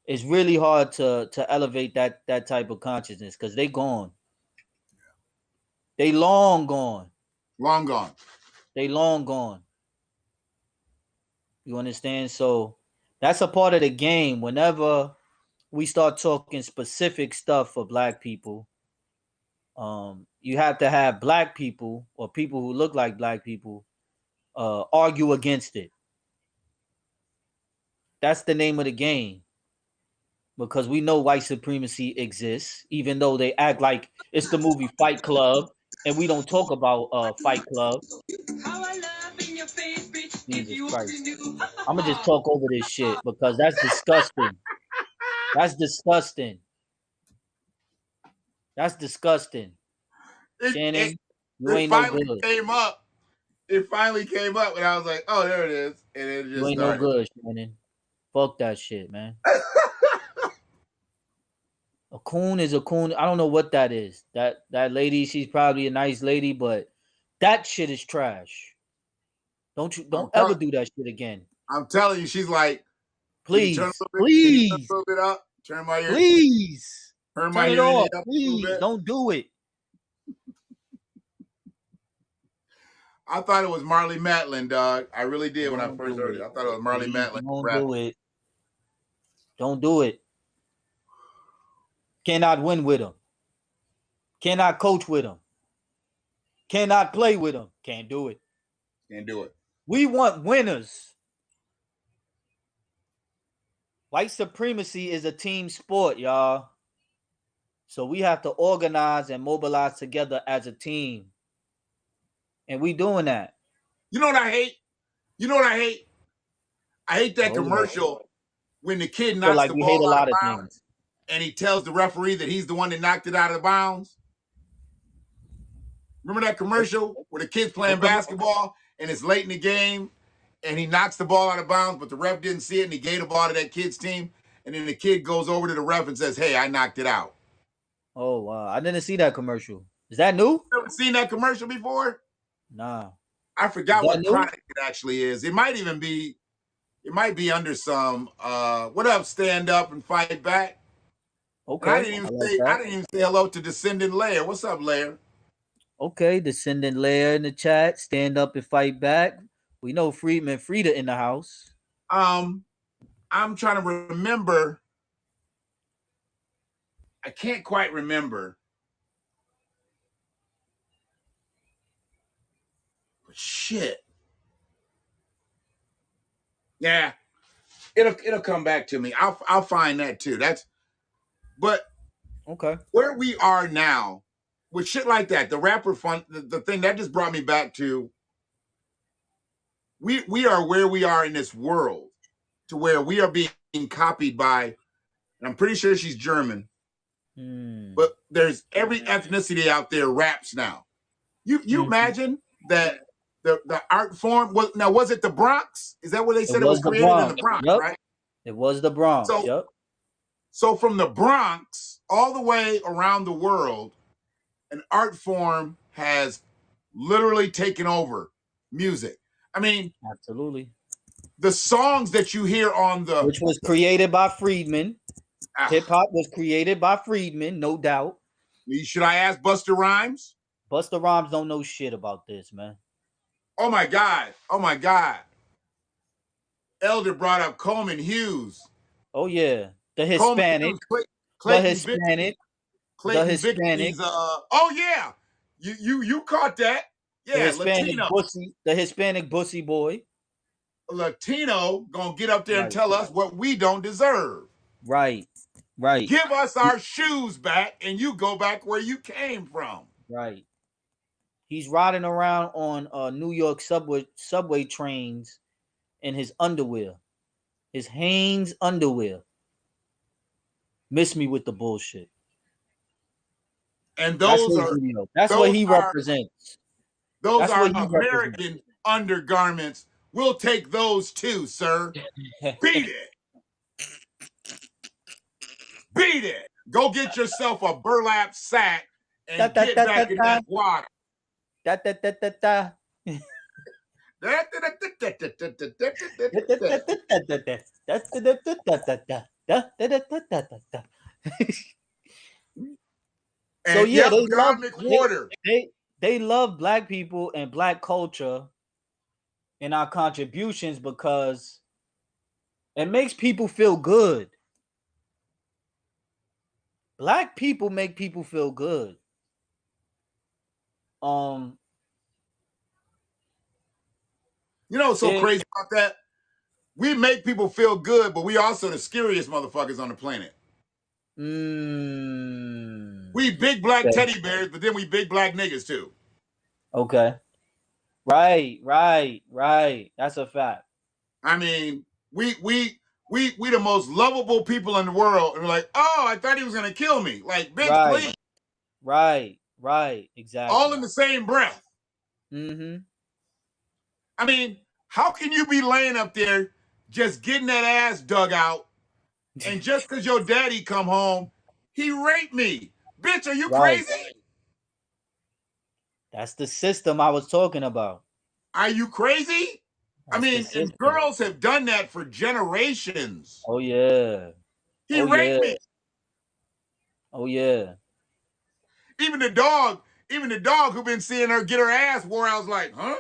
B: it's really hard to elevate that type of consciousness because they gone. They long gone.
A: Long gone.
B: They long gone. You understand? So that's a part of the game. Whenever we start talking specific stuff for black people, you have to have black people or people who look like black people argue against it. That's the name of the game. Because we know white supremacy exists, even though they act like it's the movie Fight Club, and we don't talk about Fight Club. Jesus Christ. I'm going to just talk over this shit because that's disgusting. That's disgusting. That's disgusting. Shannon, you ain't no good.
A: It finally came up, and I was like, oh, there it is. And it just
B: you ain't
A: started.
B: No good, Shannon. Fuck that shit, man. A coon is a coon. I don't know what that is. That lady, she's probably a nice lady, but that shit is trash. Don't ever do that shit again.
A: I'm telling you, she's like, can you turn a
B: Please,
A: little bit? Can you turn
B: please,
A: a little bit up?
B: please.
A: Turn my
B: Turn it
A: hearing aid
B: off.
A: up a little
B: Please
A: bit.
B: don't do it.
A: I thought it was Marley Matlin, dog. I really did when I
B: Don't
A: first
B: do
A: heard it.
B: it.
A: I thought it was Marley
B: Please
A: Matlin
B: don't
A: rapping.
B: do it. Don't do it. Cannot win with him. Cannot coach with him. Cannot play with him. Can't do it.
A: Can't do it.
B: We want winners. White supremacy is a team sport, y'all. So we have to organize and mobilize together as a team. And we doing that.
A: You know what I hate? You know what I hate? I hate that
B: Oh, yeah.
A: commercial when the kid
B: Feel
A: knocks
B: like
A: the
B: we hate
A: ball
B: a
A: out
B: lot
A: of
B: of
A: bounds
B: things.
A: and he tells the referee that he's the one that knocked it out of bounds. Remember that commercial where the kid's playing
B: Okay.
A: basketball and it's late in the game and he knocks the ball out of bounds, but the ref didn't see it and he gave the ball to that kid's team. And then the kid goes over to the ref and says, "Hey, I knocked it out."
B: Oh, wow. I didn't see that commercial. Is that new?
A: You ever seen that commercial before?
B: Nah.
A: I
B: Is
A: forgot
B: that
A: what
B: new?
A: product it actually is. It might be under some what up, stand up and fight back. And
B: Okay. I like
A: I
B: that.
A: didn't even say hello to Descendant Lair. What's up, Lair?
B: Okay. Descendant layer in the chat. Stand up and fight back. We know Freedman Frida in the house.
A: Um, I'm trying to remember. I can't quite remember. But shit. Yeah, it'll come back to me. I'll find that too. But
B: Okay.
A: where we are now with shit like that, the rapper fun, the thing that just brought me back to we are where we are in this world to where we are being copied by, and I'm pretty sure she's German, but there's every ethnicity out there raps now. You imagine that the art form was it the Bronx? Is that where they
B: It
A: said it was
B: was the
A: created in the
B: Bronx.
A: Bronx,
B: Yep.
A: right?
B: It was the Bronx.
A: So
B: Yep.
A: so from the Bronx all the way around the world, an art form has literally taken over music. I mean,
B: Absolutely.
A: the songs that you hear on the
B: Which was created by Freedmen. Hip
A: ah,
B: hop was created by Freedmen, no doubt.
A: should I ask Buster Rhymes?
B: Busta Rhymes don't know shit about this, man.
A: Oh my God. Oh my God. Elder brought up Coleman Hughes.
B: Oh yeah, the
A: Coleman
B: Hispanic,
A: Hughes,
B: the
A: Clayton Bixby.
B: Hispanic, the
A: Clayton
B: Hispanic,
A: Bixby's oh yeah. You caught that.
B: the
A: Yeah,
B: Hispanic
A: Latino.
B: bussy, the Hispanic bussy boy.
A: Latino gonna get up there and
B: Right,
A: tell us what we don't deserve.
B: right, right,
A: Give us our shoes back and you go back where you came from.
B: right. He's riding around on New York subway trains in his underwear, his Hanes underwear. Miss me with the bullshit.
A: And
B: That's his video. That's what
A: those
B: he
A: are
B: represents.
A: those
B: That's what
A: are
B: he represents.
A: American undergarments. We'll take those too, sir. Beat it. Beat it. Go get yourself a burlap sack
B: Da
A: and
B: da
A: get
B: da da
A: back in
B: da
A: that water.
B: da da da da da. So
A: And
B: yeah,
A: yep, John McWhorter.
B: they love black people and black culture and our contributions because it makes people feel good. Black people make people feel good. Um,
A: You know what's so
B: it,
A: crazy about that? We make people feel good, but we also the scariest motherfuckers on the planet.
B: mm,
A: We big black
B: okay,
A: teddy bears, but then we big black niggas too.
B: okay, right. That's a fact.
A: I mean, we the most lovable people in the world, and we're like, oh, I thought he was gonna kill me. Like, bitch,
B: Right,
A: please.
B: right,
A: All
B: exactly.
A: in the same breath.
B: Mm-hmm.
A: I mean, how can you be laying up there just getting that ass dug out, and just because your daddy come home, he raped me? Bitch, are you
B: Right.
A: crazy?
B: That's the system I was talking about.
A: Are you crazy? I
B: That's the
A: mean, and
B: system.
A: girls have done that for generations.
B: Oh yeah.
A: He
B: Oh
A: raped
B: yeah.
A: me.
B: Oh yeah.
A: Even the dog, who been seeing her get her ass wore, I was like, huh?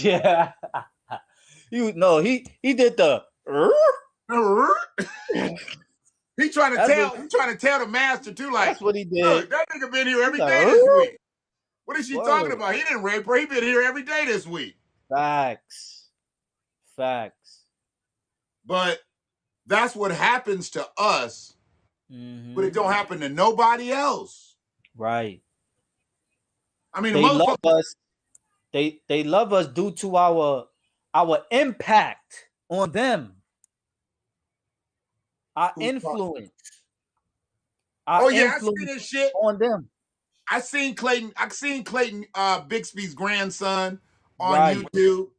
B: Yeah. He did the
A: He trying to tell the master too, like,
B: that's what he did.
A: look, that nigga been here
B: He's
A: every
B: like,
A: day this week. What is she talking
B: word.
A: about? He didn't rape her. He been here every day this week.
B: Facts. Facts.
A: But that's what happens to us, but it
B: Mm-hmm.
A: don't happen to nobody else.
B: Right.
A: I mean, the
B: They love
A: motherfucker.
B: us. They love us due to our impact on them, our influence, our
A: Oh yeah, I seen
B: influence
A: this shit.
B: on them.
A: I seen Clayton Bixby's grandson on
B: Right.
A: YouTube.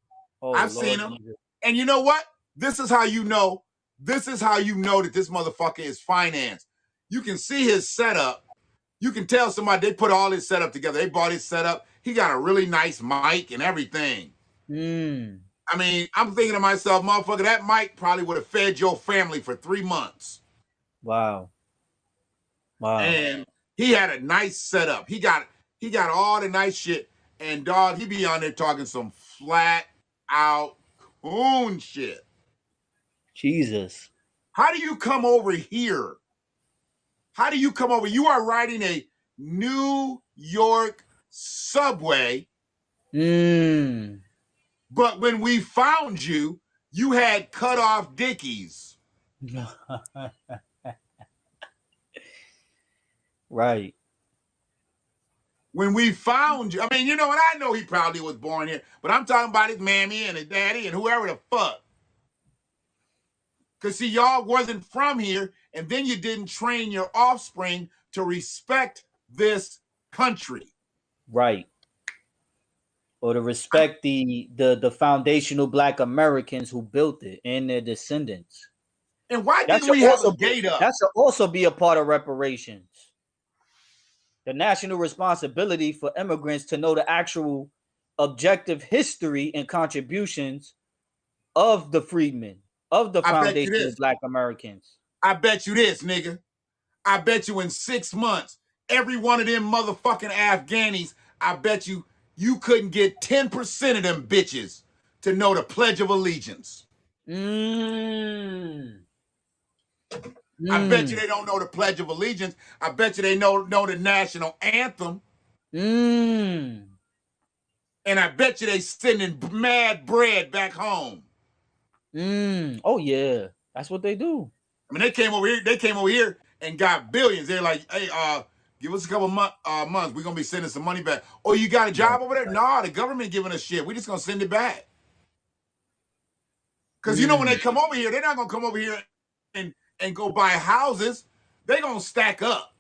B: Oh
A: I've seen
B: Lord
A: him.
B: Jesus.
A: And you know what? This is how you know. This is how you know that this motherfucker is financed. You can see his setup. You can tell somebody they put all his setup together. They bought his setup. He got a really nice mic and everything. I mean, I'm thinking to myself, motherfucker, that mic probably would have fed your family for 3 months.
B: Wow. Wow.
A: And he had a nice setup. He got all the nice shit. And dog, he be on there talking some flat out coon shit.
B: Jesus.
A: How do you come over here? How do you come over? You are riding a New York subway, but when we found you, you had cut off dickies.
B: Right.
A: When we found you, I mean, you know what? I know he probably was born here, but I'm talking about his mammy and his daddy and whoever the fuck. Because see, y'all wasn't from here, and then you didn't train your offspring to respect this country.
B: Right. Or to respect the foundational Black Americans who built it and their descendants.
A: And why
B: That
A: didn't
B: should
A: we have a
B: also be,
A: gate up?
B: that should also be a part of reparations. The national responsibility for immigrants to know the actual objective history and contributions of the freedmen, of the
A: I bet you
B: foundational
A: this.
B: Black Americans.
A: I bet you this, nigga. I bet you in 6 months, every one of them motherfucking Afghanis, I bet you couldn't get 10% of them bitches to know the Pledge of Allegiance.
B: Mm.
A: I bet you
B: Mm.
A: they don't know the Pledge of Allegiance. I bet you they know the national anthem.
B: Mm.
A: And I bet you they sending mad bread back home.
B: Mm. Oh yeah, that's what they do.
A: I mean, they came over here and got billions. They're like, hey, give us a couple months. We're gonna be sending some money back. Oh, you got a
B: Right.
A: job over there? Nah, the government giving us shit. We just gonna send it back. Because you know when
B: Mm.
A: they come over here, they're not gonna come over here and go buy houses. They gonna stack up.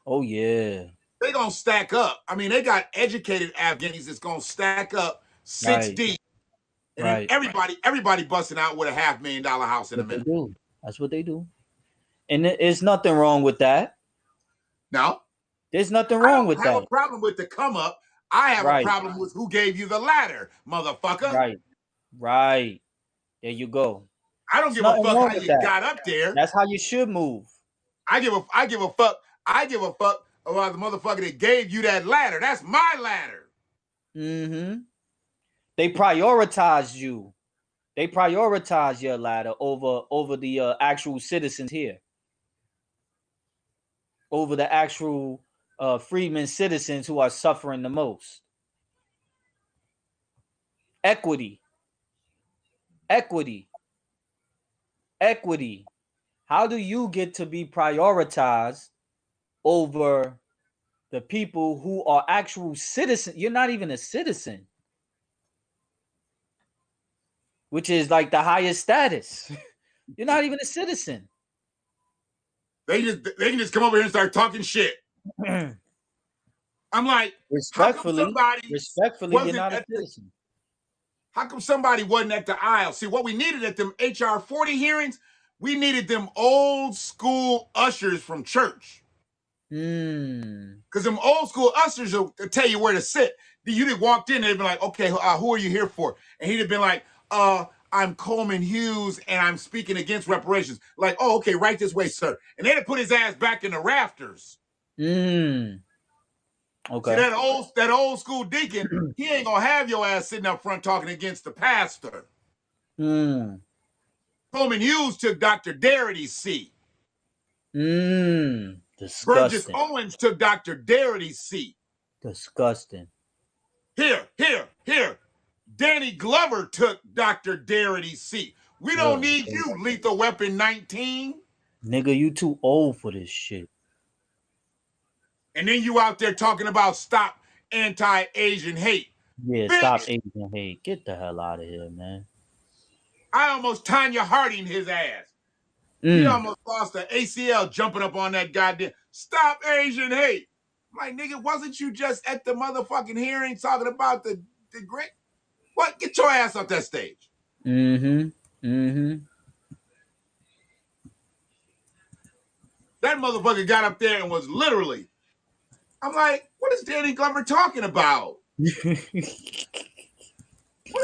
B: Oh yeah.
A: They gonna stack up. I mean, they got educated Afghanis that's gonna stack up six
B: Right.
A: deep, and then
B: Right.
A: everybody busting out with a $500,000 house in a
B: What they
A: minute.
B: do. That's what they do. And there's nothing wrong with that.
A: Now,
B: There's nothing
A: I
B: wrong with
A: don't have a
B: that.
A: problem with the come up. I have a
B: Right.
A: problem with who gave you the ladder, motherfucker.
B: Right. Right. There you go.
A: I don't
B: There's
A: give a
B: nothing
A: fuck
B: wrong
A: how
B: with
A: you
B: that.
A: got up there.
B: That's how you should move.
A: I give a fuck. I give a fuck about the motherfucker that gave you that ladder. That's my ladder.
B: Mm-hmm. They prioritize you. They prioritize your ladder over the actual citizens here, over the actual freedmen citizens who are suffering the most. Equity, equity, equity. How do you get to be prioritized over the people who are actual citizens? You're not even a citizen, which is like the highest status. You're not even a citizen.
A: They can just come over here and start talking shit. I'm like, how come
B: respectfully,
A: somebody
B: respectfully, you're
A: wasn't
B: not a
A: at the
B: citizen.
A: how come somebody wasn't at the aisle? See, what we needed at them HR 40 hearings, we needed them old school ushers from church.
B: Hmm.
A: Because them old school ushers will tell you where to sit. You'd have walked in and they'd be like, okay, who are you here for? And he'd have been like, I'm Coleman Hughes and I'm speaking against reparations. Like, oh, okay, right this way, sir. And they'd have put his ass back in the rafters.
B: Okay.
A: See, that old school deacon, he ain't gonna have your ass sitting up front talking against the pastor. Coleman Hughes took Dr. Darity's seat. Burgess
B: Disgusting.
A: Owens took Dr. Darity's seat.
B: Disgusting.
A: Here. Danny Glover took Dr. Darity's seat. We don't need you, Lethal Weapon 19.
B: Nigga, you too old for this shit.
A: And then you out there talking about stop anti-Asian hate.
B: Yeah,
A: Bitch,
B: stop Asian hate. Get the hell out of here, man.
A: I almost Tanya Harding his ass. He almost lost the ACL jumping up on that goddamn stop Asian hate. I'm like, nigga, wasn't you just at the motherfucking hearing talking about the great? What? Get your ass off that stage. That motherfucker got up there and was literally, I'm like, what is Danny Glover talking about? What is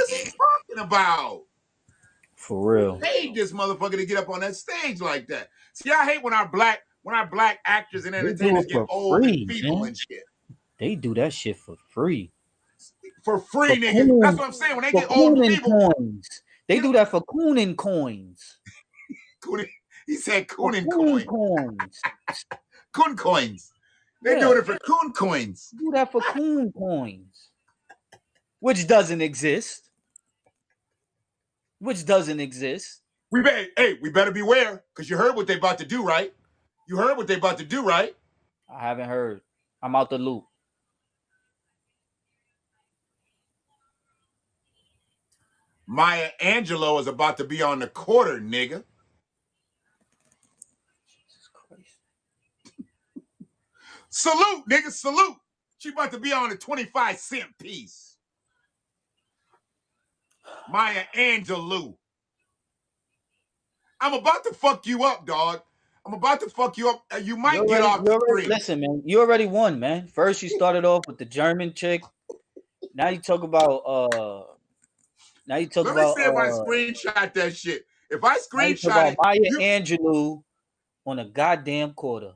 A: he talking about?
B: For real.
A: Who paid this motherfucker to get up on that stage like that? See, I hate when our black actors and entertainers get old and feeble and shit.
B: They do that shit for free.
A: For free, nigga. That's what I'm saying. When they get old and feeble,
B: coins. They do that for coonin coins.
A: He said coonin coins. Coon coins. They're doing it for coon coins.
B: Do that for coon coins. Which doesn't exist. We
A: better beware, because you heard what they about to do, right? I
B: haven't heard. I'm out the loop.
A: Maya Angelou is about to be on the quarter, nigga.
B: Jesus Christ.
A: Salute, nigga, salute. She about to be on a 25-cent piece. Maya Angelou. I'm about to fuck you up, dog. You might get off the screen.
B: Listen, man, you already won, man. First you started off with the German chick. Now you talk about Let me see if
A: I screenshot that shit. If I screenshot it,
B: Maya Angelou on a goddamn quarter.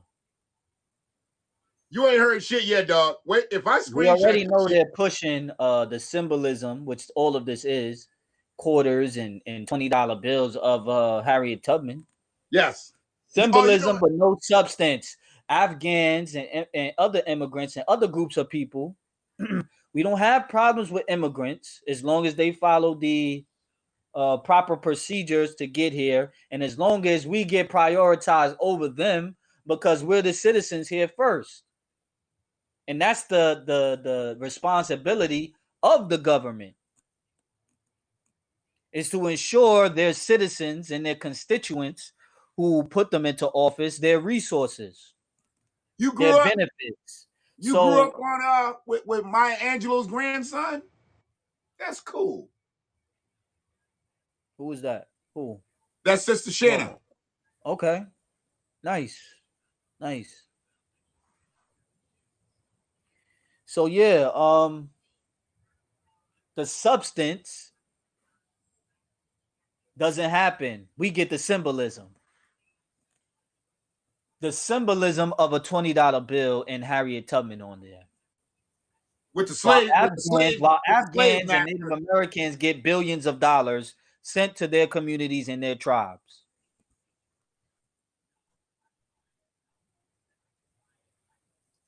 A: You ain't heard shit yet, dog. Wait, if I screenshot,
B: we already know they're pushing the symbolism, which all of this is, quarters and $20 bills of Harriet Tubman.
A: Yes,
B: symbolism, but no substance. Afghans and other immigrants and other groups of people. We don't have problems with immigrants as long as they follow the proper procedures to get here, and as long as we get prioritized over them because we're the citizens here first. And that's the responsibility of the government, is to ensure their citizens and their constituents who put them into office their resources, their benefits.
A: You grew up on with Maya Angelou's grandson? That's cool.
B: Who is that? Who?
A: That's Sister Shanna.
B: Oh. Okay. Nice. So yeah, the substance doesn't happen. We get the symbolism. The symbolism of a $20 bill and Harriet Tubman on there.
A: With the slave,
B: while Afghans and Native Americans get billions of dollars sent to their communities and their tribes.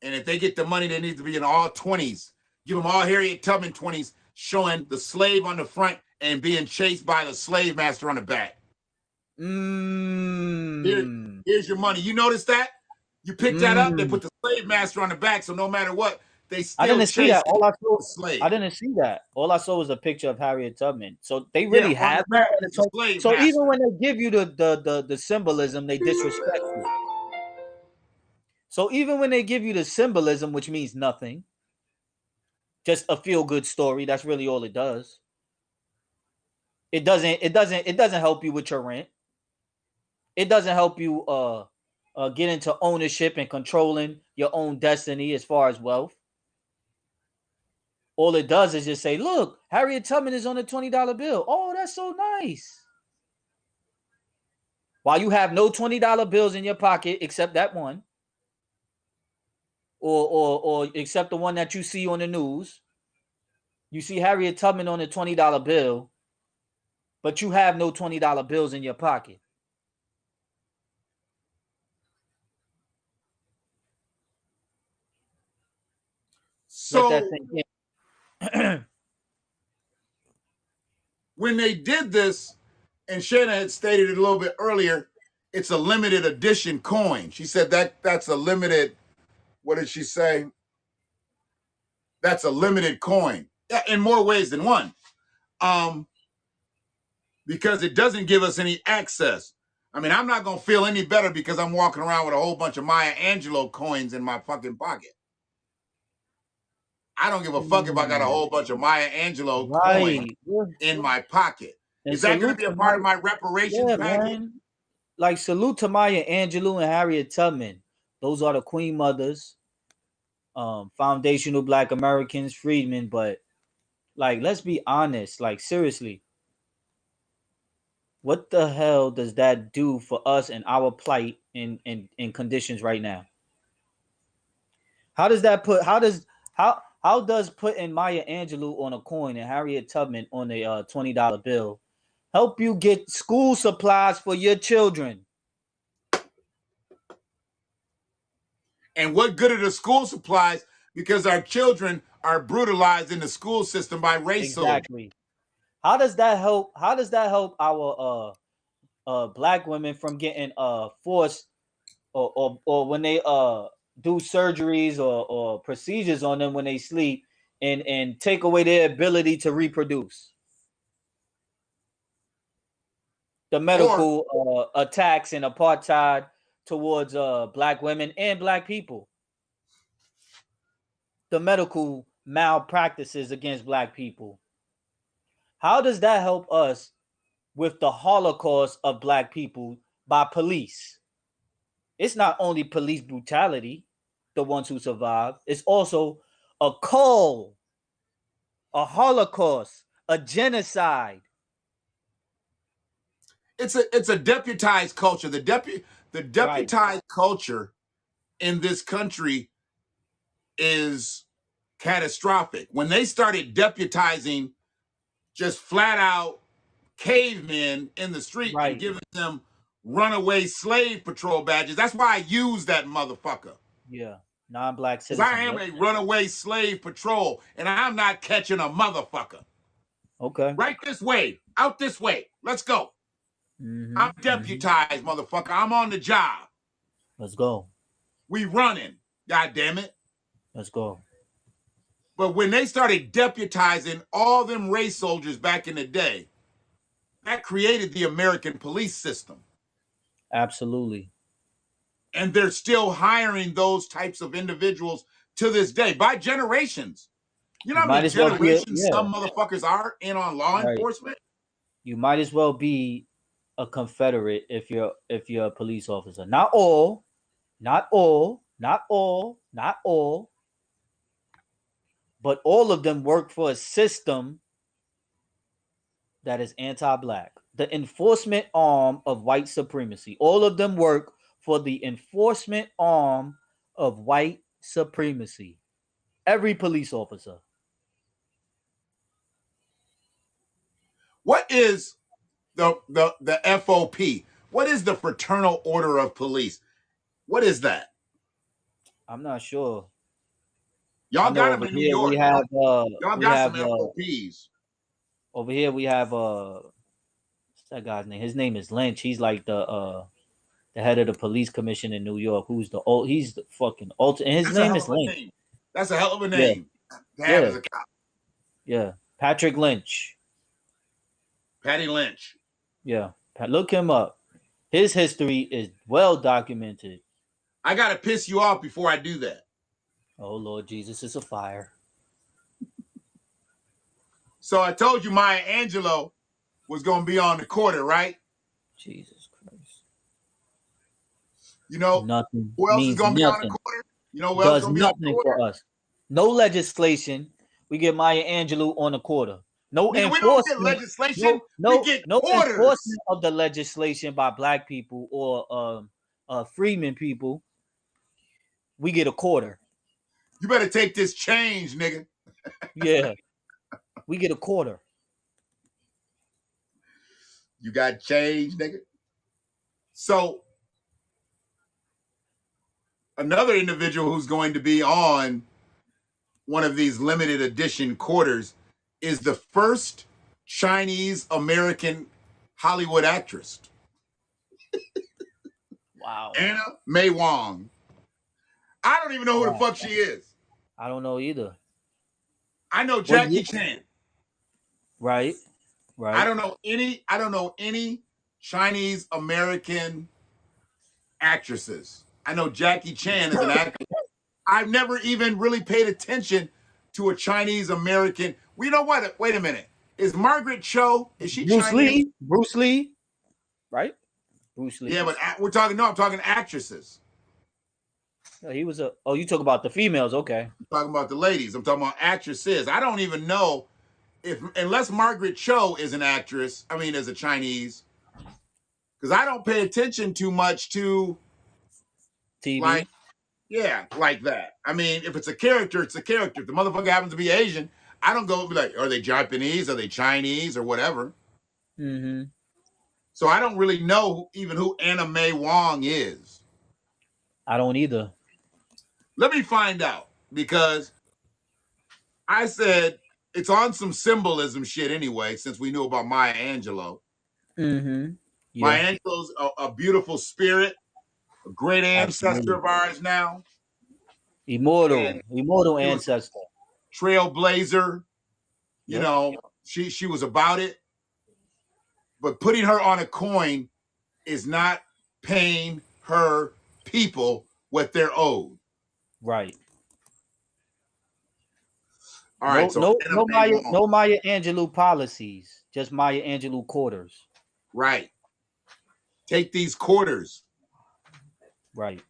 A: And if they get the money, they need to be in all 20s. Give them all Harriet Tubman 20s, showing the slave on the front and being chased by the slave master on the back. Here's your money. You notice that? You picked that up. They put the slave master on the back, so no matter what, they still.
B: I didn't see that. All I saw,
A: slave.
B: I didn't see that. All I saw was a picture of Harriet Tubman. So they really have that. So even when they give you the symbolism, they disrespect you. So even when they give you the symbolism, which means nothing, just a feel-good story, that's really all it does. It doesn't help you with your rent. It doesn't help you get into ownership and controlling your own destiny as far as wealth All it does is just say, look, Harriet Tubman is on a $20 bill. Oh, that's so nice. While you have no $20 bills in your pocket except that one, or except the one that you see on the news. You see Harriet Tubman on a $20 bill, but you have no $20 bills in your pocket. Let that
A: So
B: sink in.
A: when they did this, and Shanna had stated it a little bit earlier, it's a limited edition coin. She said that's a limited, what did she say? That's a limited coin. Yeah, in more ways than one. Because it doesn't give us any access. I mean, I'm not gonna feel any better because I'm walking around with a whole bunch of Maya Angelou coins in my fucking pocket. I don't give a fuck if I got a whole bunch of Maya Angelou coins
B: Right.
A: in my pocket.
B: And
A: Is that going to
B: salute
A: be a
B: to
A: part
B: Maya.
A: of my reparations
B: Yeah,
A: package?
B: man. Like salute to Maya Angelou and Harriet Tubman. Those are the Queen Mothers, foundational Black Americans, freedmen. But like, let's be honest. Like, seriously, what the hell does that do for us and our plight in conditions right now? How does that put? How does putting Maya Angelou on a coin and Harriet Tubman on a $20 bill help you get school supplies for your children?
A: And what good are the school supplies because our children are brutalized in the school system by race soldiers?
B: Exactly. How does that help? How does that help our black women from getting forced or when they do surgeries or procedures on them when they sleep and take away their ability to reproduce? The
A: Or
B: medical attacks and apartheid towards black women and black people, the medical malpractices against black people. How does that help us with the Holocaust of black people by police? It's not only police brutality, the ones who survived, it's also a call, a Holocaust, a genocide.
A: it's a deputized culture. The
B: Right,
A: deputized culture in this country is catastrophic. When they started deputizing just flat out cavemen in the street and
B: right.
A: giving them runaway slave patrol badges, that's why I use that motherfucker.
B: Yeah. Non-black
A: Because I
B: citizen.
A: am
B: Yep.
A: a runaway slave patrol and I'm not catching a motherfucker.
B: Okay.
A: Right this way, out this way. Let's go.
B: Mm-hmm.
A: I'm
B: Mm-hmm.
A: deputized, motherfucker. I'm on the job.
B: Let's go.
A: We running. God damn it.
B: Let's go.
A: But when they started deputizing all them race soldiers back in the day, that created the American police system.
B: Absolutely.
A: And they're still hiring those types of individuals to this day by generations. You know
B: You
A: how many
B: might as well be a
A: generations
B: yeah.
A: some motherfuckers are in on law
B: Right.
A: enforcement?
B: You might as well be a Confederate if you're a police officer. Not all, not all, not all, not all, but all of them work for a system that is anti-black. The enforcement arm of white supremacy. All of them work for the enforcement arm of white supremacy. Every police officer.
A: What is the FOP? What is the Fraternal Order of Police? What is that?
B: I'm not sure. I
A: Y'all
B: know
A: got them
B: over
A: in New
B: here
A: York. Y'all
B: we
A: got
B: have
A: some FOPs.
B: over here we have what's that guy's name? His name is Lynch. He's like the head of the police commission in New York. Who's the old? He's the fucking ultimate. And his
A: That's a
B: name
A: hell
B: is
A: of a
B: Lynch.
A: name. That's a hell of a
B: Yeah,
A: name to have
B: yeah,
A: as a cop.
B: yeah. Patrick Lynch.
A: Patty Lynch.
B: Yeah, look him up. His history is well documented.
A: I gotta piss you off before I do that.
B: Oh Lord Jesus, is a fire.
A: So I told you Maya Angelou was gonna be on the quarter, right?
B: Jesus Christ.
A: You know
B: Nothing
A: who else is
B: means
A: gonna be on the
B: nothing.
A: quarter? You know who else is
B: Does
A: gonna be on the
B: nothing
A: quarter?
B: for us. No legislation. We get Maya Angelou on a quarter. No
A: Nigga, we don't get
B: enforcement.
A: legislation. We get
B: No
A: quarters.
B: enforcement of the legislation by black people or freedmen people. We get a quarter.
A: You better take this change, nigga.
B: Yeah, we get a quarter.
A: You got change, nigga. So another individual who's going to be on one of these limited edition quarters is the first Chinese American Hollywood actress,
B: Wow.
A: Anna May Wong. I don't even know who the
B: Wow.
A: fuck she is.
B: I don't know either.
A: I know
B: What
A: Jackie
B: you?
A: Chan.
B: Right.
A: I
B: Right.
A: don't know any Chinese American actresses. I know Jackie Chan is an actor. I've never even really paid attention to a Chinese American. Well, you know what? Wait a minute. Is Margaret Cho, is she
B: Bruce
A: Chinese?
B: Lee. Bruce Lee. Right. Bruce Lee.
A: Yeah, but we're talking, no, I'm talking actresses.
B: Yeah, he was a. Oh, you talk about the females. Okay.
A: I'm talking about the ladies. I'm talking about actresses. I don't even know if, unless Margaret Cho is an actress, I mean, as a Chinese, because I don't pay attention too much to, like,
B: TV.
A: yeah, like that. I mean, if it's a character, it's a character. If the motherfucker happens to be Asian, I don't go and be like, are they Japanese? Are they Chinese? Or whatever.
B: Mm-hmm.
A: So I don't really know even who Anna May Wong is.
B: I don't either.
A: Let me find out, because I said it's on some symbolism shit anyway, since we knew about Maya Angelou.
B: Mm-hmm. Yeah.
A: Maya Angelou's a beautiful spirit, a great ancestor
B: Absolutely.
A: of ours now. And
B: Immortal
A: she was
B: ancestor.
A: trailblazer. You
B: Yep.
A: know, she was about it. But putting her on a coin is not paying her people what they're owed.
B: Right.
A: All right, so Anna May Wong.
B: No Maya Angelou policies. Just Maya Angelou quarters.
A: Right. Take these quarters.
B: Right.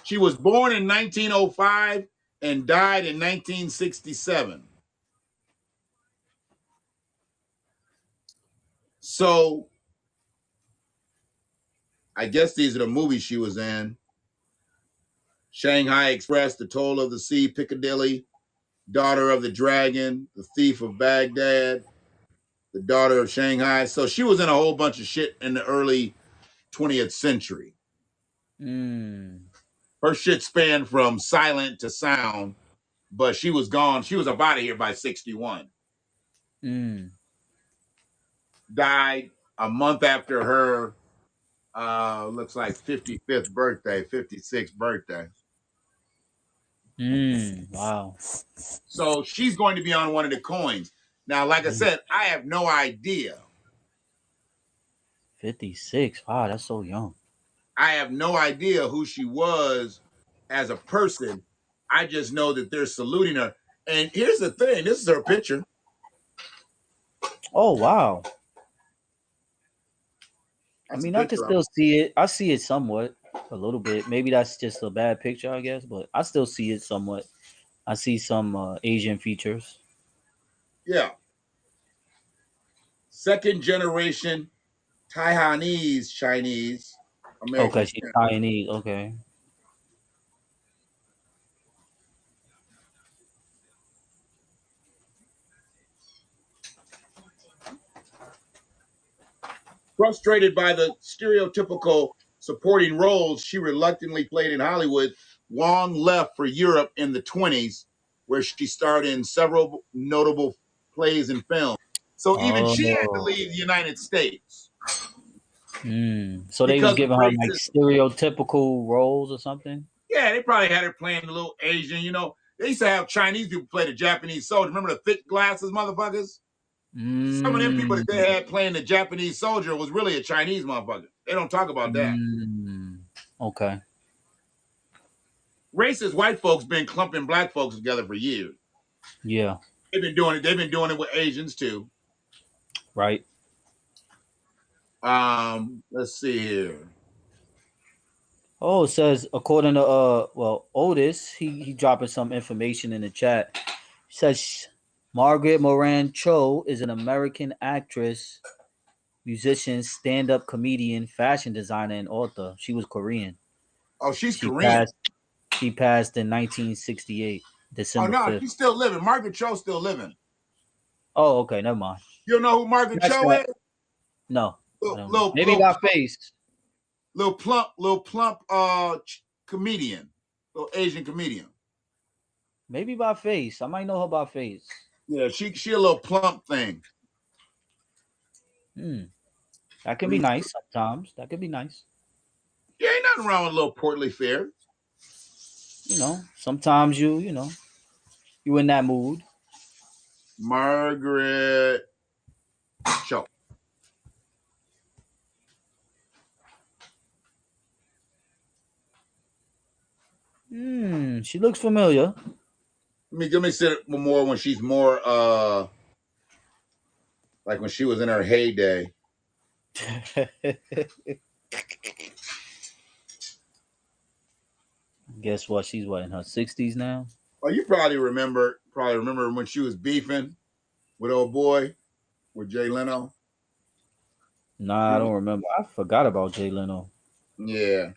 A: She was born in 1905 and died in 1967. So I guess these are the movies she was in. Shanghai Express, The Toll of the Sea, Piccadilly, Daughter of the Dragon, The Thief of Baghdad, The Daughter of Shanghai. So she was in a whole bunch of shit in the early 20th century.
B: Mm.
A: Her shit spanned from silent to sound, but she was gone. She was up out of here by 61.
B: Mm.
A: Died a month after her, looks like 55th birthday, 56th birthday.
B: Mm. Wow.
A: So she's going to be on one of the coins. Now, like I said, I have no idea.
B: 56. Wow, that's so young.
A: I have no idea who she was as a person. I just know that they're saluting her. And here's the thing, this is her picture.
B: Oh wow. I
A: That's a
B: mean, I can
A: picture of
B: still
A: her.
B: see it. I see it somewhat, a little bit. Maybe that's just a bad picture, I guess, but I still see it somewhat. I see some Asian features.
A: Yeah. Second generation Taiwanese Chinese
B: Okay,
A: American.
B: she's Chinese. Okay.
A: Frustrated by the stereotypical supporting roles she reluctantly played in Hollywood, Wong left for Europe in the 20s, where she starred in several notable plays and films. So even she had to
B: Oh.
A: leave the United States
B: So they was
A: because of
B: giving her like
A: racism.
B: stereotypical roles or something.
A: Yeah, they probably had her playing a little Asian. You know, they used to have Chinese people play the Japanese soldier. Remember the thick glasses motherfuckers? Some of them people
B: Mm.
A: that they had playing the Japanese soldier was really a Chinese motherfucker. They don't talk about that.
B: Mm. Okay.
A: Racist white folks been clumping black folks together for years.
B: Yeah.
A: They've been doing it. They've been doing it with Asians too.
B: Right.
A: Let's see here.
B: Oh, it says according to Otis, he dropping some information in the chat. Says Margaret Moran Cho is an American actress, musician, stand-up comedian, fashion designer, and author. She was Korean.
A: Oh, she's
B: She
A: Korean.
B: passed. She passed in 1968,
A: Oh
B: December
A: no,
B: 5th.
A: she's still living. Margaret Cho's still living.
B: Oh, okay, never mind.
A: You don't know who Margaret
B: Scratch
A: Cho
B: that.
A: is?
B: No, I
A: Little,
B: don't know.
A: little,
B: Maybe
A: little
B: by
A: plump,
B: face.
A: little plump comedian, little Asian comedian.
B: Maybe by face. I might know her by face.
A: Yeah, she a little plump thing.
B: Hmm. That can
A: I
B: be
A: mean,
B: nice sometimes. That could be nice.
A: yeah, ain't nothing wrong with a little portly fare.
B: Sometimes you in that mood.
A: Margaret Cho.
B: Hmm. She looks familiar.
A: Let me say it more when she's more like when she was in her heyday.
B: Guess what? She's what in her 60s now.
A: Oh, you probably remember when she was beefing with old boy with Jay Leno.
B: Nah, I don't remember. I forgot about Jay Leno.
A: Yeah,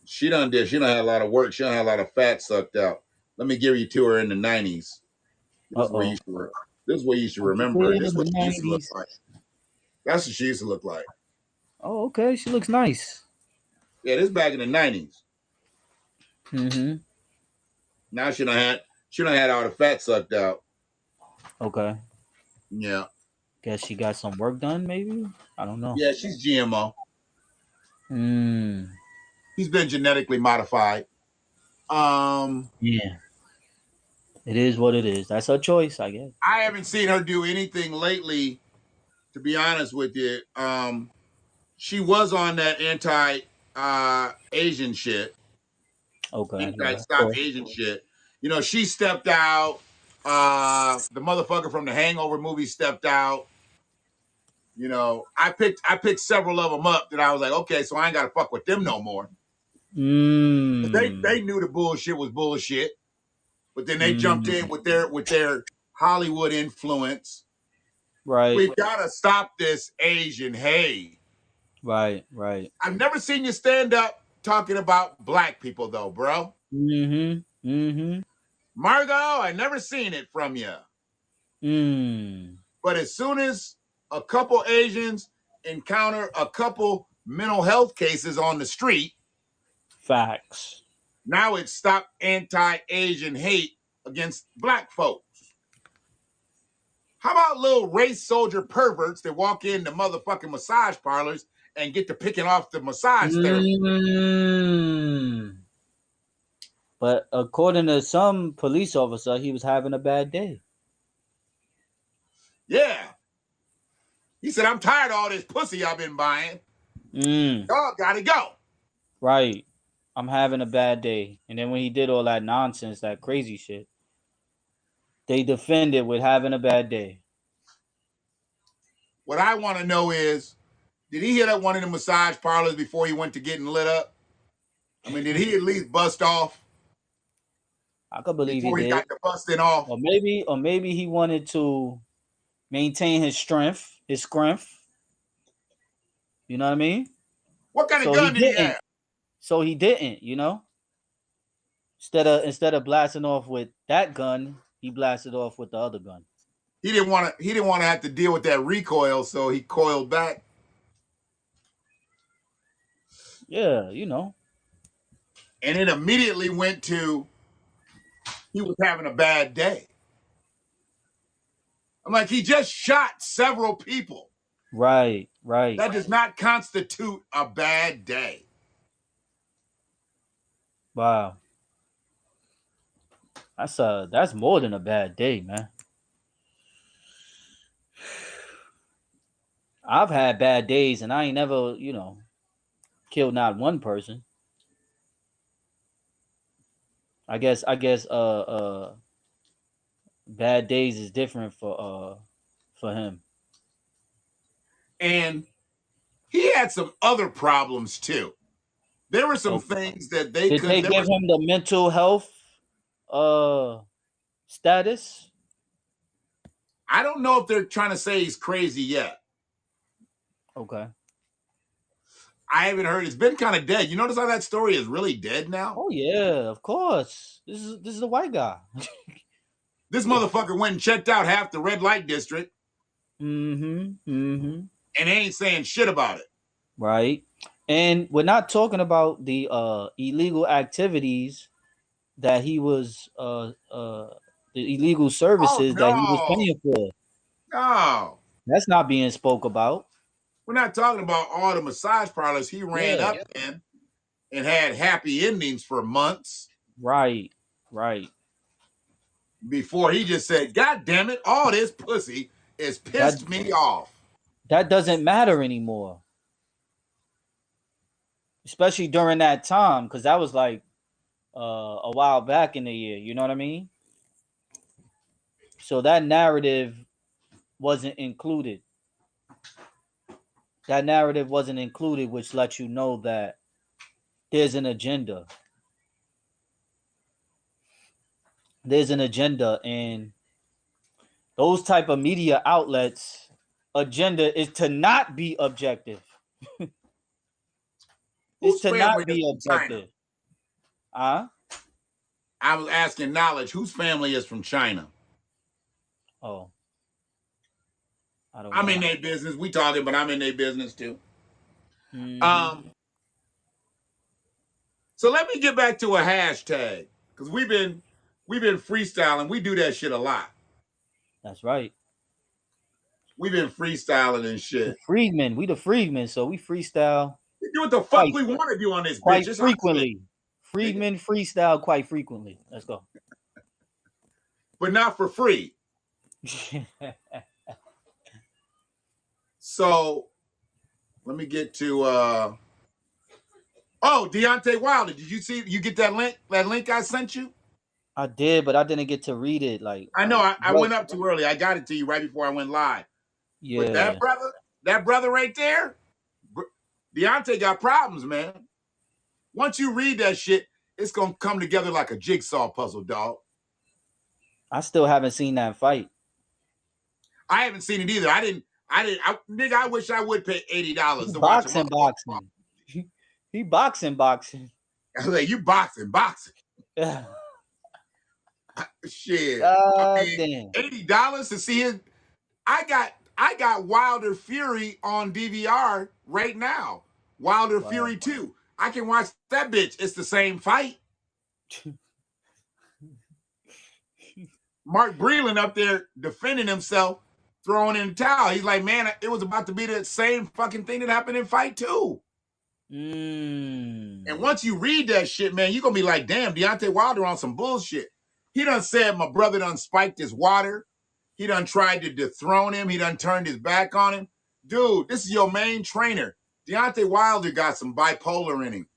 A: she done had a lot of work. She done had a lot of fat sucked out. Let me give you to her in the '90s. This
B: Uh
A: is where you
B: oh.
A: should. This is where you should remember her. This is
B: In the
A: what she used to look
B: 90s.
A: like. That's what she used to look like.
B: Oh, okay. She looks nice.
A: Yeah, this is back in the '90s.
B: Mm-hmm.
A: Now she done had all the fat sucked out.
B: Okay.
A: Yeah,
B: Guess she got some work done, maybe? I don't know.
A: yeah, she's GMO.
B: Hmm.
A: He's been genetically modified. Um,
B: Yeah. It is what it is. That's her choice, I guess.
A: I haven't seen her do anything lately. To be honest with you, she was on that anti Asian shit,
B: Okay,
A: anti
B: yeah.
A: stop
B: Cool.
A: Asian shit. She stepped out. The motherfucker from the Hangover movie stepped out. I picked several of them up that I was like, okay, so I ain't got to fuck with them no more.
B: Mm.
A: They knew the bullshit was bullshit, but then they jumped in
B: Mm.
A: with their Hollywood influence.
B: Right.
A: We've got to stop this Asian hate.
B: Right. Right.
A: I've never seen you stand up talking about black people though, bro.
B: Mm-hmm. Mm-hmm.
A: Margot, I never seen it from you.
B: Mm.
A: But as soon as a couple Asians encounter a couple mental health cases on the street,
B: Facts.
A: now it's stop anti-Asian hate against black folks. How about little race soldier perverts that walk into motherfucking massage parlors and get to picking off the massage therapy?
B: Mm. But according to some police officer, he was having a bad day.
A: Yeah. He said, I'm tired of all this pussy I've been buying.
B: Mm.
A: Y'all gotta go.
B: Right. I'm having a bad day. And then when he did all that nonsense, that crazy shit, they defended with having a bad day.
A: What I want to know is, did he hit up one of the massage parlors before he went to getting lit up? I mean, did he at least bust off
B: I could believe he
A: before he
B: did.
A: got to busting off?
B: Or maybe he wanted to maintain his strength. You know what I mean?
A: What kind of
B: So he
A: gun did he
B: didn't.
A: have?
B: So he didn't. Instead of blasting off with that gun, he blasted off with the other gun.
A: He didn't want to have to deal with that recoil, so he coiled back.
B: Yeah.
A: And it immediately went to he was having a bad day. I'm like, he just shot several people.
B: Right, right.
A: That does not constitute a bad day.
B: Wow. That's more than a bad day, man. I've had bad days and I ain't never, killed not one person. I guess bad days is different for him.
A: And he had some other problems too. There were some
B: Okay.
A: things that they
B: Did
A: could.
B: they
A: There
B: give
A: was
B: him the mental health uh status.
A: I don't know if they're trying to say he's crazy yet.
B: Okay.
A: I haven't heard. It's been kind of dead. You notice how that story is really dead now?
B: Oh yeah, of course. This is the white guy.
A: This motherfucker went and checked out half the red light district.
B: Mm-hmm. Mm-hmm.
A: And they ain't saying shit about it.
B: Right. And we're not talking about the illegal activities that he was the illegal
A: Oh
B: services that he was
A: no.
B: paying for.
A: No.
B: That's not being spoke about.
A: We're not talking about all the massage parlors he ran
B: Yeah.
A: up in and had happy endings for months
B: Right. Right.
A: before he just said, God damn it, all this pussy is
B: That
A: pissed me off.
B: that doesn't matter anymore. Especially during that time, because that was like a while back in the year. You know what I mean? So that narrative wasn't included. That narrative wasn't included, which lets you know that there's an agenda. There's an agenda, and those type of media outlets agenda is to not be objective. It's
A: Whose
B: to not
A: family is
B: be
A: from China?
B: objective. Huh?
A: I was asking Knowledge, whose family is from China?
B: Oh, I don't
A: I'm in
B: know.
A: their business. We talking, but I'm in their business too.
B: Mm-hmm.
A: So let me get back to a hashtag because we've been freestyling. We do that shit a lot.
B: That's right.
A: We've been freestyling and
B: The
A: shit.
B: Freedmen, we the Freedmen, so we freestyle
A: We do what the fuck
B: quite
A: we want to do on this bitch.
B: quite
A: It's our shit,
B: frequently.
A: nigga.
B: Freedmen freestyle quite frequently. Let's go.
A: But not for free. So let me get to oh, Deontay Wilder. Did you see you get that link? That link I sent you?
B: I did, but I didn't get to read it.
A: I know
B: Like
A: I
B: what?
A: went up too early. I got it to you right before I went live. But
B: Yeah,
A: that brother right there, Deontay got problems, man. Once you read that shit, it's gonna come together like a jigsaw puzzle, dog.
B: I still haven't seen that fight.
A: I haven't seen it either. Nigga, I wish I would pay $80
B: He
A: to watch a
B: boxing,
A: motherfucker.
B: boxing. He boxing.
A: I was like, you boxing. Shit. I
B: God
A: mean,
B: damn.
A: $80 to see his. I got Wilder Fury on DVR right now. Wilder
B: Wow.
A: Fury 2. I can watch that bitch. It's the same fight. Mark Breland up there defending himself, throwing in the towel. He's like, man, it was about to be the same fucking thing that happened in fight 2. And once you read that shit, man, you're going to be like, damn, Deontay Wilder on some bullshit. He done said my brother done spiked his water. He done tried to dethrone him. He done turned his back on him. Dude, this is your main trainer. Deontay Wilder got some bipolar in him.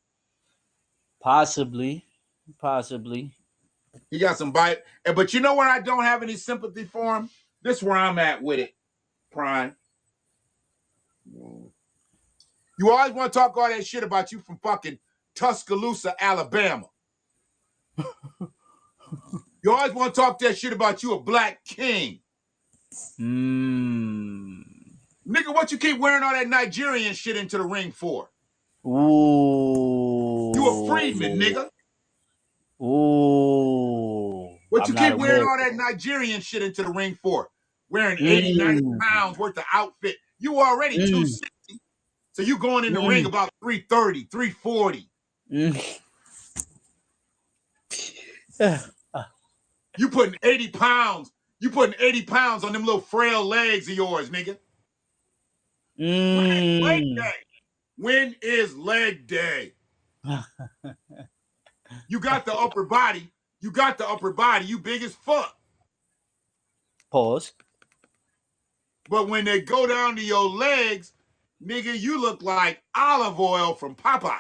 B: Possibly.
A: He got some but you know where I don't have any sympathy for him? This is where I'm at with it, Prime. You always want to talk all that shit about you from fucking Tuscaloosa, Alabama. You always want to talk that shit about you a black king. Nigga, what you keep wearing all that Nigerian shit into the ring for?
B: Ooh.
A: You a freedman, nigga.
B: Ooh.
A: What
B: I'm
A: you
B: not
A: keep wearing
B: aware.
A: all that Nigerian shit into the ring for? Wearing 80, 90 pounds worth of outfit. You already 260. So you going in the ring about 330, 340. You putting 80 pounds. You putting 80 pounds on them little frail legs of yours, nigga. When is leg day? When is leg day? You got the upper body. You got the upper body. You big as fuck.
B: Pause.
A: But when they go down to your legs, nigga, you look like olive oil from Popeye.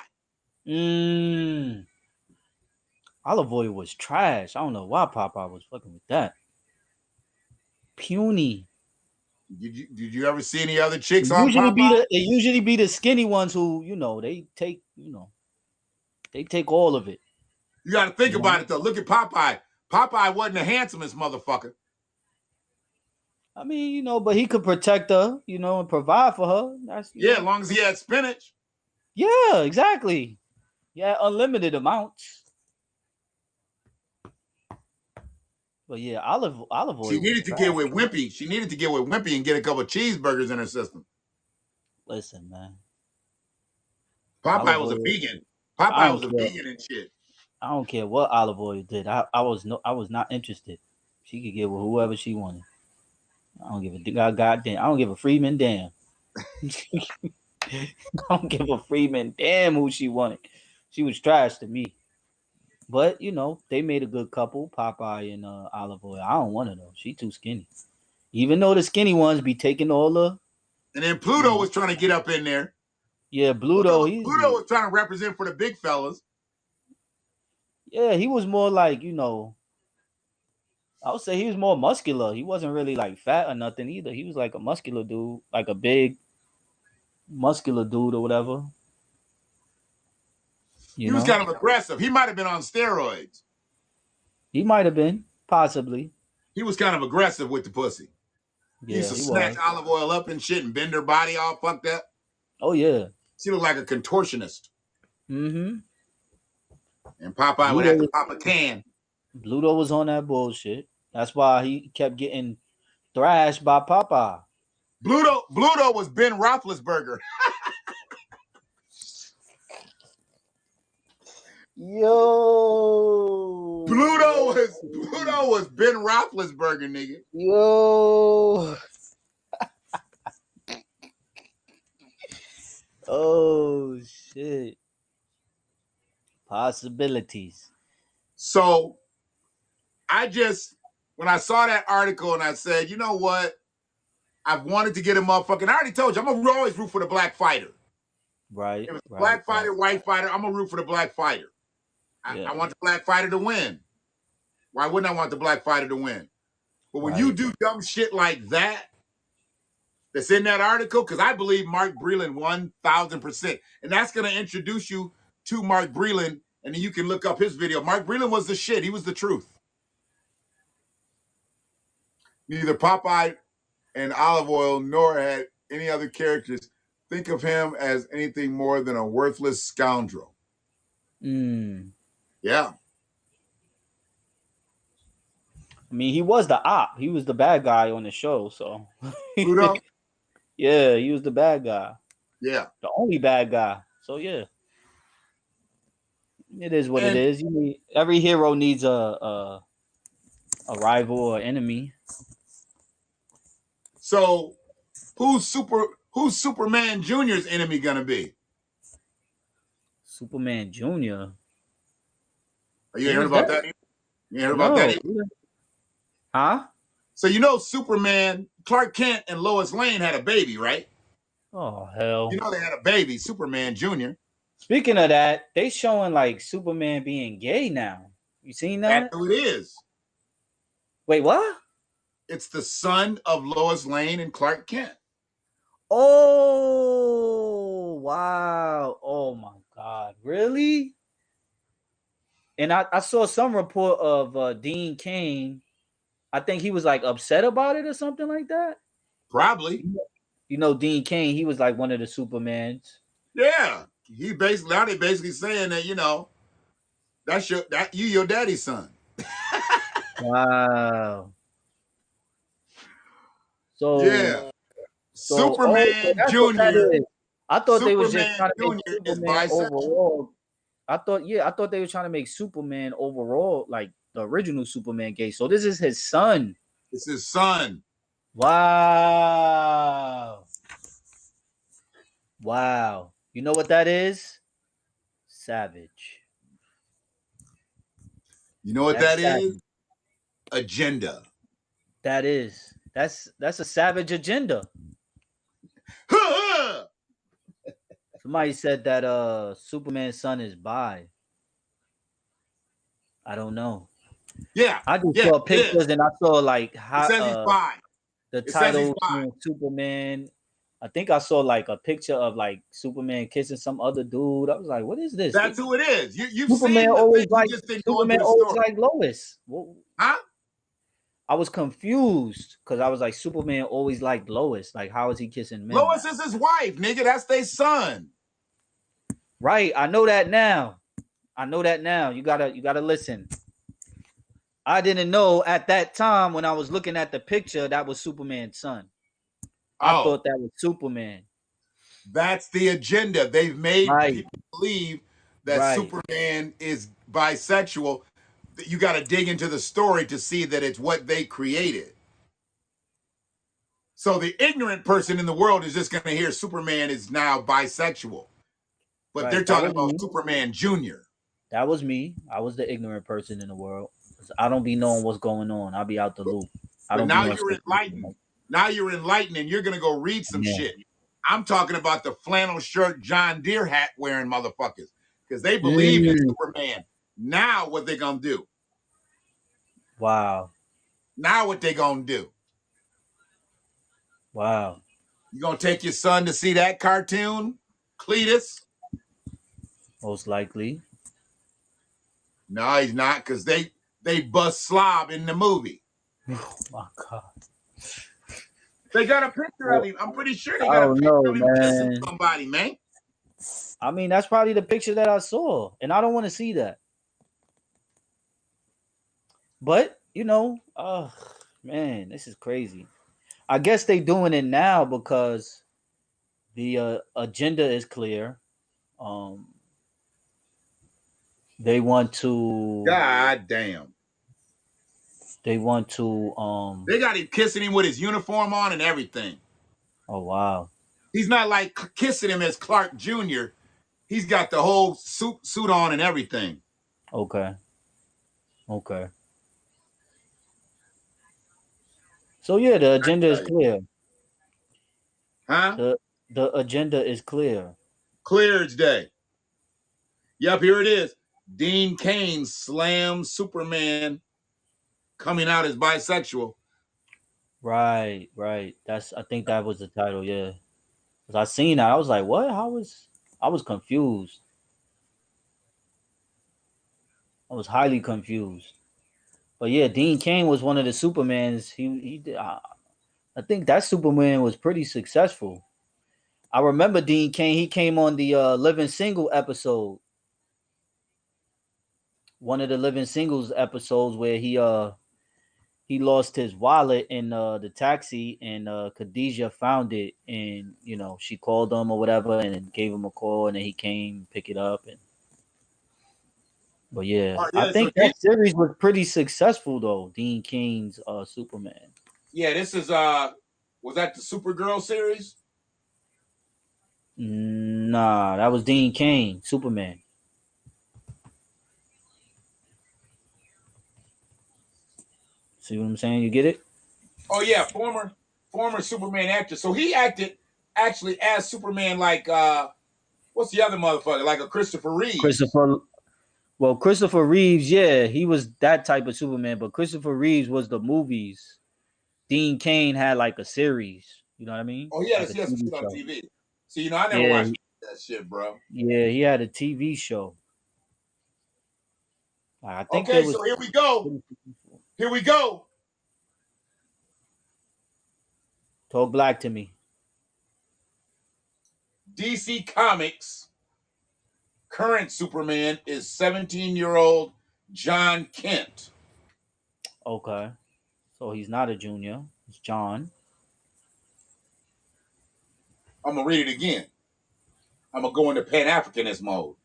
B: Olive oil was trash. I don't know why Popeye was fucking with that. Puny.
A: Did you ever see any other chicks on Popeye?
B: It usually be the skinny ones who, they take, they take all of it.
A: You got to think about it though. Look at Popeye. Popeye wasn't the handsomest motherfucker.
B: I mean, you know, but he could protect her, you know, and provide for her. That's you
A: Yeah, as
B: know.
A: long as he had spinach.
B: Yeah, exactly. Yeah, unlimited amounts. But yeah, olive
A: She
B: oil was
A: needed to get
B: trash.
A: with Wimpy. She needed to get with Wimpy and get a couple of cheeseburgers in her system.
B: Listen, man.
A: Popeye
B: Olive
A: was a
B: oil.
A: vegan.
B: I
A: Popeye
B: don't
A: was a
B: care.
A: vegan and shit.
B: I don't care what olive oil did. I was not interested. She could get with whoever she wanted. I don't give a goddamn. I don't give a Freedman damn. I don't give a Freedman damn who she wanted. She was trash to me. But you know, they made a good couple, Popeye and Olive Oil. I don't want her though. She too skinny. Even though the skinny ones be taking all the,
A: And then
B: you
A: Pluto
B: know,
A: was trying to get up in there.
B: yeah, Bluto. He's
A: Pluto was trying to represent for the big fellas.
B: yeah, he was more like you know. I would say he was more muscular. He wasn't really like fat or nothing either. He was like a muscular dude, like a big muscular dude or whatever. You
A: He was
B: know,
A: kind of aggressive. He might have been on steroids.
B: he might have been possibly.
A: He was kind of aggressive with the pussy. He used
B: Yeah,
A: to
B: he
A: snatch
B: was.
A: olive oil up and shit and bend her body all fucked up.
B: Oh yeah.
A: She looked like a contortionist.
B: Mm-hmm.
A: And Popeye would have
B: Bluto
A: to
B: was
A: pop a can.
B: Bluto was on that bullshit. That's why he kept getting thrashed by Popeye.
A: Bluto was Ben Roethlisberger.
B: Yo,
A: Bluto was Ben Roethlisberger, nigga.
B: yo. Oh shit. Possibilities.
A: So when I saw that article and I said, you know what? I've wanted to get a motherfucking. I already told you, I'm gonna always root for the black fighter.
B: Right,
A: If it's a
B: right,
A: black fighter, white fighter, I'm gonna root for the black fighter.
B: yeah,
A: I want the black fighter to win. Why wouldn't I want the black fighter to win? But when you
B: right.
A: do dumb shit like that's in that article, because I believe Mark Breland 1,000%, and that's gonna introduce you to Mark Breland, and then you can look up his video. Mark Breland was the shit. He was the truth. Neither Popeye and Olive Oil nor had any other characters think of him as anything more than a worthless scoundrel.
B: Mm.
A: Yeah.
B: I mean, he was the op. He was the bad guy on the show. So,
A: Pluto?
B: yeah, he was the bad guy,
A: Yeah.
B: the only bad guy. So yeah, it is what it
A: And
B: is. You need every hero needs a rival or enemy.
A: so who's Superman Jr.'s enemy gonna be?
B: Superman Junior.
A: Are you
B: Who
A: heard
B: was
A: about
B: that?
A: that? You heard about that?
B: No. Huh?
A: So Superman, Clark Kent and Lois Lane had a baby, right?
B: Oh hell.
A: You know they had a baby, Superman Jr.
B: Speaking of that, they showing like Superman being gay now. You seen
A: That's
B: that?
A: who it is.
B: Wait, what?
A: It's the son of Lois Lane and Clark Kent.
B: Oh wow. Oh my god. Really? And I saw some report of Dean Cain. I think he was like upset about it or something like that.
A: Probably.
B: You know, Dean Cain, he was like one of the Supermans.
A: Yeah. He basically now they basically saying that, you your daddy's son.
B: Wow.
A: Yeah.
B: So
A: Superman
B: that's what that
A: Jr.
B: is. I thought they was just
A: Superman
B: trying to make
A: Jr. is
B: Superman
A: bisexual.
B: overall. I thought they were trying to make Superman overall like the original Superman gay. So this is his son.
A: It's his son.
B: Wow. Wow. You know what that is? Savage.
A: You know what
B: That's
A: that is?
B: savage.
A: Agenda.
B: That is. That's a savage agenda. Somebody said that Superman's son is bi. I don't know.
A: Yeah.
B: I just
A: Yeah,
B: saw
A: it is.
B: pictures and I saw like
A: It
B: how
A: says he's bi.
B: the
A: It says he's
B: title
A: bi.
B: saying Superman I think I saw like a picture of like Superman kissing some other dude. I was like, what is this?
A: That's who it is. You've
B: Superman
A: seen the thing.
B: always
A: You
B: like
A: just didn't go into
B: Superman
A: the
B: always
A: story,
B: like Lois.
A: huh?
B: I was confused because I was like, Superman always liked Lois. Like, how is he kissing men
A: Lois
B: now?
A: is his wife, nigga. That's their son.
B: Right, I know that now. I know that now. You gotta listen. I didn't know at that time when I was looking at the picture that was Superman's son. I
A: Oh,
B: thought that was Superman.
A: that's the agenda. They've made
B: Right,
A: people believe that
B: right,
A: Superman is bisexual. You got to dig into the story to see that it's what they created. So the ignorant person in the world is just going to hear Superman is now bisexual, but they're
B: right. That
A: talking
B: was
A: about
B: me.
A: Superman Junior.
B: That was me. I was the ignorant person in the world. I don't be knowing what's going on. I'll be out the loop. I
A: But
B: don't be
A: now
B: on
A: you're
B: social
A: enlightened.
B: media.
A: Now you're enlightened, and you're going to go read some
B: Yeah.
A: shit. I'm talking about the flannel shirt, John Deere hat wearing motherfuckers because they believe in
B: Mm,
A: Superman. Now what they gonna do?
B: wow.
A: Now what they gonna do?
B: Wow.
A: You gonna take your son to see that cartoon, Cletus?
B: Most likely.
A: No, he's not, because they bust slob in the movie.
B: Oh my God.
A: They got a picture of
B: Well,
A: him. I'm pretty sure they
B: I
A: got a
B: don't
A: picture
B: know,
A: of him kissing
B: man.
A: somebody, man.
B: I mean, that's probably the picture that I saw, and I don't want to see that. But man, this is crazy. I guess they doing it now because the agenda is clear. Um, they want to.
A: God damn.
B: They want to.
A: They got him kissing him with his uniform on and everything.
B: Oh wow.
A: He's not like kissing him as Clark Jr. He's got the whole suit on and everything.
B: Okay. Okay. So yeah, the agenda is clear.
A: Huh?
B: The agenda is clear.
A: Clear as day. Yep, here it is. Dean Cain slams Superman coming out as bisexual.
B: Right. Right. That's. I think that was the title. Yeah. Cause I seen that. I was like, what? I was confused. I was highly confused. But yeah, Dean Cain was one of the Supermans. He did. I think that Superman was pretty successful. I remember Dean Cain. He came on the Living Single episode, one of the Living Singles episodes where he lost his wallet in the taxi, and Khadijah found it, and she called him or whatever, and gave him a call, and then he came pick it up, and but yeah,
A: Oh
B: I
A: yeah, so
B: think that series was pretty successful though. Dean Cain's Superman.
A: yeah, this is was that the Supergirl series?
B: Nah, that was Dean Cain, Superman. See what I'm saying? You get it?
A: Oh yeah, former Superman actor. So he acted actually as Superman, like what's the other motherfucker? Like a Christopher Reeves.
B: Christopher. Well, Christopher Reeves, yeah, he was that type of Superman, but Christopher Reeves was the movies. Dean Cain had like a series. You know what I mean?
A: Oh, he had
B: Like a
A: he had some
B: TV
A: shit on
B: show.
A: TV. So I never
B: Yeah,
A: watched that shit, bro.
B: yeah, he had a TV show. I think it
A: Okay,
B: was.
A: so here we go. Here we go.
B: Talk black to me.
A: DC Comics current Superman is 17-year-old John Kent.
B: Okay, so he's not a junior. It's John.
A: I'm gonna read it again. I'm gonna go into Pan Africanist mode.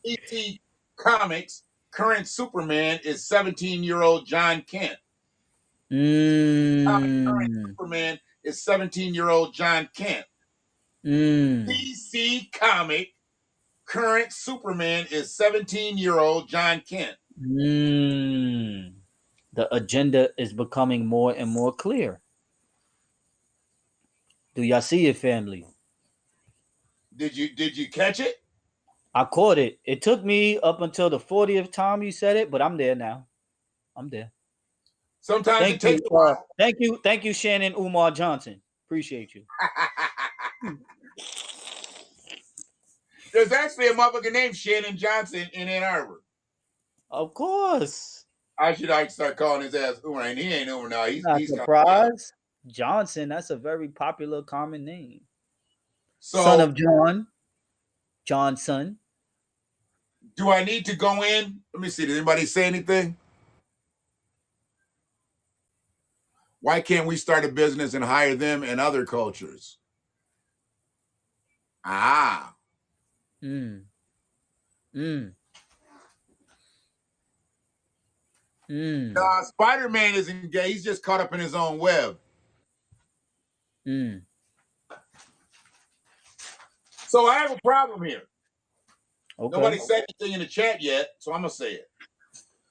A: DC Comics current Superman is 17-year-old John Kent. Current
B: mm,
A: Superman is 17-year-old John Kent.
B: mm,
A: DC Comic current Superman is 17-year-old John Kent.
B: mm. The agenda is becoming more and more clear. Do y'all see it, family?
A: Did you catch it?
B: I caught it. It took me up until the 40th time you said it, but I'm there now. I'm there.
A: Sometimes it
B: Thank
A: takes
B: you.
A: a while.
B: Thank you, Shannon Umar Johnson. Appreciate you.
A: There's actually a motherfucker named Shannon Johnson in Ann Arbor.
B: Of course.
A: I should like start calling his ass Umar, and he ain't Umar now.
B: Not
A: He's kind of gay.
B: surprised. Johnson, that's a very popular common name. Son
A: So
B: of John, Johnson.
A: do I need to go in? Let me see. Did anybody say anything? Why can't we start a business and hire them in other cultures? Ah.
B: Mm. Mm. Mm.
A: Spider-Man isn't gay. He's just caught up in his own web.
B: Mm.
A: So I have a problem here.
B: Okay.
A: Nobody said anything in the chat yet, so I'm going to say it.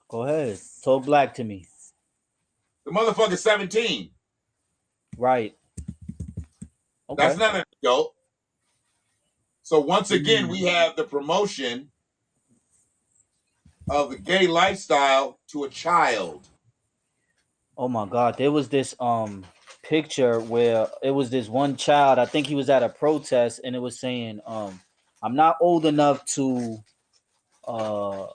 B: Go ahead. Talk black to me.
A: The motherfucker's 17.
B: Right.
A: That's
B: Okay.
A: not an adult. So once again,
B: Mm.
A: we have the promotion of the gay lifestyle to a child.
B: Oh my God. There was this picture where it was this one child. I think he was at a protest and it was saying, I'm not old enough to uh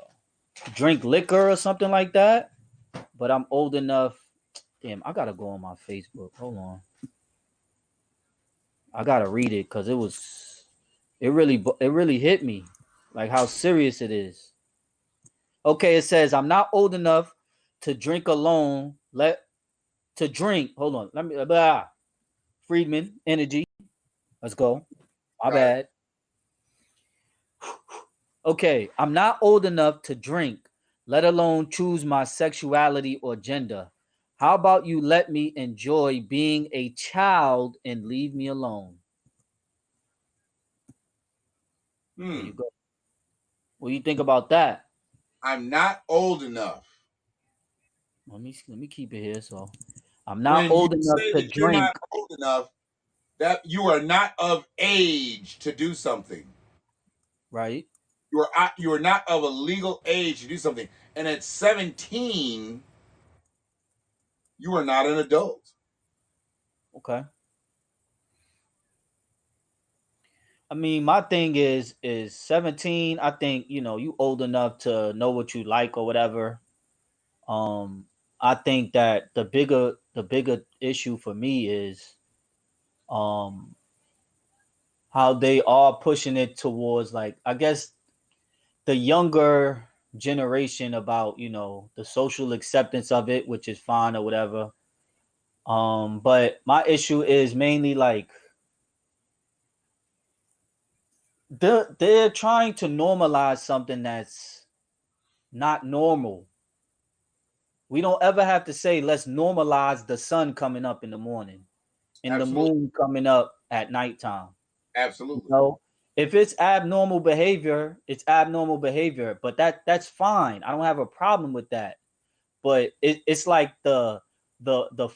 B: drink liquor or something like that, but I'm old enough. Damn, I gotta go on my Facebook. Hold on. I gotta read it because it really hit me, like how serious it is. Okay, it says I'm not old enough to drink alone. To drink. Hold on. Let me. Freedman energy. Let's go. My
A: Got it.
B: bad. Okay, I'm not old enough to drink, let alone choose my sexuality or gender. How about you let me enjoy being a child and leave me alone? There you go. What do you think about that?
A: I'm not old enough.
B: Let me keep it here. So I'm not
A: When you
B: old enough
A: say
B: to
A: that you're
B: drink.
A: not old enough, that you are not of age to do something.
B: Right.
A: You are not of a legal age to do something. And at 17, you are not an adult.
B: Okay. I mean, my thing is 17. I think you old enough to know what you like or whatever. I think that the bigger issue for me is um how they are pushing it towards, like, I guess, the younger generation about the social acceptance of it, which is fine or whatever. But my issue is mainly like they're trying to normalize something that's not normal. We don't ever have to say let's normalize the sun coming up in the morning and the
A: Absolutely.
B: moon coming up at nighttime. You
A: Absolutely.
B: know, if it's abnormal behavior, it's abnormal behavior. But that's fine. I don't have a problem with that. But it's like the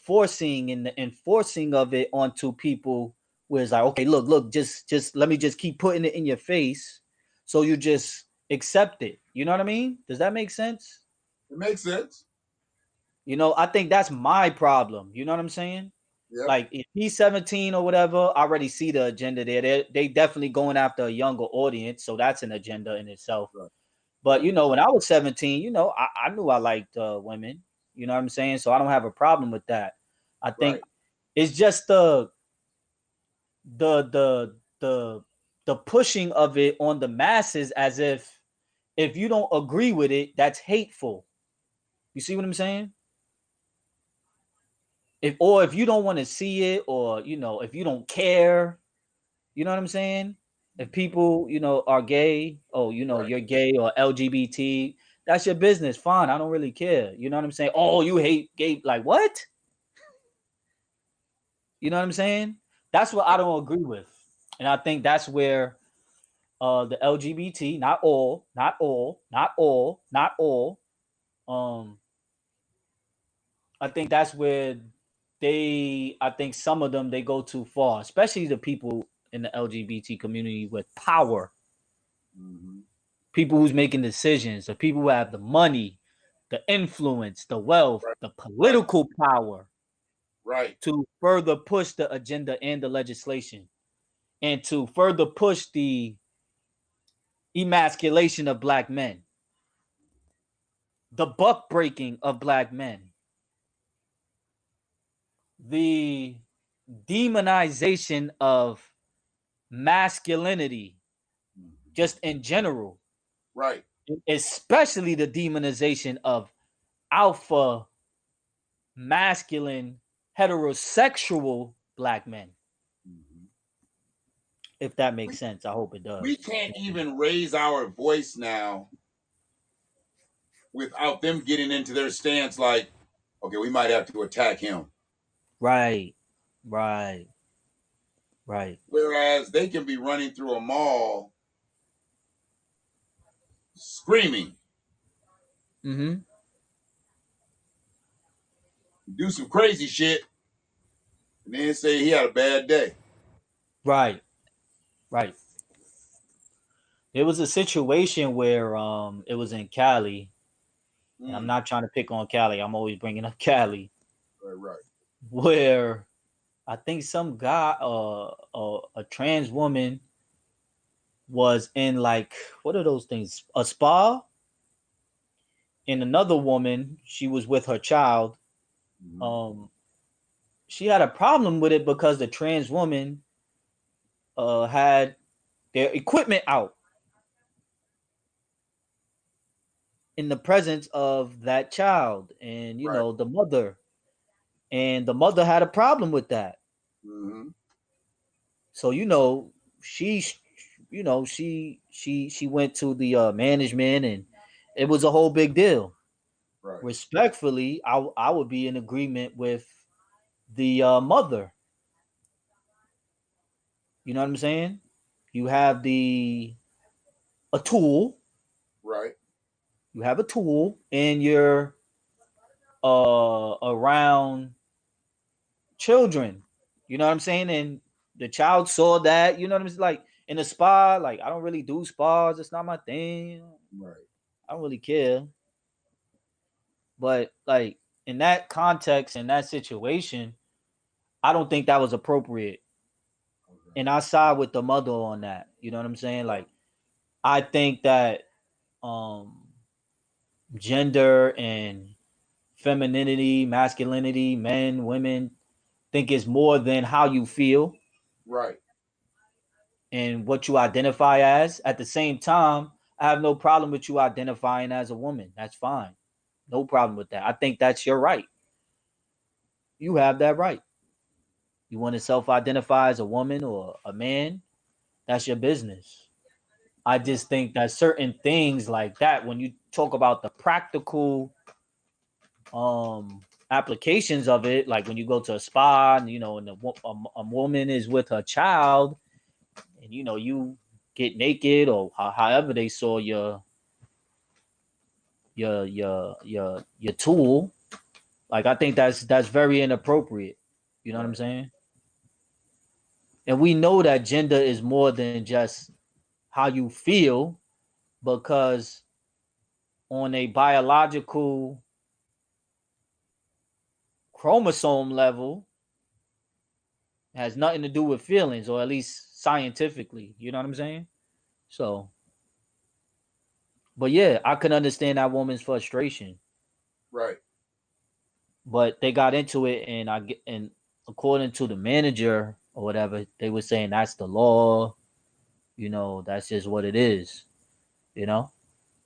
B: forcing and the enforcing of it onto people, where it's like, okay, look, just let me just keep putting it in your face, so you just accept it. You know what I mean? Does that make sense?
A: It makes sense.
B: I think that's my problem. You know what I'm saying?
A: Yep.
B: Like, if he's 17 or whatever, I already see the agenda there. They definitely going after a younger audience, so that's an agenda in itself.
A: Right.
B: But
A: Right.
B: when I was 17, I knew I liked women. You know what I'm saying? So I don't have a problem with that. I think
A: Right.
B: it's just the the pushing of it on the masses, as if you don't agree with it, that's hateful. You see what I'm saying? If you don't want to see it, or if you don't care, you know what I'm saying? If people, are gay, oh,
A: Right.
B: you're gay or LGBT, that's your business. Fine. I don't really care. You know what I'm saying? Oh, you hate gay. Like, what? You know what I'm saying? That's what I don't agree with. And I think that's where the LGBT, not all. Um, I think that's where I think some of them, they go too far, especially the people in the LGBT community with power,
A: Mm-hmm.
B: people who's making decisions, the people who have the money. the influence, the wealth,
A: right,
B: the
A: right,
B: political power
A: right.
B: to further push the agenda and the legislation and to further push the emasculation of black men, the buck breaking of black men, the demonization of masculinity just in general,
A: Right.
B: especially the demonization of alpha masculine heterosexual black men.
A: Mhm.
B: If that makes
A: We
B: sense, I hope it
A: we
B: does.
A: can't even raise our voice now without them getting into their stance like, okay, we might have to attack him.
B: Right, right, right.
A: Whereas they can be running through a mall screaming,
B: Mm-hmm.
A: do some crazy shit, and then say he had a bad day.
B: Right, right. There was a situation where it was in Cali, and I'm
A: Mm,
B: not trying to pick on Cali. I'm always bringing up Cali,
A: right, right.
B: where I think some guy, a trans woman, was in like what are those things? A spa, and another woman, she was with her child.
A: Mm-hmm.
B: Um, she had a problem with it because the trans woman had their equipment out in the presence of that child and
A: Right.
B: the mother had a problem with that.
A: Mm-hmm.
B: So she she went to the management, and it was a whole big deal.
A: Right.
B: Respectfully, I would be in agreement with the mother. You know what I'm saying? You have the a tool.
A: Right.
B: You have a tool, and you're around children. You know what I'm saying? And the child saw that. You know what I'm saying? Like in a spa, like I don't really do spas. It's not my thing.
A: Right.
B: I don't really care. But like in that context, in that situation, I don't think that was appropriate.
A: Okay.
B: And I side with the mother on that. You know what I'm saying?
A: Right.
B: Like I think that um gender and femininity, masculinity, men, women, think it's more than how you feel
A: Right.
B: and what you identify as. At the same time, I have no problem with you identifying as a woman. That's fine. No problem with that. I think that's your right. You have that right. You want to self identify as a woman or a man, that's your business. I
A: Right.
B: just think that certain things like that, when you talk about the practical applications of it, like when you go to a spa and and a woman is with her child, and you get naked or however they saw your tool. Like I think that's very inappropriate. You know what I'm
A: Right.
B: saying? And we know that gender is more than just how you feel, because on a biological chromosome level, it has nothing to do with feelings, or at least scientifically. You know what I'm saying? So, but yeah, I can understand that woman's frustration.
A: Right.
B: But they got into it, and according to the manager or whatever, they were saying that's the law. That's just what it is. You know,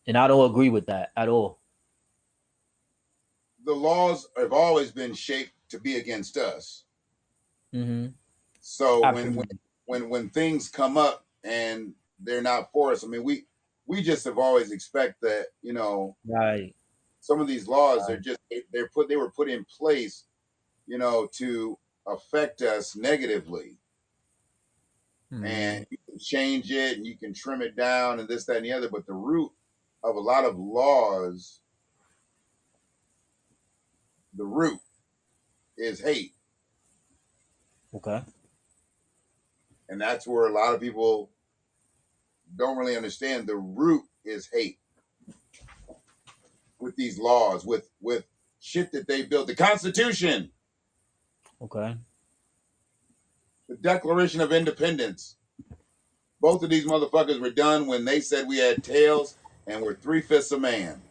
B: and I don't agree with that at all.
A: The laws have always been shaped to be against us.
B: Mm-hmm.
A: So
B: Absolutely.
A: when things come up and they're not for us, I mean, we just have always expect that,
B: Right.
A: some of these laws
B: Right.
A: they were put in place, to affect us negatively.
B: Mm-hmm.
A: And you can change it and you can trim it down and this, that, and the other. But the root of a lot of laws, the root is hate.
B: Okay.
A: And that's where a lot of people don't really understand. The root is hate. with these laws, with shit that they built. The Constitution,
B: Okay.
A: the Declaration of Independence. Both of these motherfuckers were done when they said we had tails and were 3/5 a man.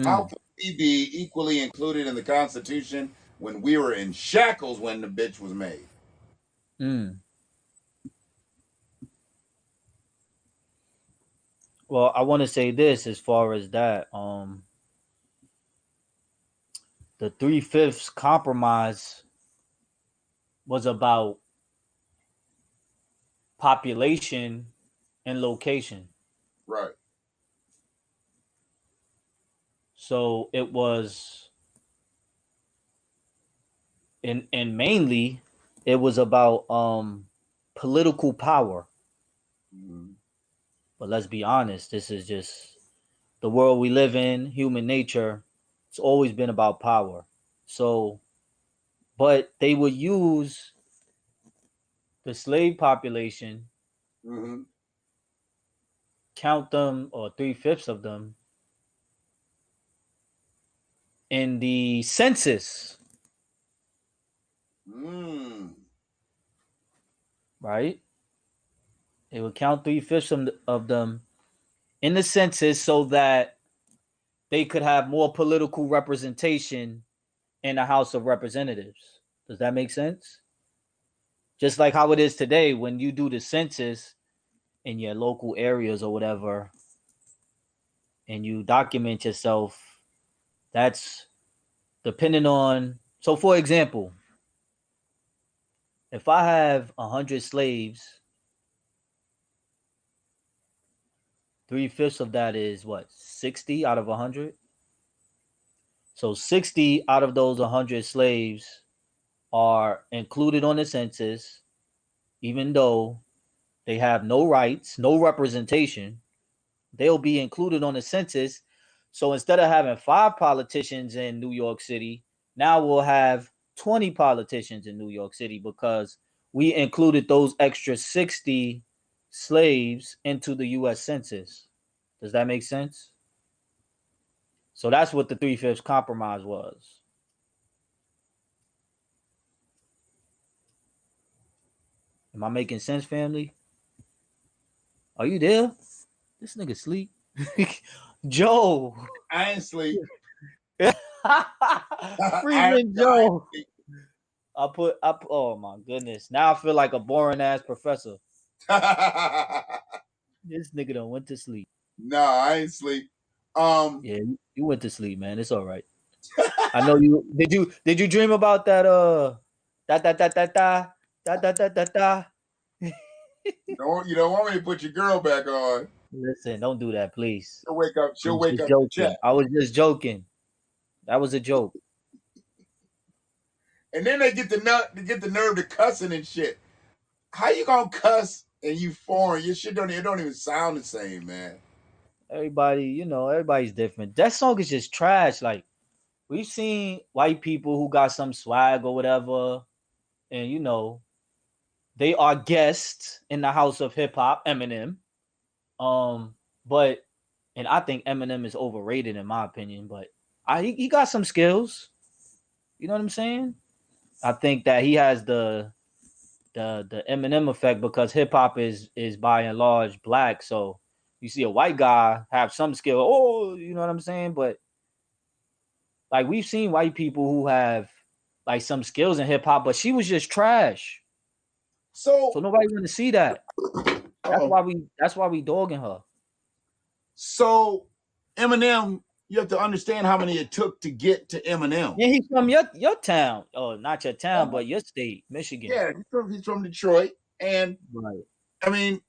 A: How
B: Mm.
A: can we be equally included in the Constitution when we were in shackles when the bitch was made?
B: Mm. Well, I want to say this as far as that. The 3/5 compromise was about population and location.
A: Right.
B: So it was, and mainly, it was about political power.
A: Mm-hmm.
B: But let's be honest, this is just the world we live in, human nature. It's always been about power. So, but they would use the slave population,
A: Mm-hmm.
B: count them or 3/5 of them in the census,
A: Mm.
B: right? They would count 3/5 of them in the census so that they could have more political representation in the House of Representatives. Does that make sense? Just like how it is today when you do the census in your local areas or whatever and you document yourself, that's depending on. So, for example, if I have 100 slaves, 3/5 of that is what, 60 out of 100? So, 60 out of those 100 slaves are included on the census, even though they have no rights, no representation. They'll be included on the census. So instead of having 5 politicians in New York City, now we'll have 20 politicians in New York City because we included those extra 60 slaves into the US Census. Does that make sense? So that's what the 3/5 compromise was. Am I making sense, family? Are you there? This nigga sleep. Joe.
A: I ain't sleep.
B: Freedman
A: I
B: Joe. Oh my goodness. Now I feel like a boring ass professor.
A: ain't
B: This nigga done went to sleep.
A: no, I ain't sleep. Um,
B: Yeah, you went to sleep, man. It's all right. I know you did you dream about that da da da da da da da da da da.
A: you don't want me to put your girl back on.
B: Listen, don't do that, please.
A: She'll wake up.
B: I
A: She'll
B: was
A: wake
B: just
A: up the chat.
B: joking. I was just joking. That was a joke.
A: And then they get the nerve to cussing and shit. How you gonna cuss and you foreign? Your shit don't even sound the same, man.
B: Everybody, everybody's different. That song is just trash. Like, we've seen white people who got some swag or whatever, and they are guests in the house of hip hop, Eminem. But and I think Eminem is overrated in my opinion, but he got some skills. You know what I'm saying? I think that he has the Eminem effect because hip hop is by and large black. So you see a white guy have some skill. Oh, you know what I'm saying? But like we've seen white people who have like some skills in hip hop, but she was just trash.
A: So,
B: So nobody want to see that. That's
A: oh,
B: why we dogging her.
A: so Eminem, you have to understand how many it took to get to Eminem.
B: Yeah, he's from your town. Oh, not your town, but your state, Michigan.
A: Yeah, he's from Detroit, and
B: Right.
A: I mean,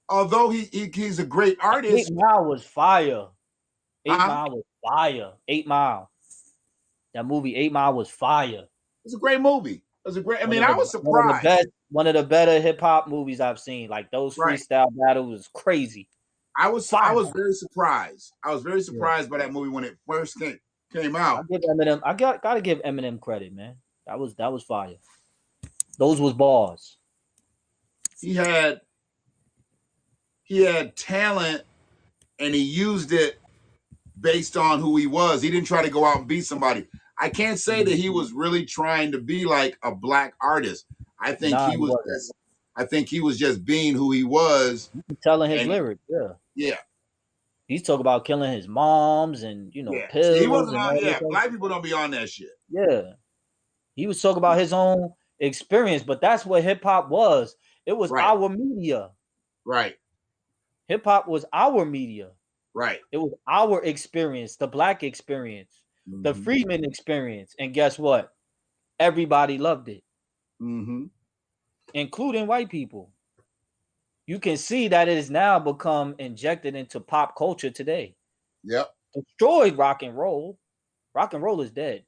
A: although he's a great
B: Eight
A: artist,
B: Mile was fire. Eight
A: huh?
B: Mile was fire. 8 Mile. That movie 8 Mile was fire.
A: It's a great movie. It was a great. I
B: One
A: mean,
B: of
A: I
B: the
A: was
B: one of the
A: surprised.
B: best one of the better hip hop movies I've seen. Like those
A: Right.
B: freestyle battles was crazy.
A: I
B: Fire.
A: was very surprised. I was very
B: Yeah.
A: surprised by that movie when it first came
B: I
A: out.
B: give Eminem. Gotta give Eminem credit, man. That was fire. Those was bars.
A: He had he had talent and he used it based on who he was. He didn't try to go out and be somebody. I can't say that he was really trying to be like a black artist. I think
B: Nah,
A: he
B: he
A: was
B: wasn't.
A: just I think he was just being who he was.
B: Telling his
A: And
B: lyrics, yeah.
A: yeah,
B: He's talking about killing his moms and
A: yeah. See, he
B: pills
A: wasn't
B: and
A: on.
B: all this
A: Yeah,
B: other
A: black
B: shit.
A: people don't be on that shit.
B: Yeah. He was talking about his own experience, but that's what hip hop was. It was
A: Right,
B: our media.
A: right,
B: Hip hop was our media.
A: right.
B: It was our experience, the black experience, the
A: Mm-hmm.
B: Freedman experience. And guess what? Everybody loved it,
A: Mm-hmm.
B: including white people. You can see that it has now become injected into pop culture today.
A: Yep.
B: Destroyed rock and roll. Rock and roll is dead.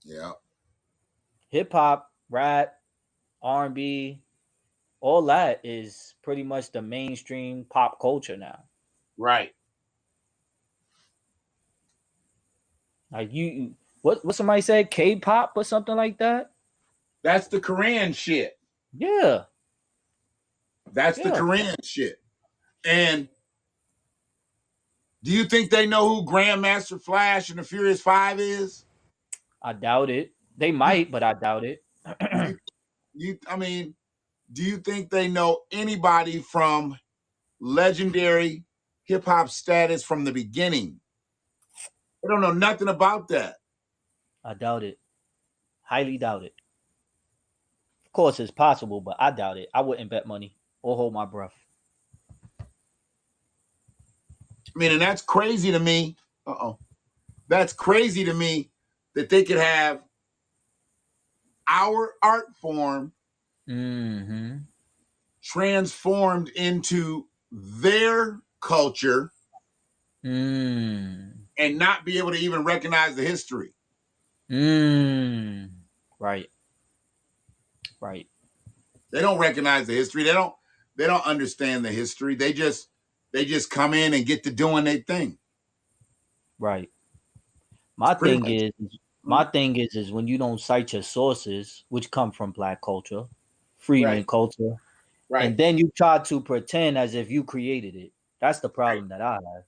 A: Yep.
B: Hip hop, rap, R&B, all that is pretty much the mainstream pop culture now.
A: Right.
B: Like what somebody said, K-pop or something like that.
A: That's the Korean shit.
B: Yeah,
A: That's the
B: yeah.
A: Korean shit. And do you think they know who Grandmaster Flash and the Furious Five is?
B: I doubt it. They
A: You,
B: might, but I doubt it.
A: you, you. I mean, do you think they know anybody from legendary hip hop status from the beginning? They don't know nothing about that.
B: I doubt it. Highly doubt it. Of course, it's possible, but I doubt it. I wouldn't bet money or hold my breath.
A: I mean, and that's crazy to me. Uh-oh. That's crazy to me that they could have our art form
B: Mm-hmm.
A: transformed into their culture
B: Mm.
A: and not be able to even recognize the history.
B: Mm. Right. Right.
A: They don't recognize the history. They don't understand the history. They just come in and get to doing their thing.
B: Right.
A: It's
B: My
A: pretty
B: thing
A: much
B: is my thing is when you don't cite your sources, which come from black culture, Freedman
A: right,
B: culture,
A: right,
B: and then you try to pretend as if you created it. That's the
A: right.
B: problem that I have.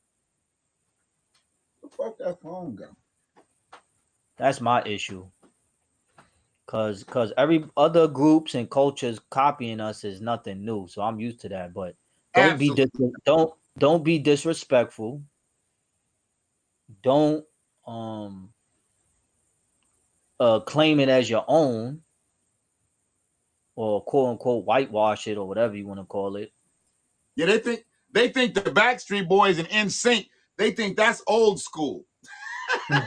A: The fuck that phone go?
B: That's my issue. Cause every other groups and cultures copying us is nothing new. So I'm used to that. But
A: Absolutely.
B: don't be disrespectful. Don't um claim it as your own or quote unquote whitewash it or whatever you want to call it.
A: Yeah, they think the Backstreet Boys and NSYNC, they think that's old school.
B: I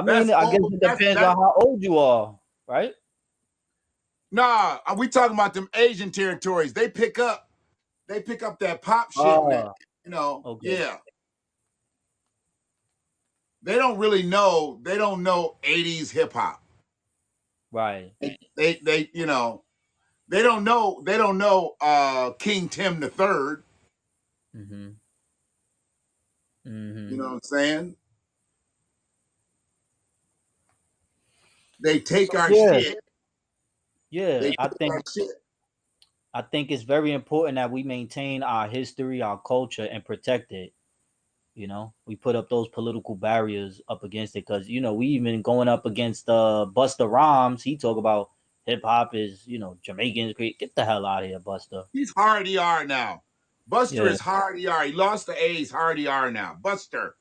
B: mean,
A: That's
B: I guess
A: old.
B: it
A: That's
B: depends
A: that's
B: on how old you are, right?
A: nah. We talking about them Asian territories. They pick up that pop shit and that,
B: Oh, okay.
A: yeah. They don't really know. They don't know 80s hip hop.
B: Right.
A: They don't know King Tim the Third.
B: Mm-hmm.
A: You
B: Mm-hmm.
A: know what I'm saying? They take
B: So
A: our
B: yeah,
A: shit.
B: yeah.
A: They take our shit.
B: I think it's very important that we maintain our history, our culture, and protect it. We put up those political barriers up against it because we even going up against Busta Rhymes. He talk about hip hop is Jamaicans. Get the hell out of here, Busta.
A: He's hard ER now. Buster
B: Yeah,
A: is hard ER. He lost the A's hard ER now. Buster.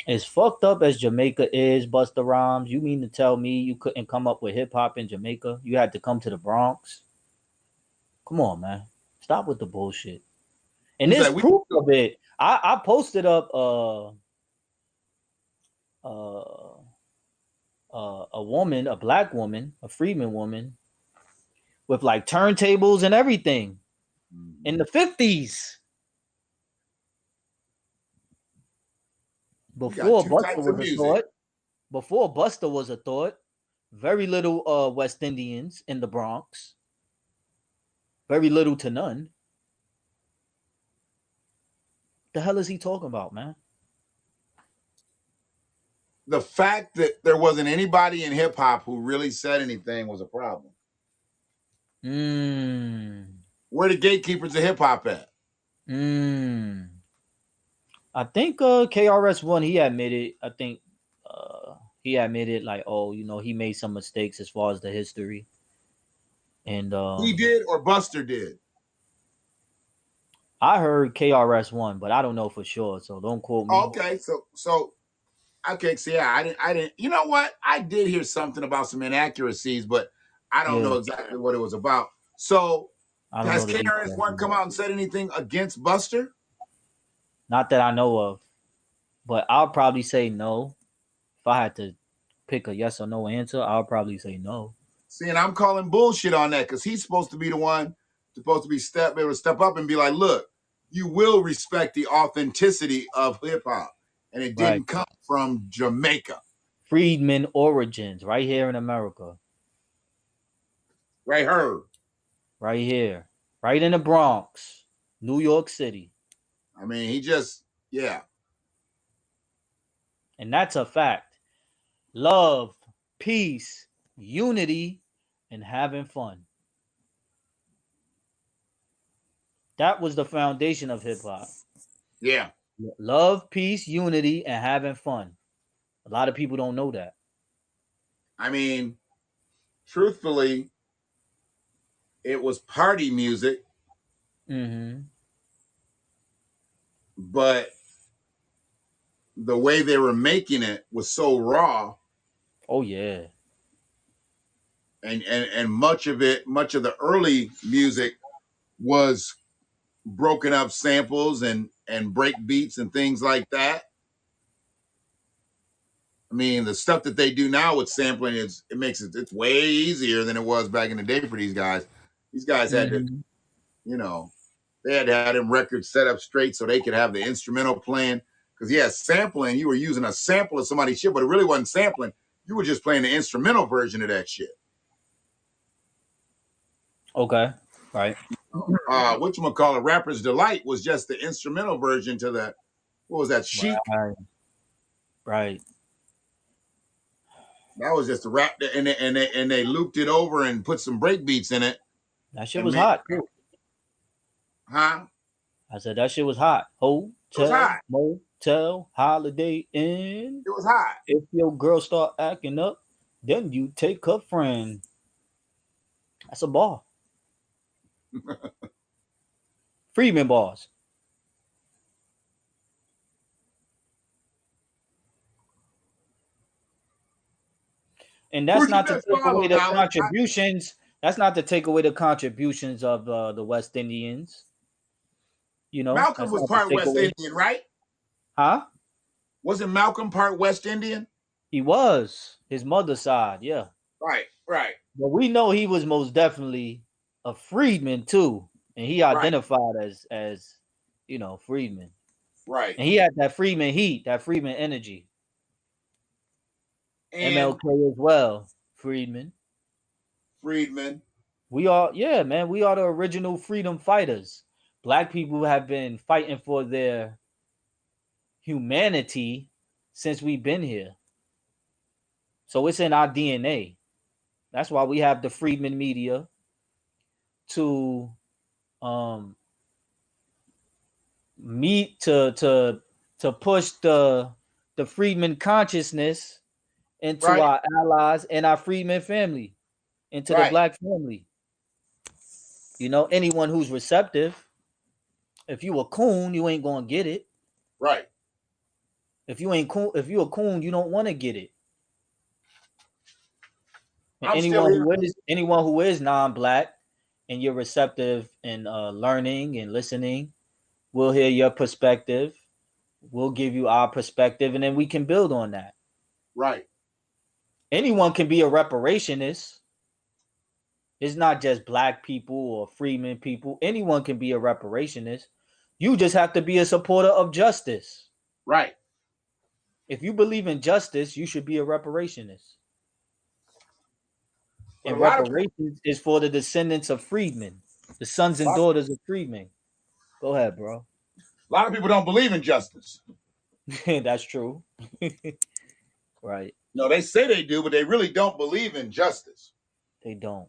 B: as fucked up as Jamaica is, Busta Rhymes. You mean to tell me you couldn't come up with hip hop in Jamaica? You had to come to the Bronx. Come on, man. Stop with the bullshit. And
A: He's
B: there's
A: like, we
B: proof of it. I posted up uh a woman, a black woman, a Freedman woman, with like turntables and everything in the 50s
A: we got
B: before
A: two
B: Buster
A: types of
B: was a
A: music.
B: thought. Before Buster was a thought. Very little West Indians in the Bronx. Very little to none. The hell is he talking about, man?
A: The fact that there wasn't anybody in hip hop who really said anything was a problem.
B: Mm.
A: Where the gatekeepers of hip hop at?
B: Mm. I think KRS-One he admitted. I think he admitted like, oh, he made some mistakes as far as the history, and
A: He did or Buster did?
B: I heard KRS-One, but I don't know for sure, so don't quote
A: Oh,
B: me.
A: okay, so okay, so yeah, I didn't. You know what? I did hear something about some inaccuracies, but I don't
B: Yeah,
A: know exactly what it was about. So
B: I don't
A: has
B: know the
A: KRS
B: details.
A: One come out and said anything against Buster?
B: Not that I know of, but I'll probably say no. If I had to pick a yes or no answer, I'll probably say no.
A: See, and I'm calling bullshit on that because he's supposed to be the one supposed to be able to step up and be like, look, you will respect the authenticity of hip hop, and it
B: Right.
A: didn't come from Jamaica.
B: Freedmen origins, right here in America,
A: Right, her.
B: right here, right in the Bronx, New York City,
A: I mean, he just, yeah.
B: and that's a fact. Love, peace, unity, and having fun. That was the foundation of hip hop.
A: Yeah.
B: Love, peace, unity, and having fun. A lot of people don't know that.
A: I mean, truthfully, it was party music,
B: Mm-hmm.
A: but the way they were making it was so raw,
B: Oh yeah.
A: and much of the early music was broken up samples and break beats and things like that. I mean, the stuff that they do now with sampling is it makes it's way easier than it was back in the day for these guys. These guys had to,
B: Mm-hmm.
A: you know, they had to have them records set up straight so they could have the instrumental playing. Because yeah, sampling, you were using a sample of somebody's shit, but it really wasn't sampling. You were just playing the instrumental version of that shit.
B: Okay. Right.
A: Whatchamacallit, Rapper's Delight was just the instrumental version to the, what was that, Chic?
B: Right. Right.
A: That was just a rap, and they looped it over and put some break beats in it
B: That shit
A: and
B: was
A: made,
B: hot too.
A: huh?
B: I said that shit was hot.
A: It was
B: Hotel,
A: hot.
B: motel, Holiday Inn.
A: It was hot.
B: If your girl start acting up, then you take her friend. That's a bar. Freedman bars. And that's
A: Who's your
B: not to
A: best
B: take
A: follow,
B: away the
A: Knowledge?
B: contributions. That's not to take away the contributions of the West Indians.
A: Malcolm
B: That's
A: was
B: not to
A: part
B: take
A: West
B: away.
A: Indian, right?
B: Huh?
A: Wasn't Malcolm part West Indian?
B: He was his mother's side, yeah.
A: Right, right,
B: But we know he was most definitely a freedman too, and he
A: right,
B: identified as freedman,
A: right.
B: and he had that freedman heat, that freedman energy.
A: And
B: MLK as well, Freedman.
A: Freedman,
B: We are, yeah, man. We are the original freedom fighters. Black people have been fighting for their humanity since we've been here. So it's in our DNA. That's why we have the Freedman Media to um meet to push the Freedman consciousness into
A: right,
B: our allies and our Freedman family, into the
A: right,
B: black family. Anyone who's receptive. If you a coon, you ain't gonna get it.
A: right.
B: If you ain't cool, if you a coon, you don't want to get it. And
A: I'm still here.
B: anyone who is non-black and you're receptive and learning and listening, we'll hear your perspective. We'll give you our perspective, and then we can build on that.
A: Right.
B: Anyone can be a reparationist. It's not just black people or freeman people. Anyone can be a reparationist. You just have to be a supporter of justice.
A: Right.
B: If you believe in justice, you should be a reparationist.
A: But
B: And reparations is for the descendants of freedmen, the sons and daughters of freedmen. Go ahead, bro.
A: a lot of people don't believe in justice.
B: That's true. Right.
A: No, they say they do, but they really don't believe in justice.
B: They don't.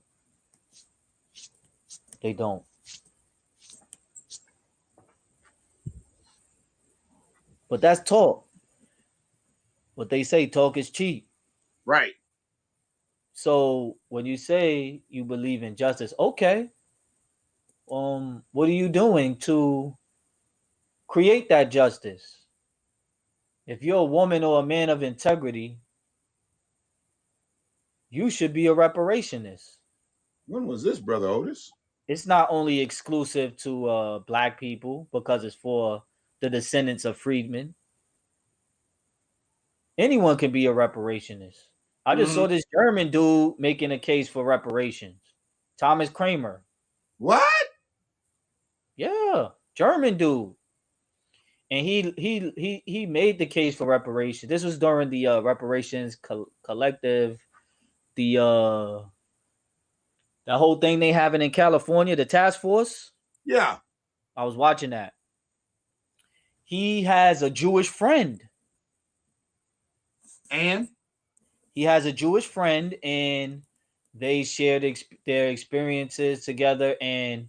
B: They don't. But that's talk. What they say, talk is cheap.
A: Right.
B: So when you say you believe in justice, okay, what are you doing to create that justice? If you're a woman or a man of integrity, you should be a reparationist.
A: When was this, Brother Otis?
B: It's not only exclusive to black people because it's for the descendants of freedmen. Anyone can be a reparationist. I just
A: Mm-hmm.
B: saw this German dude making a case for reparations. Thomas Kramer.
A: What?
B: Yeah, German dude. And he made the case for reparations. This was during the reparations collective, the that whole thing they having in California, the task force.
A: Yeah.
B: I was watching that. He has a Jewish friend.
A: And
B: He has a Jewish friend, and they shared their experiences together, and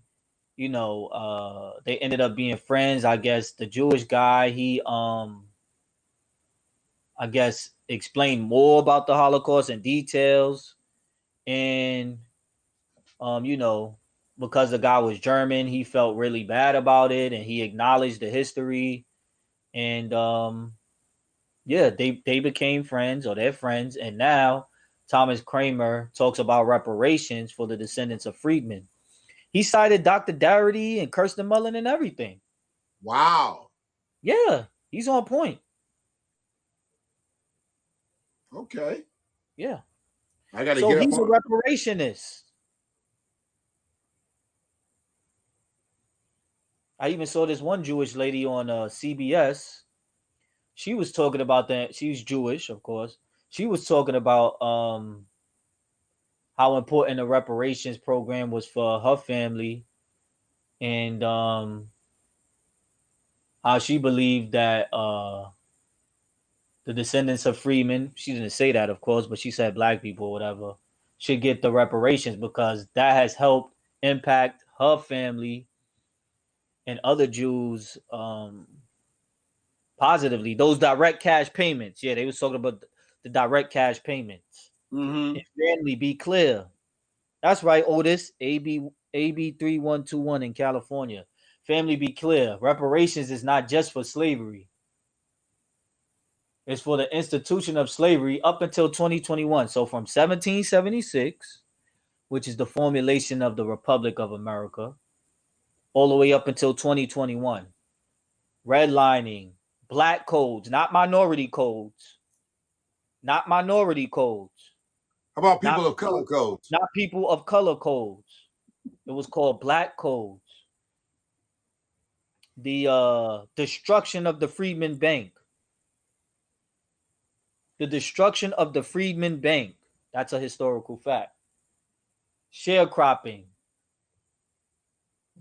B: they ended up being friends. I guess the Jewish guy, he I guess explained more about the Holocaust and details, and um, you know, because the guy was German, he felt really bad about it, and he acknowledged the history, and yeah, they became friends, or they're friends, and now Thomas Kramer talks about reparations for the descendants of freedmen. He cited Dr. Darity and Kirsten Mullen and everything.
A: wow.
B: Yeah, he's on point.
A: Okay.
B: Yeah.
A: I got to
B: So
A: get up
B: he's a
A: on.
B: reparationist. I even saw this one Jewish lady on CBS. She was talking about that. She's Jewish, of course. She was talking about how important the reparations program was for her family, and how she believed that the descendants of freedmen, she didn't say that, of course, but she said black people or whatever, should get the reparations because that has helped impact her family and other Jews positively. Those direct cash payments. Yeah, they was talking about the direct cash payments.
A: Mm-hmm.
B: And family, be clear. That's right, Otis. AB 3121 in California. Family, be clear. Reparations is not just for slavery. It's for the institution of slavery up until 2021. So from 1776, which is the formulation of the Republic of America, all the way up until 2021. Redlining, black codes, not minority codes, not minority codes,
A: How about
B: not
A: people of color
B: people,
A: codes?
B: not people of color codes. It was called black codes. The destruction of the Freedman Bank, the destruction of the Freedman Bank. That's a historical fact. Sharecropping,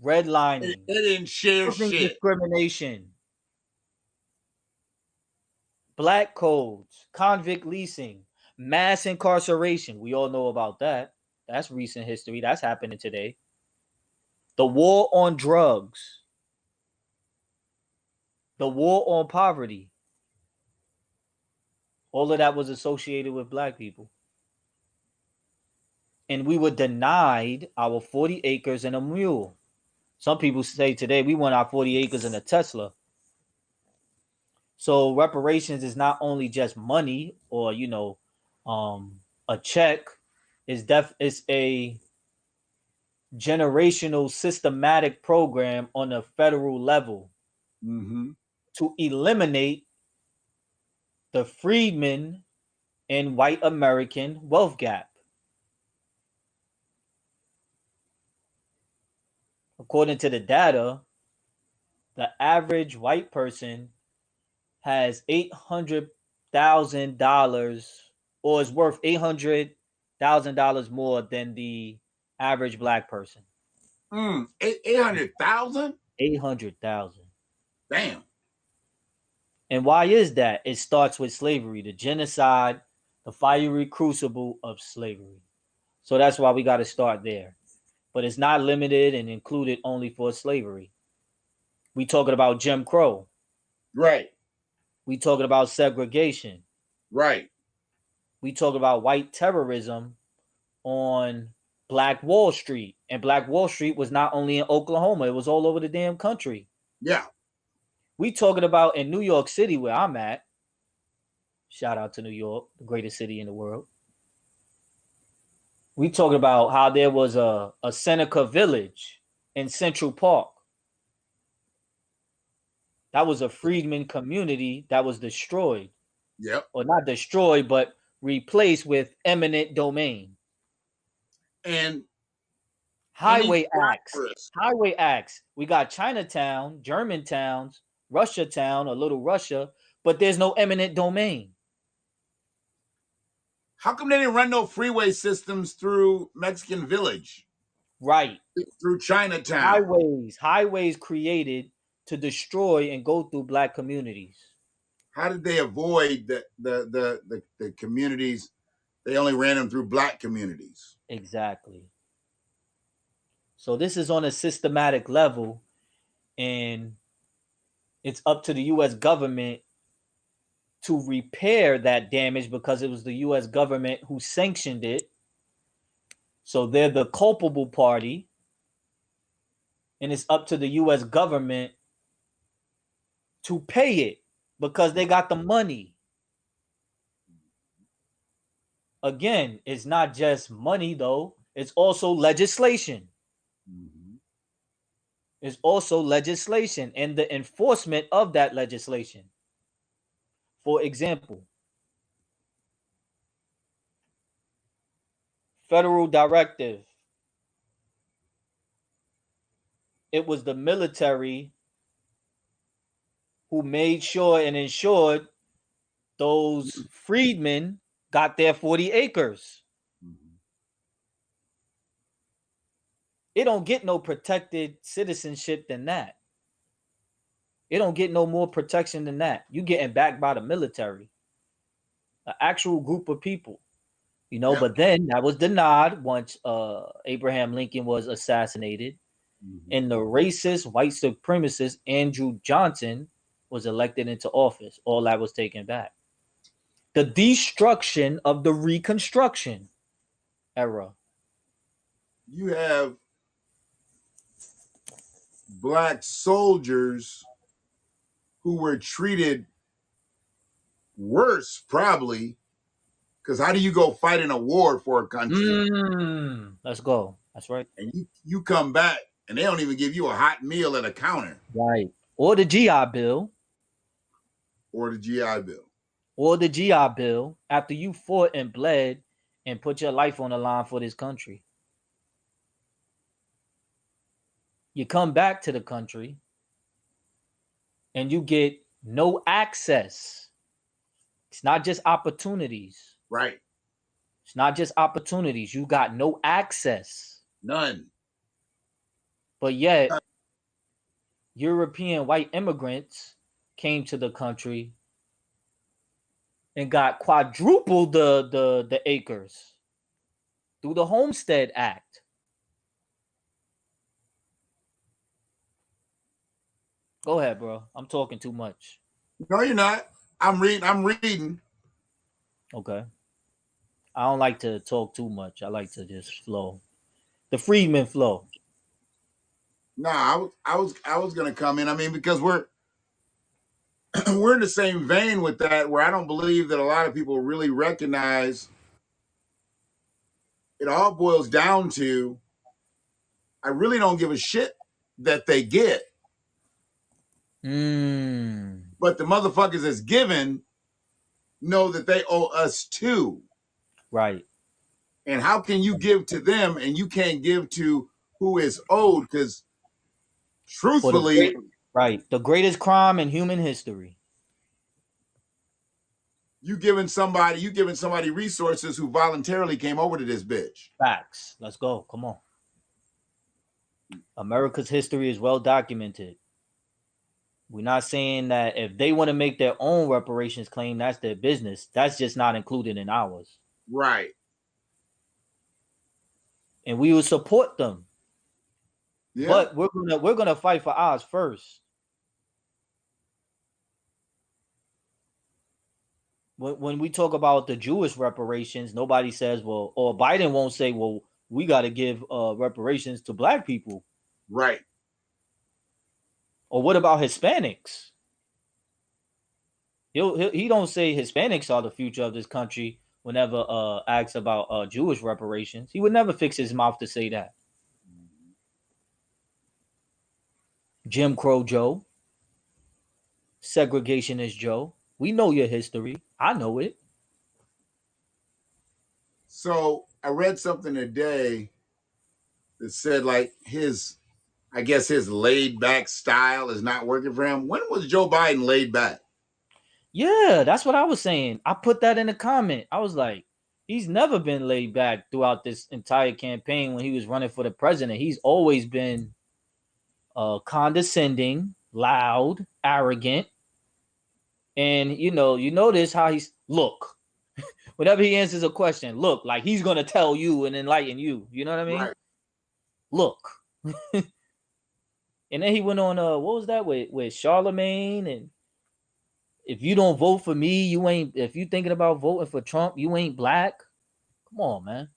A: They
B: redlining,
A: didn't share
B: housing
A: shit.
B: discrimination, black codes, convict leasing, mass incarceration. We all know about that. That's recent history. That's happening today. The war on drugs, the war on poverty. All of that was associated with black people. And we were denied our 40 acres and a mule. Some people say today we want our 40 acres and a Tesla. So reparations is not only just money or a check. It's a generational systematic program on a federal level
A: Mm-hmm.
B: to eliminate the freedmen and white American wealth gap. According to the data, the average white person has $800,000 or is worth $800,000 more than the average black person.
A: 800,000?
B: 800,000.
A: Damn.
B: And why is that? It starts with slavery, the genocide, the fiery crucible of slavery. So that's why we got to start there. But it's not limited and included only for slavery. We talking about Jim Crow.
A: Right.
B: We talking about segregation.
A: Right.
B: We talking about white terrorism on Black Wall Street. And Black Wall Street was not only in Oklahoma, it was all over the damn country.
A: Yeah.
B: We talking about in New York City, where I'm at. Shout out to New York, the greatest city in the world. We talking about how there was a Seneca Village in Central Park. That was a freedmen community that was destroyed.
A: Yep.
B: Or not destroyed, but replaced with eminent domain.
A: And any
B: Highway acts.
A: progress.
B: Highway acts. We got Chinatown, Germantowns, Russia Town, or Little Russia, but there's no eminent domain.
A: How come they didn't run no freeway systems through Mexican Village?
B: Right.
A: Through Chinatown.
B: Highways created to destroy and go through black communities.
A: How did they avoid the communities? They only ran them through black communities.
B: Exactly. So this is on a systematic level, and it's up to the U.S. government to repair that damage because it was the U.S. government who sanctioned it. So they're the culpable party, and it's up to the U.S. government to pay it because they got the money. Again, it's not just money, though. It's also legislation.
A: Mm-hmm.
B: It's also legislation and the enforcement of that legislation. For example, federal directive. It was the military who made sure and ensured those freedmen got their 40 acres.
A: Mm-hmm.
B: It don't get no protected citizenship than that. It don't get no more protection than that. You getting backed by the military, an actual group of people,
A: Yep.
B: But then that was denied once Abraham Lincoln was assassinated,
A: Mm-hmm.
B: and the racist white supremacist Andrew Johnson was elected into office. All that was taken back. The destruction of the Reconstruction era.
A: You have black soldiers who were treated worse, probably, because how do you go fight in a war for a country
B: Let's go. That's right.
A: and you come back and they don't even give you a hot meal at a counter
B: Right. Or the GI Bill.
A: or the GI Bill?
B: Or the GI Bill after you fought and bled and put your life on the line for this country. You come back to the country and you get no access. It's not just opportunities.
A: Right.
B: It's not just opportunities. You got no access.
A: None.
B: But yet, European white immigrants came to the country and got quadrupled the acres through the Homestead Act. Go ahead, bro. I'm talking too much.
A: No, you're not. I'm reading.
B: Okay. I don't like to talk too much. I like to just flow. The Freedman flow.
A: No, I was gonna come in. I mean, because we're we're in the same vein with that, where I don't believe that a lot of people really recognize it all boils down to I really don't give a shit that they get. But the motherfuckers that's given know that they owe us too.
B: Right.
A: And how can you give to them and you can't give to who is owed? Because truthfully,
B: right. The greatest crime in human history.
A: you giving somebody resources who voluntarily came over to this bitch.
B: Facts. Let's go. Come on. America's history is well documented. We're not saying that if they want to make their own reparations claim, that's their business. That's just not included in ours.
A: Right.
B: And we will support them.
A: Yeah.
B: But we're gonna fight for ours first. when we talk about the Jewish reparations, nobody says, well, or Biden won't say, well, we got to give reparations to black people.
A: Right.
B: Or what about Hispanics? He don't say Hispanics are the future of this country whenever asks about Jewish reparations. He would never fix his mouth to say that. Jim Crow Joe, segregationist Joe. We know your history. I know it.
A: So I read something today that said like I guess his laid back style is not working for him. When was Joe Biden laid back?
B: Yeah, that's what I was saying. I put that in the comment. I was like, he's never been laid back throughout this entire campaign when he was running for the president. He's always been condescending, loud, arrogant. And you notice how he's look. Whenever he answers a question, look, like he's gonna tell you and enlighten you. You know what I mean?
A: Right.
B: Look. And then he went on what was that with Charlemagne, and if you don't vote for me, you ain't, if you thinking about voting for Trump, you ain't black. Come on, man.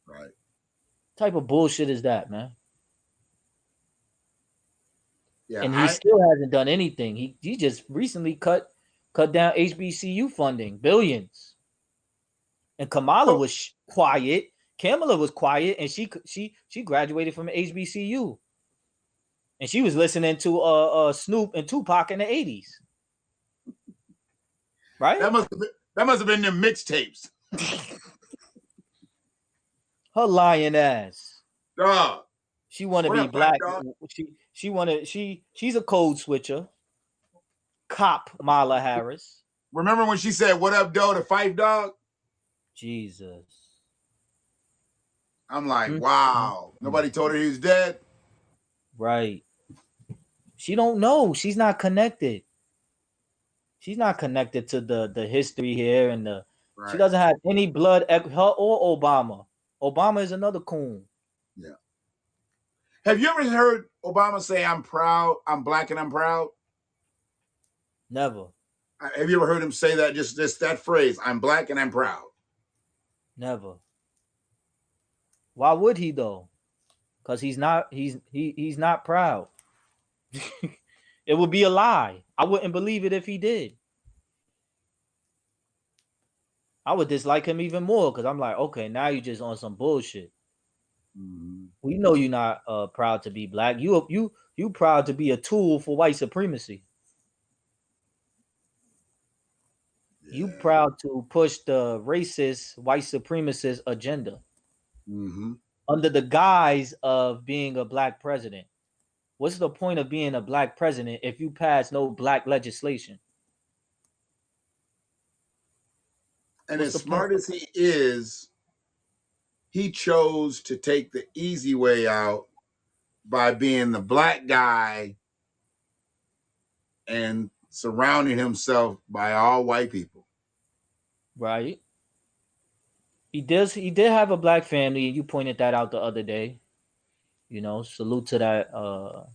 A: Right.
B: What type of bullshit is that, man?
A: Yeah.
B: And he still hasn't done anything. He just recently cut down HBCU funding, billions. And Kamala was quiet. Kamala was quiet, and she graduated from HBCU, and she was listening to Snoop and Tupac in the 80s, right?
A: That must have been them mixtapes.
B: Her lying ass.
A: Dog.
B: She want to
A: What
B: be
A: up, Black
B: black.
A: Dog?
B: She's a code switcher. Cop Mala Harris.
A: Remember when she said, "What up, Doe?" to Fife Dog?
B: Jesus.
A: I'm like, wow. Nobody told her he was dead.
B: Right. She don't know. She's not connected. She's not connected to the history here, and she
A: Right.
B: doesn't have any blood. Her or Obama. Obama is another coon.
A: Yeah. Have you ever heard Obama say, "I'm proud, I'm black and I'm proud"?
B: Never.
A: Have you ever heard him say that? Just that phrase, "I'm black and I'm proud."
B: Never. Why would he though? Because he's not proud. It would be a lie. I wouldn't believe it if he did. I would dislike him even more because I'm like, okay, now you just on some bullshit.
A: Mm-hmm.
B: We know you're not proud to be black. You proud to be a tool for white supremacy.
A: Yeah.
B: You proud to push the racist white supremacist agenda
A: Mm-hmm.
B: under the guise of being a black president. What's the point of being a black president if you pass no black legislation?
A: And
B: What's
A: as
B: the point?
A: smart as he is, he chose to take the easy way out by being the black guy and surrounding himself by all white people.
B: Right. He did have a black family, and you pointed that out the other day. Salute to that.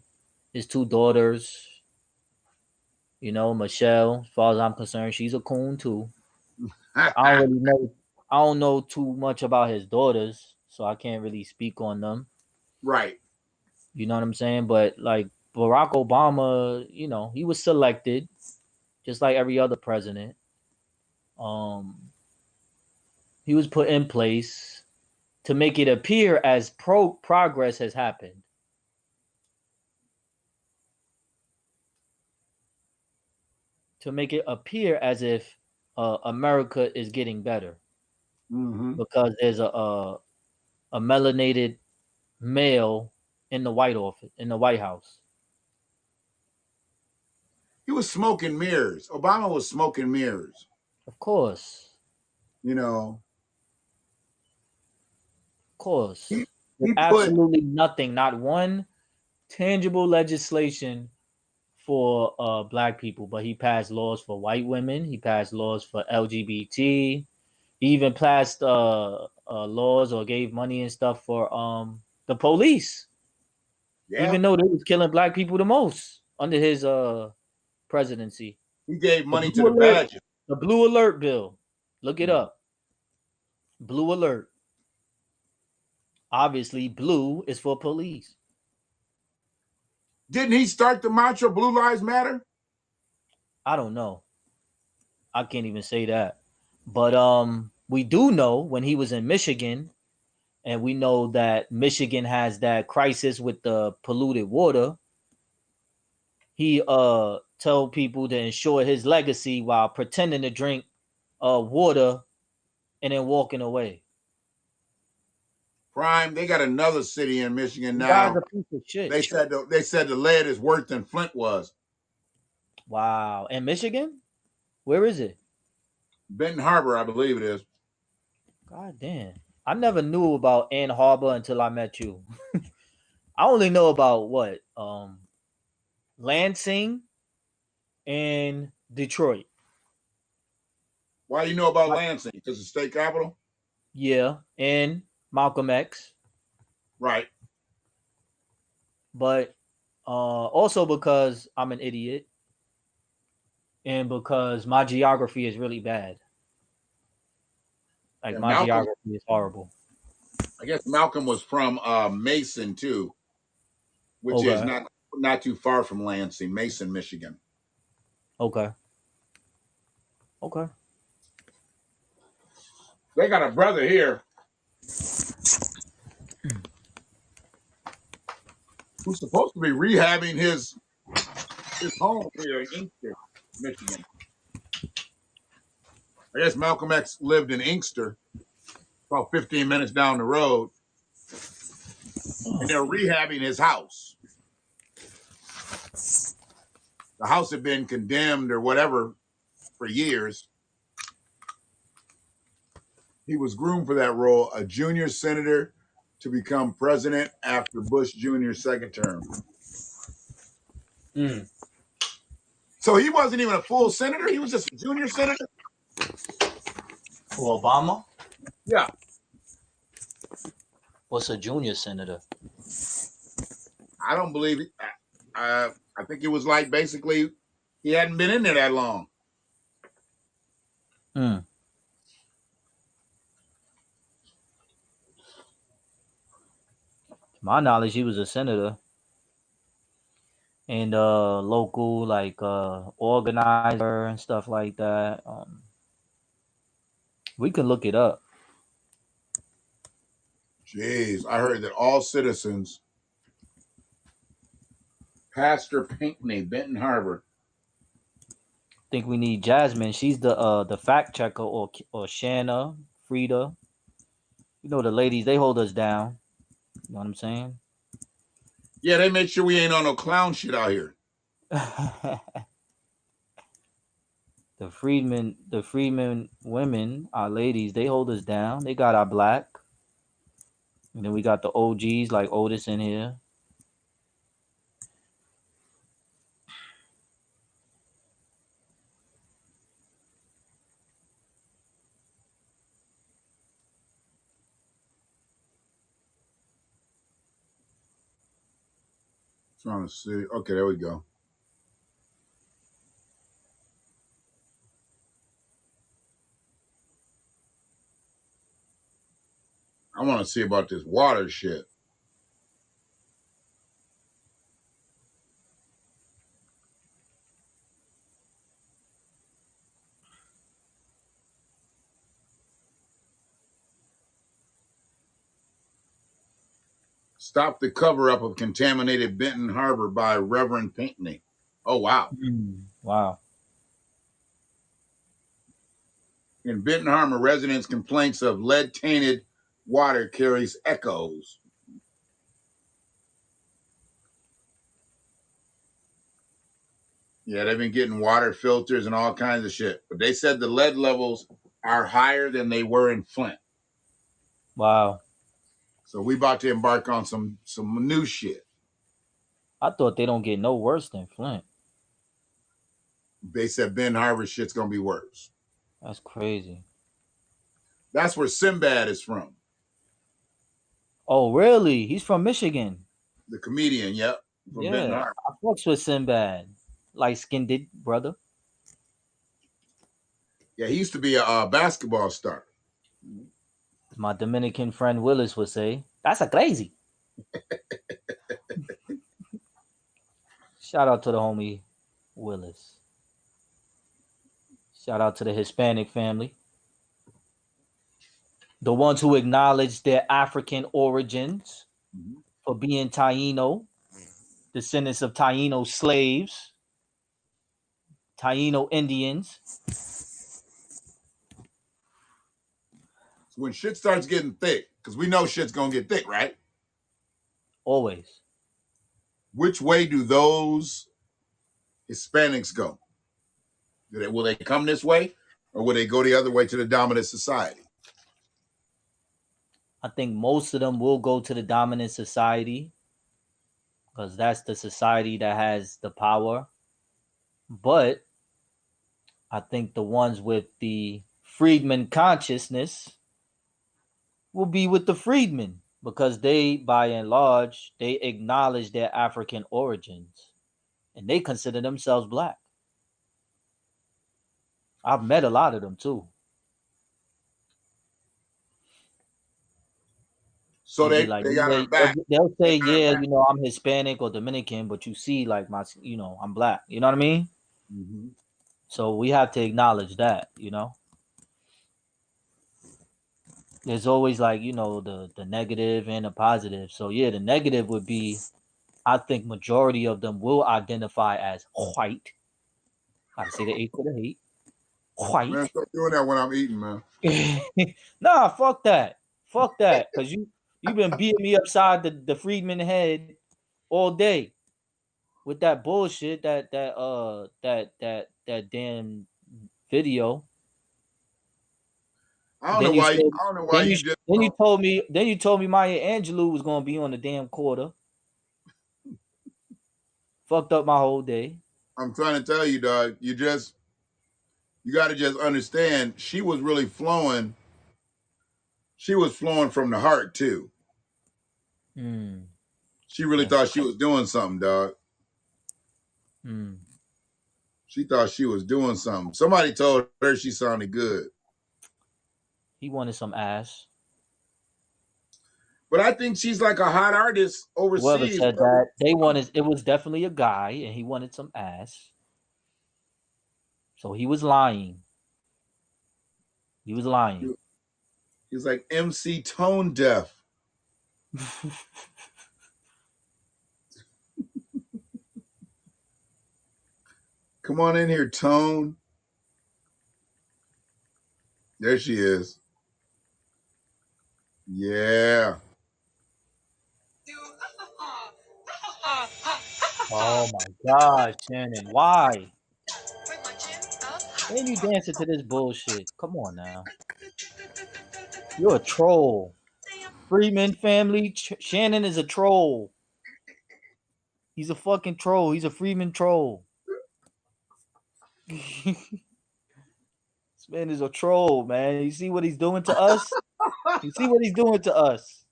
B: His two daughters, Michelle, as far as I'm concerned, she's a coon too. I don't really know. I don't know too much about his daughters, so I can't really speak on them.
A: Right.
B: You know what I'm saying? But like Barack Obama, he was selected just like every other president. Um, he was put in place to make it appear as progress has happened. To make it appear as if America is getting better
A: Mm-hmm.
B: because there's a melanated male in the White House.
A: He was smoking mirrors. Obama was smoking mirrors.
B: Of course,
A: You know,
B: of course,
A: he
B: with
A: he put
B: absolutely nothing, not one tangible legislation for black people, but he passed laws for white women. He passed laws for LGBT. He even passed laws or gave money and stuff for the police,
A: yeah,
B: even though they was killing black people the most under his presidency.
A: he gave
B: The
A: money to
B: Blue
A: the
B: Alert,
A: badger.
B: The blue alert bill. Look it
A: Mhm.
B: up. Blue alert. Obviously, blue is for police.
A: Didn't he start the mantra Blue Lives Matter?
B: I don't know. I can't even say that. But we do know when he was in Michigan, and we know that Michigan has that crisis with the polluted water. He told people to ensure his legacy while pretending to drink water and then walking away.
A: Prime, they got another city in Michigan
B: The guy's
A: now.
B: a piece of shit.
A: They said the lead is worse than Flint was.
B: Wow. And Michigan? Where is it?
A: Benton Harbor, I believe it is.
B: God damn. I never knew about Ann Harbor until I met you. I only know about what? Lansing and Detroit.
A: Why do you know about
B: Like,
A: Lansing? Because it's state capital?
B: yeah, and Malcolm X.
A: Right.
B: But also because I'm an idiot and because my geography is really bad. Like
A: Yeah,
B: my
A: Malcolm.
B: geography is horrible.
A: I guess Malcolm was from Mason too, which is
B: Okay.
A: not too far from Lansing, Mason, Michigan.
B: Okay. Okay.
A: They got a brother here who's supposed to be rehabbing his home here in Inkster, Michigan. I guess Malcolm X lived in Inkster, about 15 minutes down the road, and they're rehabbing his house. The house had been condemned or whatever for years. He was groomed for that role, a junior senator to become president after Bush Jr.'s second term.
B: Mm.
A: So he wasn't even a full senator. He was just a junior senator.
B: For Obama?
A: Yeah,
B: What's a junior senator?
A: I don't believe it. I think it was like basically he hadn't been in there that long.
B: Mm. To my knowledge, he was a senator and local like organizer and stuff like that. We can look it up.
A: Jeez, I heard that all citizens, Pastor Pinckney, Benton Harbor.
B: Think we need Jasmine. She's the fact checker, or Shanna, Frida. You know the ladies, they hold us down. You know what I'm saying?
A: Yeah, they make sure we ain't on no clown shit out here.
B: The Freedmen women, our ladies, they hold us down. They got our black. And then we got the OGs like Otis in here.
A: Trying to see. Okay, there we go. I want to see about this water shit. Stop the cover up of contaminated Benton Harbor by Reverend Pinckney. Oh, wow.
B: Wow.
A: In Benton Harbor, residents' complaints of lead tainted water carries echoes. Yeah, they've been getting water filters and all kinds of shit. But they said the lead levels are higher than they were in Flint.
B: Wow.
A: So we about to embark on some new shit.
B: I thought they don't get no worse than Flint.
A: They said Benton Harbor shit's gonna be worse.
B: That's crazy.
A: That's where Sinbad is from.
B: Oh, really? He's from Michigan.
A: The comedian, yep, from Benton
B: Yeah.
A: Harbor.
B: I fucks with Sinbad. Light skinned brother.
A: Yeah, he used to be a basketball star.
B: My Dominican friend Willis would say, "That's a crazy." Shout out to the homie Willis. Shout out to the Hispanic family, the ones who acknowledge their African origins
A: Mm-hmm.
B: for being Taino, descendants of Taino slaves, Taino Indians.
A: So when shit starts getting thick, because we know shit's gonna get thick, right?
B: Always.
A: Which way do those Hispanics go? Will they come this way, or will they go the other way to the dominant society?
B: I think most of them will go to the dominant society because that's the society that has the power. But I think the ones with the Freedman consciousness will be with the Freedmen because they, by and large, they acknowledge their African origins and they consider themselves black. I've met a lot of them too.
A: So
B: They'll be
A: they
B: like,
A: they got
B: yeah,
A: our back.
B: they'll
A: They
B: say,
A: got our
B: yeah,
A: back.
B: I'm Hispanic or Dominican, but you see, like I'm black. You know what I mean?
A: Mm-hmm.
B: So we have to acknowledge that. There's always like, the negative and the positive. So yeah, the negative would be, I think majority of them will identify as white. I say the A to the hate.
A: Man,
B: White.
A: stop doing that when I'm eating, man.
B: Nah, fuck that. Fuck that. Cause you've been beating me upside the Freedman head all day with that bullshit, that damn video.
A: I don't know
B: Then you
A: why.
B: said
A: I don't know why you just.
B: then you told me Maya Angelou was gonna be on the damn quarter. Fucked up my whole day.
A: I'm trying to tell you, dog. You got to just understand. She was really flowing. She was flowing from the heart too.
B: Mm,
A: She really
B: yeah.
A: thought she was doing something, dog.
B: Mm.
A: She thought she was doing something. Somebody told her she sounded good.
B: He wanted some ass.
A: But I think she's like a hot artist
B: Whoever
A: overseas.
B: said that, it was definitely a guy and he wanted some ass. So he was lying. He was lying.
A: He's like MC Tone Deaf. Come on in here, Tone. There she is. Yeah.
B: Oh my God, Shannon, why? Ain't you dancing to this bullshit? Come on now. You're a troll. Freeman family, Shannon is a troll. He's a fucking troll. He's a Freeman troll. This man is a troll, man. You see what he's doing to us? You see what he's doing to us?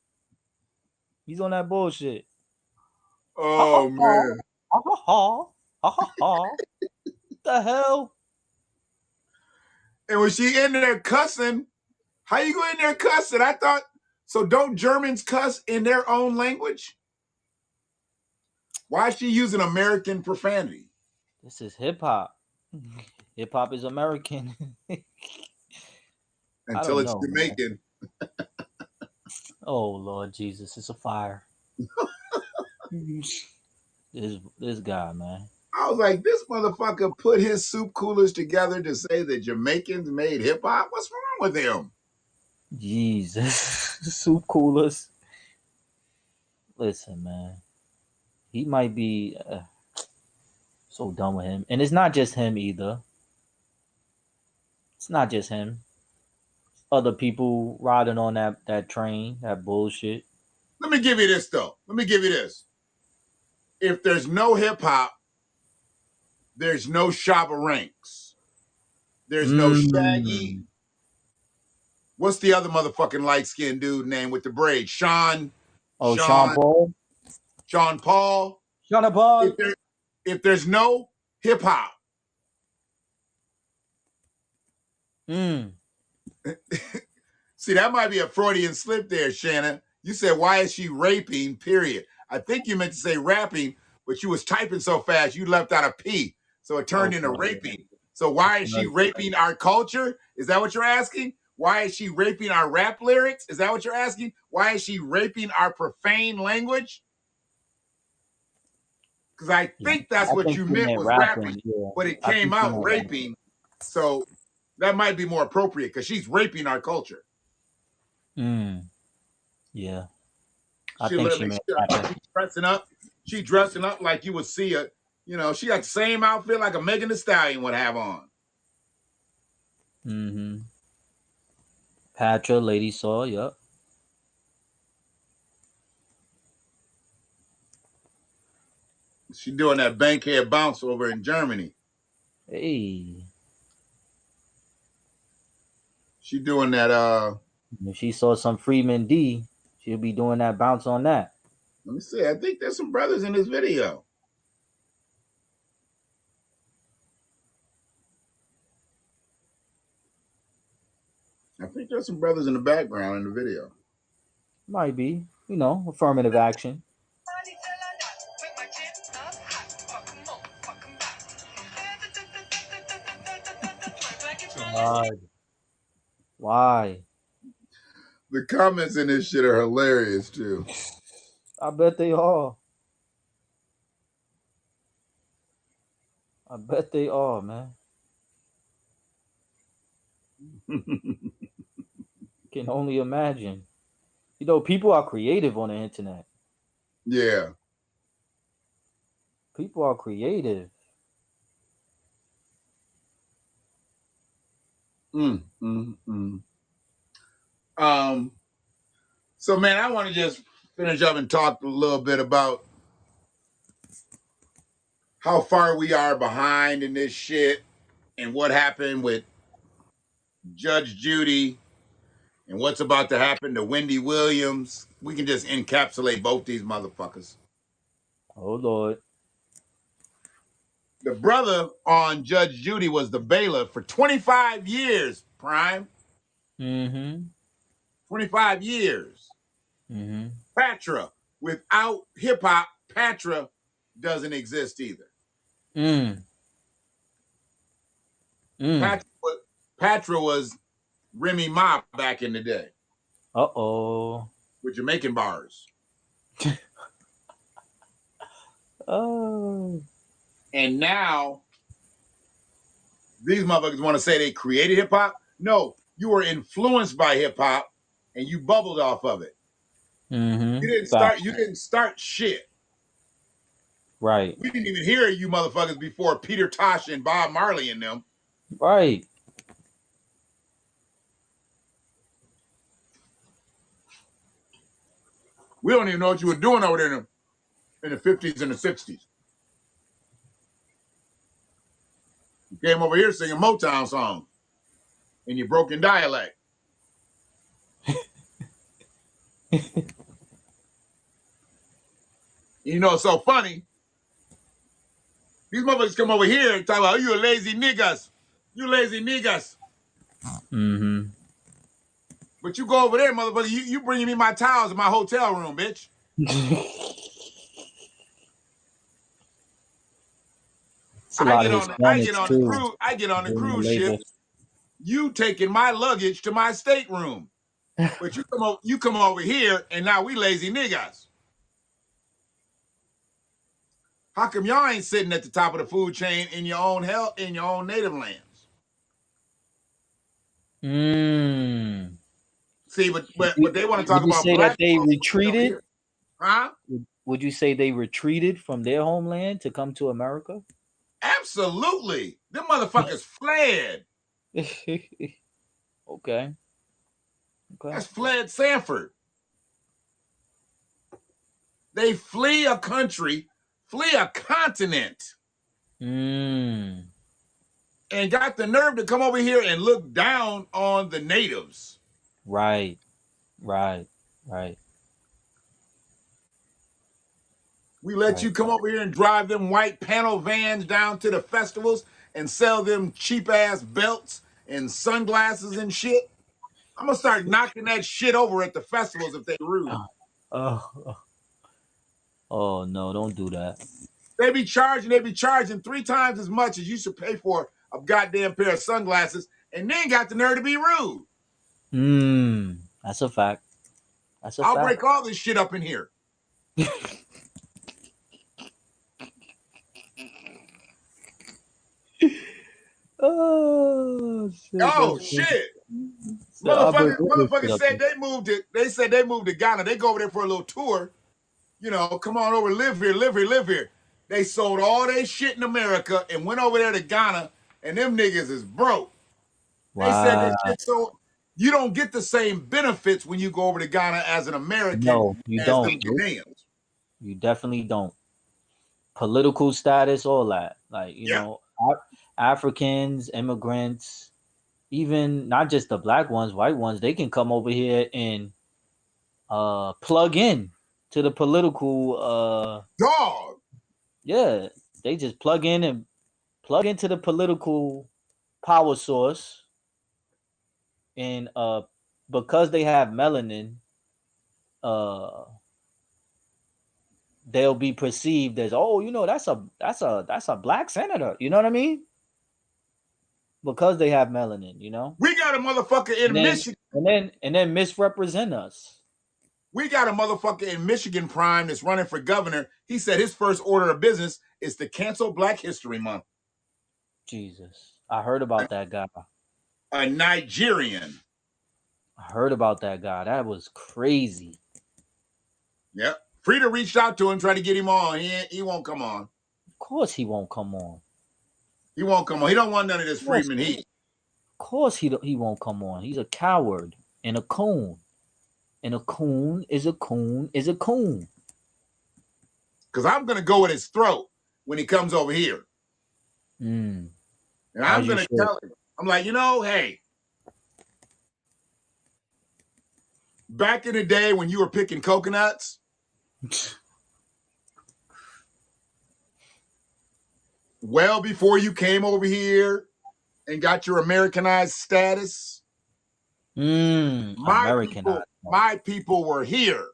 B: He's on that bullshit. Ha ha
A: Oh
B: ha.
A: man.
B: Ha ha ha. Ha ha ha. What the hell?
A: And when she in there cussing, how you go in there cussing? I thought so. Don't Germans cuss in their own language? Why is she using American profanity?
B: This is hip hop. Hip hop is American. I
A: Until
B: don't
A: it's
B: know, man.
A: Jamaican.
B: Oh Lord Jesus, it's a fire. This guy, man.
A: I was like, this motherfucker put his soup coolers together to say that Jamaicans made hip hop. What's wrong with him?
B: Jesus. Soup coolers. Listen, man. He might be so done with him. And it's not just him either. It's not just him. Other people riding on that train, that bullshit.
A: Let me give you this though. Let me give you this. If there's no hip hop, there's no Shabba Ranks. There's no Shaggy.
B: Mm.
A: What's the other motherfucking light skinned dude name with the braid?
B: Oh, Sean
A: Sean,
B: Paul.
A: Sean Paul.
B: Sean
A: If
B: Paul.
A: there, if there's no hip hop,
B: Mm.
A: See, that might be a Freudian slip there, Shannon. You said, why is she raping, period. I think you meant to say rapping, but you was typing so fast, you left out a P. So it turned into
B: Okay.
A: raping. So why is she raping our culture? Is that what you're asking? Why is she raping our rap lyrics? Is that what you're asking? Why is she raping our profane language? Because I
B: Yeah.
A: think that's
B: I
A: what
B: think
A: you
B: she
A: meant
B: meant
A: was rapping,
B: rapping. Yeah.
A: but it
B: I
A: came
B: think she
A: out
B: meant rapping.
A: raping. So that might be more appropriate because she's raping our culture.
B: Mm. Yeah. I
A: She
B: think
A: let
B: she
A: me.
B: meant rapping.
A: She's dressing up. She dressing up like you would see a. You know, she got the same outfit like a Megan Thee Stallion would have on.
B: Mm-hmm. Patra, Lady Saw. Yep.
A: She doing that bankhead bounce over in Germany.
B: Hey.
A: She doing that.
B: If she saw some Freedman D, she'll be doing that bounce on that.
A: Let me see. I think there's some brothers in this video. I think there's some brothers in the background in the video.
B: Might be. Affirmative action. Why? Why?
A: The comments in this shit are hilarious too.
B: I bet they are. I bet they are, man. Can only imagine. People are creative on the internet.
A: Yeah.
B: People are creative.
A: Mm, mm, mm. Um. So, man, I want to just finish up and talk a little bit about how far we are behind in this shit and what happened with Judge Judy and what's about to happen to Wendy Williams. We can just encapsulate both these motherfuckers.
B: Oh Lord.
A: The brother on Judge Judy was the bailiff for 25 years, Prime.
B: Mm-hmm.
A: 25 years.
B: Mm-hmm.
A: Patra. Without hip hop, Patra doesn't exist either.
B: Mm. Mm.
A: Patra, Patra was Remy Ma back in the day
B: Uh-oh.
A: with Jamaican bars.
B: Oh.
A: And now these motherfuckers want to say they created hip hop. No, you were influenced by hip hop and you bubbled off of it.
B: Mm-hmm.
A: You didn't start shit.
B: Right.
A: We didn't even hear you motherfuckers before Peter Tosh and Bob Marley and them.
B: Right.
A: We don't even know what you were doing over there in the 50s and the 60s. You came over here singing Motown songs in your broken dialect. You know, it's so funny. These motherfuckers come over here and talk about, oh, you a lazy niggas. You lazy niggas.
B: Mm-hmm.
A: But you go over there, motherfucker, you bringing me my towels in my hotel room, bitch.
B: It's a lot of
A: I get
B: Hispanics
A: on the
B: too.
A: cruise, I get on the
B: Doing the
A: cruise
B: labor.
A: ship, you taking my luggage to my stateroom. But you come over here and now we lazy niggas. How come y'all ain't sitting at the top of the food chain in your own in your own native lands?
B: Mm.
A: See,
B: Would
A: but they want to talk
B: you
A: about
B: say that
A: black
B: they
A: folks over
B: retreated?
A: here. Huh?
B: Would you say they retreated from their homeland to come to America?
A: Absolutely. Them motherfuckers fled.
B: Okay. Okay.
A: That's fled Sanford. They flee a country, flee a continent,
B: Mm.
A: and got the nerve to come over here and look down on the natives.
B: Right. Right. Right.
A: We let
B: Right.
A: you come over here and drive them white panel vans down to the festivals and sell them cheap ass belts and sunglasses and shit. I'm gonna start knocking that shit over at the festivals if they rude.
B: Oh, oh no, don't do that.
A: They be charging 3 times as much as you should pay for a goddamn pair of sunglasses, and then got the nerve to be rude.
B: That's a fact. That's a
A: I'll
B: fact.
A: break all this shit up in here.
B: Oh shit,
A: Oh
B: that's funny.
A: shit.
B: So I'll break all this
A: Motherfucker
B: shit up.
A: said they moved it. They said they moved to Ghana. They go over there for a little tour. You know, come on over, live here, live here, live here. They sold all their shit in America and went over there to Ghana, and them niggas is broke. They said
B: Wow.
A: this shit so you don't get the same benefits when you go over to Ghana as an American
B: No, you
A: as them
B: don't. Nope.
A: Ghanaians.
B: You definitely don't. Political status, all that. Like,
A: Yeah.
B: Africans, immigrants, even not just the black ones, white ones, they can come over here and plug in to the political
A: Dog.
B: yeah. They just plug in and plug into the political power source, and because they have melanin, uh they'll be perceived as, oh, that's a black senator, you know what I mean, because they have melanin,
A: We got a motherfucker
B: and
A: in
B: then
A: Michigan.
B: and then misrepresent us.
A: We got a motherfucker in Michigan Prime that's running for governor. He said his first order of business is to cancel Black History Month.
B: Jesus, I heard about that guy.
A: A Nigerian.
B: I heard about that guy. That was crazy.
A: Yep. Frida reached out to him, tried to get him on. He won't come on.
B: Of course he won't come on.
A: He won't come on. He don't want none of this
B: Of course,
A: Freedman heat.
B: of course he won't come on. He's a coward and a coon. And a coon is a coon is a coon.
A: Because I'm going to go at his throat when he comes over here.
B: Mm.
A: And I'm going to tell him, I'm like, hey, back in the day when you were picking coconuts, well before you came over here and got your Americanized status, my people were here.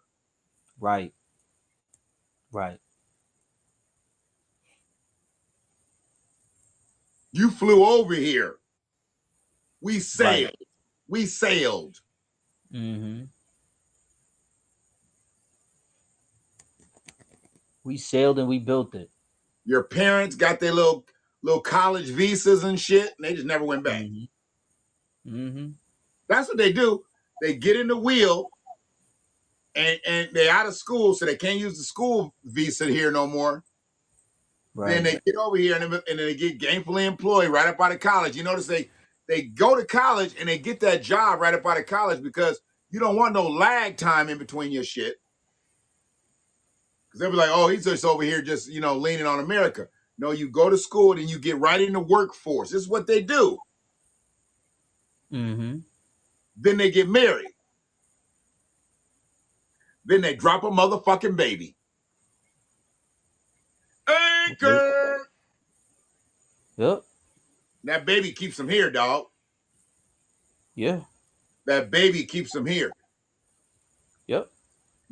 B: Right.
A: You flew over here. We sailed.
B: Right.
A: We sailed.
B: Mm-hmm. We sailed and we built it.
A: Your parents got their little college visas and shit, and they just never went back.
B: Mm-hmm.
A: That's what they do. They get in the wheel, and they're out of school, so they can't use the school visa here no more. Right. Then they get over here, and then they get gainfully employed right up out of college. You notice they go to college, and they get that job right up out of college because you don't want no lag time in between your shit. Because they'll be like, oh, he's just over here just, leaning on America. No, you go to school and you get right in the workforce. This is what they do.
B: Mm-hmm.
A: Then they get married. Then they drop a motherfucking baby. Anchor!
B: Yep.
A: That baby keeps them here, dog.
B: Yeah.
A: That baby keeps them here.
B: Yep.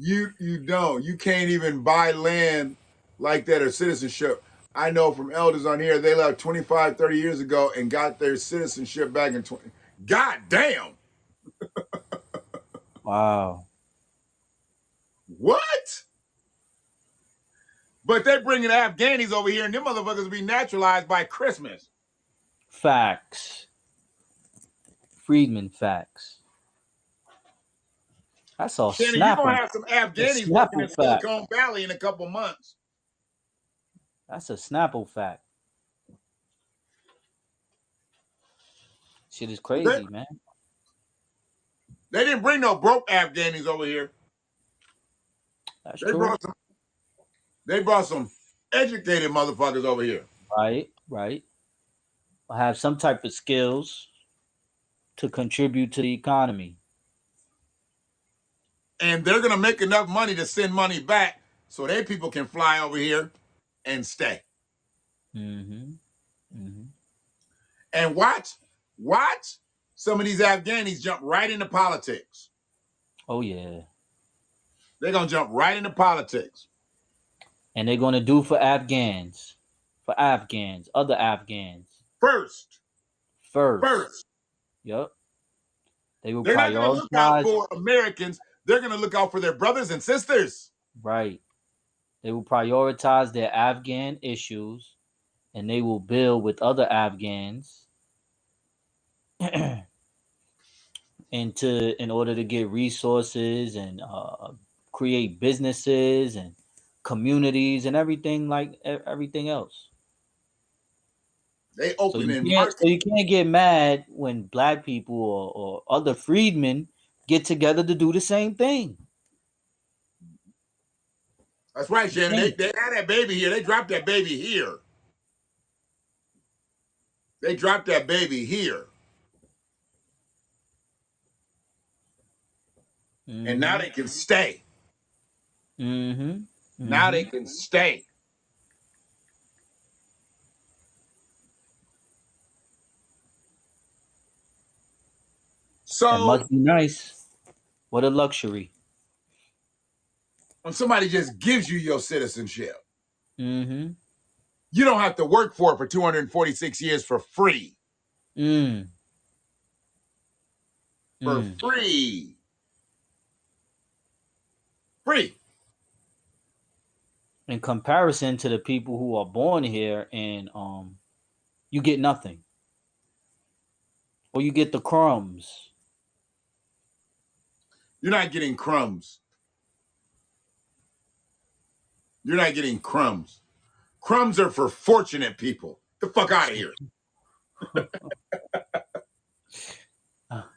A: You don't. You can't even buy land like that or citizenship. I know from elders on here, they left 25, 30 years ago and got their citizenship back in 20. God damn.
B: Wow.
A: What? But they're bringing Afghanis over here and them motherfuckers will be naturalized by Christmas.
B: Facts. Freedman facts. That's all.
A: Shannon, you're going to have some Afghanis working in
B: fact.
A: Silicon Valley in a couple months.
B: That's a Snapple fact. Shit is crazy, man.
A: They didn't bring no broke Afghanis over here.
B: That's true.
A: They brought some educated motherfuckers over here.
B: Right. Or have some type of skills to contribute to the economy.
A: And they're going to make enough money to send money back so their people can fly over here and stay.
B: Mm-hmm. Mm-hmm.
A: And watch Watch some of these Afghanis jump right into politics.
B: Oh yeah.
A: They're gonna jump right into politics.
B: And they're gonna do for Afghans, other Afghans
A: First.
B: first.
A: First.
B: Yep. They will
A: They're not gonna look out
B: prioritize.
A: for Americans. They're gonna look out for their brothers and sisters.
B: Right. They will prioritize their Afghan issues, and they will build with other Afghans in order to get resources and create businesses and communities and everything else.
A: They
B: So you
A: opening
B: can't so
A: market.
B: you can't get mad when black people or other freedmen get together to do the same thing.
A: That's right,
B: You
A: Shannon. They,
B: can't.
A: they had that baby here. They dropped that baby here. They dropped that baby here. And now
B: Mm-hmm.
A: they can stay.
B: Mm-hmm.
A: Now they
B: Mm-hmm.
A: can stay.
B: That
A: So
B: must be nice. What a luxury.
A: when somebody just gives you your citizenship,
B: Mm-hmm.
A: you don't have to work for it for 246 years for free.
B: Mm.
A: For
B: Mm.
A: free. Free.
B: In comparison to the people who are born here and you get nothing. Or you get the crumbs.
A: You're not getting crumbs. You're not getting crumbs. Crumbs are for fortunate people. Get the fuck out of here.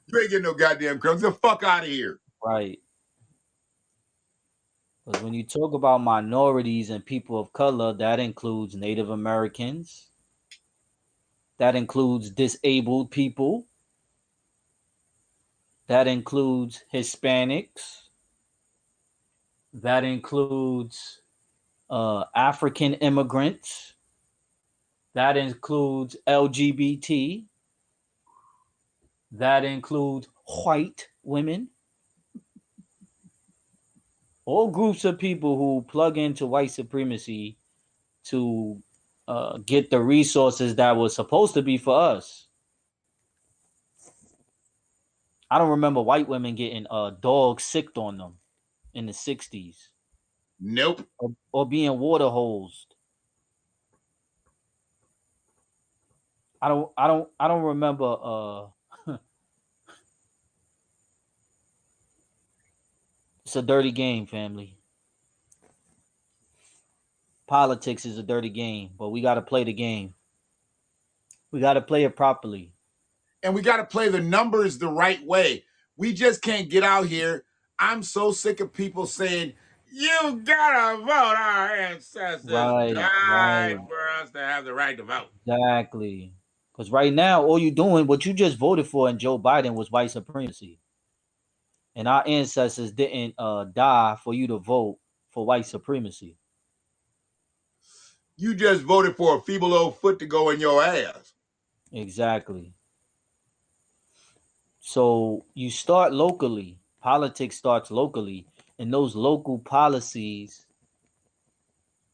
A: You ain't getting no goddamn crumbs. Get the fuck out of here.
B: Right. Because when you talk about minorities and people of color, that includes Native Americans, that includes disabled people, that includes Hispanics, that includes African immigrants, that includes LGBT, that includes white women, all groups of people who plug into white supremacy to get the resources that was supposed to be for us. I don't remember white women getting dogs sicked on them in the 60s
A: Nope.
B: or being water hosed. I don't remember it's a dirty game, family. Politics is a dirty game, but we got to play the game. We got to play it properly.
A: And we got to play the numbers the right way. We just can't get out here. I'm so sick of people saying, you gotta vote. Our ancestors
B: Right,
A: died
B: right.
A: for us to have the right to vote.
B: Exactly. Because right now, all you doing, what you just voted for in Joe Biden was white supremacy. And our ancestors didn't die for you to vote for white supremacy.
A: You just voted for a feeble old foot to go in your ass.
B: Exactly. So you start locally. Politics starts locally, and those local policies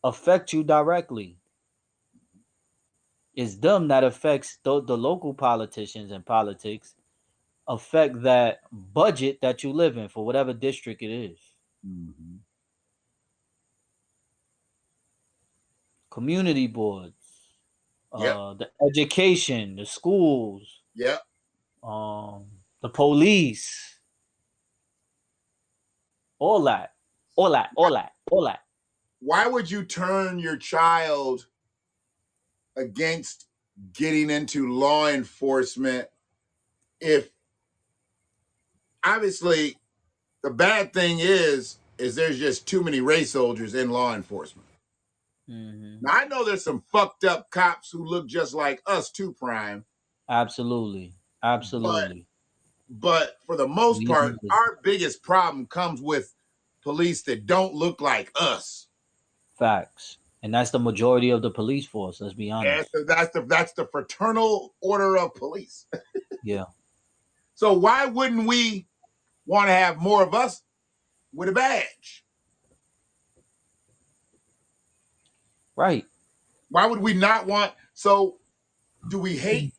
B: affect you directly. It's them that affects the local politicians and politics affect that budget that you live in for whatever district it is.
A: Mm-hmm.
B: Community boards,
A: Yep.
B: the education, the schools,
A: Yep.
B: um, the police, all that, all that.
A: Why would you turn your child against getting into law enforcement if obviously the bad thing is there's just too many race soldiers in law enforcement.
B: Mm-hmm.
A: Now I know there's some fucked up cops who look just like us too, Prime,
B: Absolutely,
A: but
B: absolutely.
A: for the most
B: We
A: part,
B: need it.
A: our biggest problem comes with police that don't look like us.
B: Facts, and that's the majority of the police force. Let's be honest.
A: That's the fraternal order of police.
B: Yeah.
A: So why wouldn't we want to have more of us with a badge?
B: Right.
A: Why would we not want? So do we hate?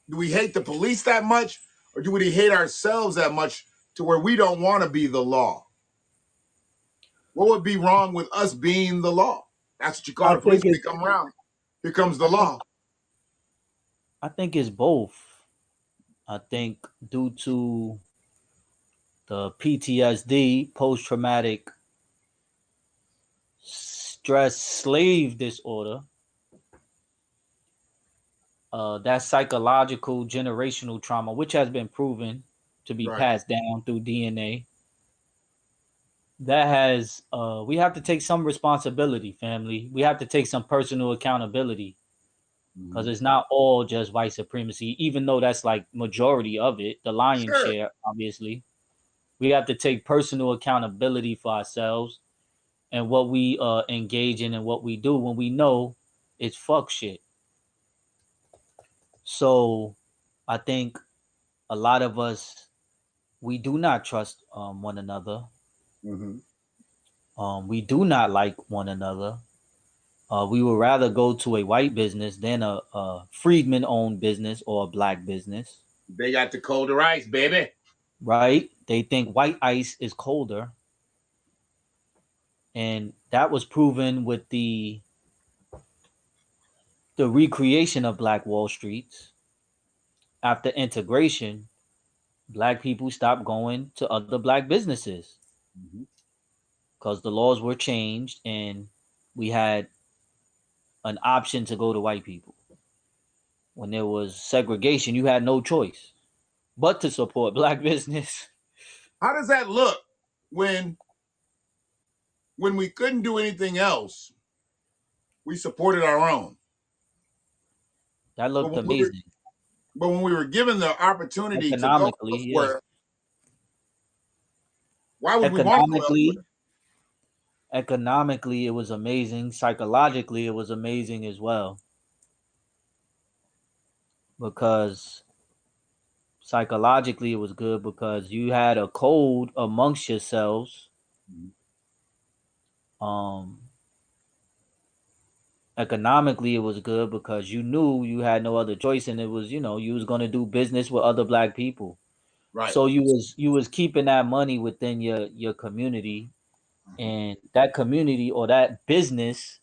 A: Do we hate the police that much, or do we hate ourselves that much to where we don't want to be the law? What would be wrong with us being the law? That's what you call
B: I
A: the police
B: think
A: when they
B: it's
A: come around. Here comes the
B: I think
A: law.
B: I think it's both. I think due to the PTSD, post traumatic stress slave disorder, that psychological generational trauma, which has been proven to be
A: Right.
B: passed down through DNA, that has we have to take some responsibility, family. We have to take some personal accountability because
A: Mm-hmm.
B: it's not all just white supremacy, even though that's like majority of it, the lion's
A: Sure.
B: share, obviously. We have to take personal accountability for ourselves and what we engage in and what we do when we know it's fuck shit. So I think a lot of us, we do not trust one another.
A: Mm-hmm.
B: We do not like one another. We would rather go to a white business than a freedman owned business or a black business,
A: They got the colder ice, baby.
B: right? They think white ice is colder. And that was proven with the recreation of Black Wall Streets. After integration, black people stopped going to other black businesses
A: Mm-hmm.
B: because the laws were changed and we had an option to go to white people. When there was segregation, you had no choice but to support black business.
A: How does that look when we couldn't do anything else? We supported our own,
B: That
A: but
B: looked
A: when we were
B: amazing.
A: given the opportunity to go
B: Economically, yeah.
A: elsewhere, why would we want to go elsewhere?
B: Economically, economically, it was amazing. Psychologically, it was amazing as well because psychologically it was good because you had a code amongst yourselves.
A: Mm-hmm.
B: um Economically it was good because you knew you had no other choice, and it was, you was going to do business with other black people.
A: Right.
B: So you was keeping that money within your community, and that community or that business,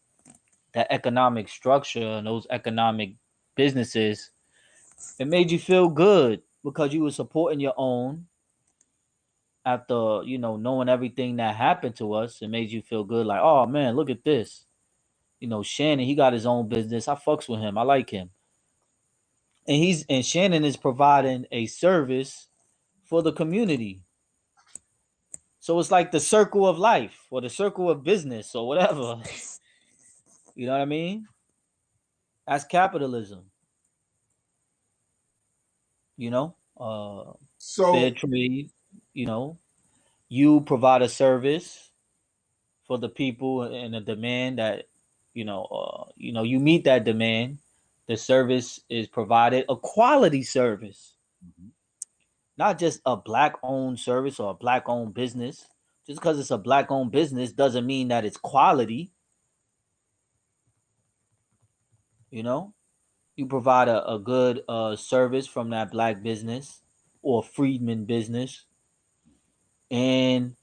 B: that economic structure and those economic businesses, it made you feel good because you were supporting your own. After knowing everything that happened to us, it made you feel good, like, oh man, look at this. Shannon, he got his own business. I fucks with him. I like him. And Shannon is providing a service for the community. So it's like the circle of life or the circle of business or whatever. You know what I mean? That's capitalism. You know, fair
A: So
B: trade. You know, you provide a service for the people and a demand that you meet that demand. The service is provided, a quality service,
A: mhm,
B: not just a black owned service or a black owned business. Just because it's a black owned business doesn't mean that it's quality. You know, you provide a good service from that black business or freedman business, and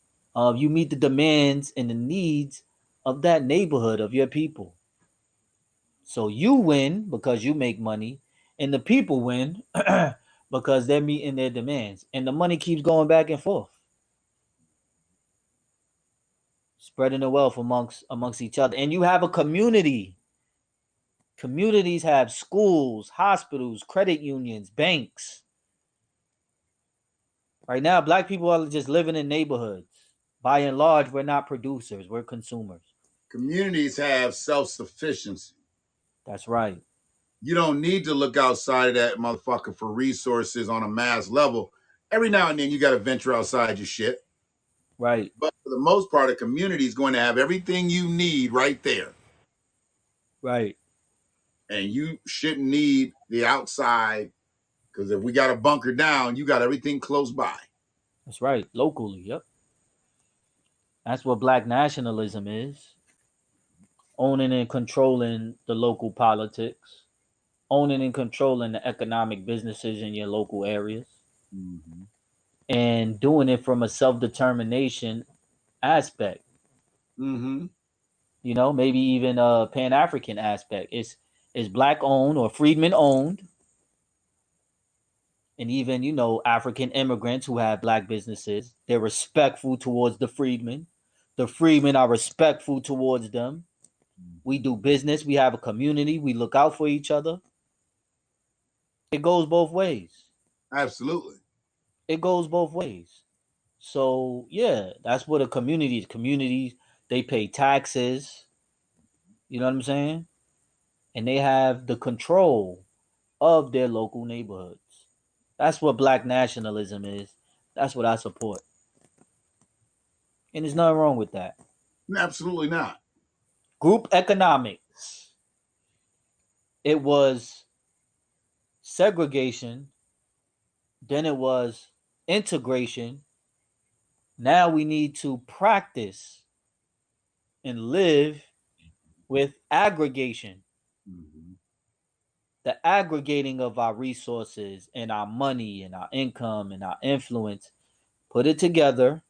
B: you meet the demands and the needs of that neighborhood of your people. So you win because you make money, and the people win because they're meeting their demands, and the money keeps going back and forth, spreading the wealth amongst each other. And you have a community. Communities have schools, hospitals, credit unions, banks. Right now, black people are just living in neighborhoods. By and large, we're not producers, we're consumers.
A: communities have self-sufficiency.
B: That's right.
A: You don't need to look outside of that motherfucker for resources on a mass level. Every now and then you got to venture outside your shit.
B: Right.
A: But for the most part, a community is going to have everything you need right there.
B: Right.
A: And you shouldn't need the outside Because if we got a bunker down, you got everything close by.
B: That's right. Locally. Yep. That's what black nationalism is. Owning and controlling the local politics, owning and controlling the economic businesses in your local areas,
A: Mm-hmm.
B: and doing it from a self determination aspect.
A: Mm-hmm.
B: You know, maybe even a Pan African aspect. It's black owned or freedmen owned, and even African immigrants who have black businesses. They're respectful towards the freedmen. The freedmen are respectful towards them. We do business. We have a community. We look out for each other. It goes both ways.
A: Absolutely.
B: It goes both ways. So yeah, that's what a community is. Communities, they pay taxes. You know what I'm saying? And they have the control of their local neighborhoods. That's what black nationalism is. That's what I support. And there's nothing wrong with that.
A: Absolutely not.
B: Group economics. It was segregation, then it was integration. Now we need to practice and live with aggregation,
A: Mm-hmm.
B: the aggregating of our resources and our money and our income and our influence, put it together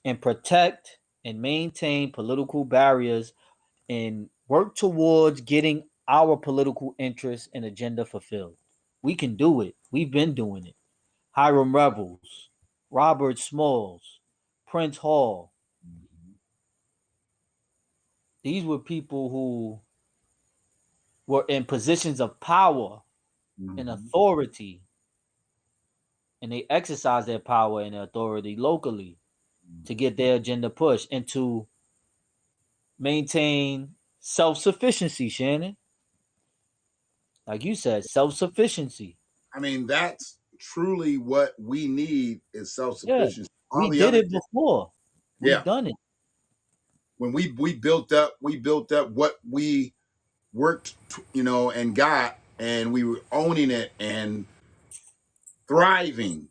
B: and protect and maintain political barriers and work towards getting our political interests and agenda fulfilled. We can do it. We've been doing it. Hiram Rebels, Robert Smalls, Prince Hall. These were people who were in positions of power and
A: Mm-hmm.
B: authority, and they exercised their power and authority locally to get their agenda pushed and to maintain self sufficiency, Shannon. Like you said, self sufficiency.
A: I mean, that's truly what we need is self
B: Yeah,
A: sufficiency. All
B: we
A: the
B: did
A: other
B: it
A: shit,
B: before. We've
A: yeah.
B: done it.
A: When we built up what we worked, and got, and we were owning it and thriving.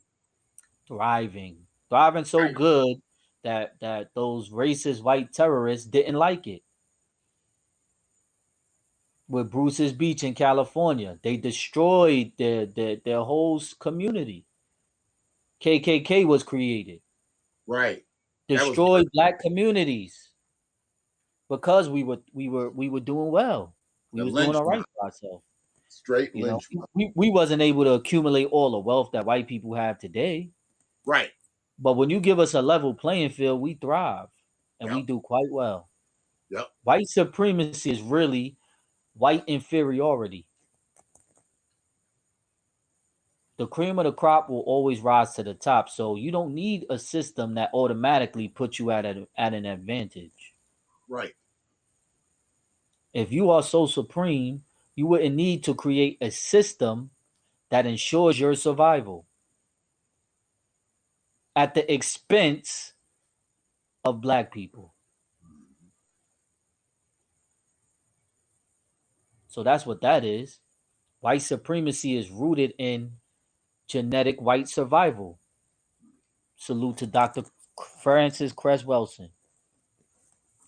B: Thriving. Thriving so
A: Right.
B: good that those racist white terrorists didn't like it. With Bruce's Beach in California, they destroyed their whole community. KKK was created.
A: Right. That was
B: Destroyed black communities because we were doing well. We
A: the
B: was doing
A: lynch
B: all right
A: mob,
B: for ourselves.
A: straight
B: You know,
A: lynch mob.
B: we wasn't able to accumulate all the wealth that white people have today.
A: Right.
B: But when you give us a level playing field, we thrive and we
A: Yep.
B: do quite well.
A: Yep.
B: White supremacy is really white inferiority. The cream of the crop will always rise to the top. So you don't need a system that automatically puts you at an advantage.
A: Right.
B: If you are so supreme, you wouldn't need to create a system that ensures your survival at the expense of black people. So that's what that is. White supremacy is rooted in genetic white survival. Salute to Dr. Frances Cress Wilson,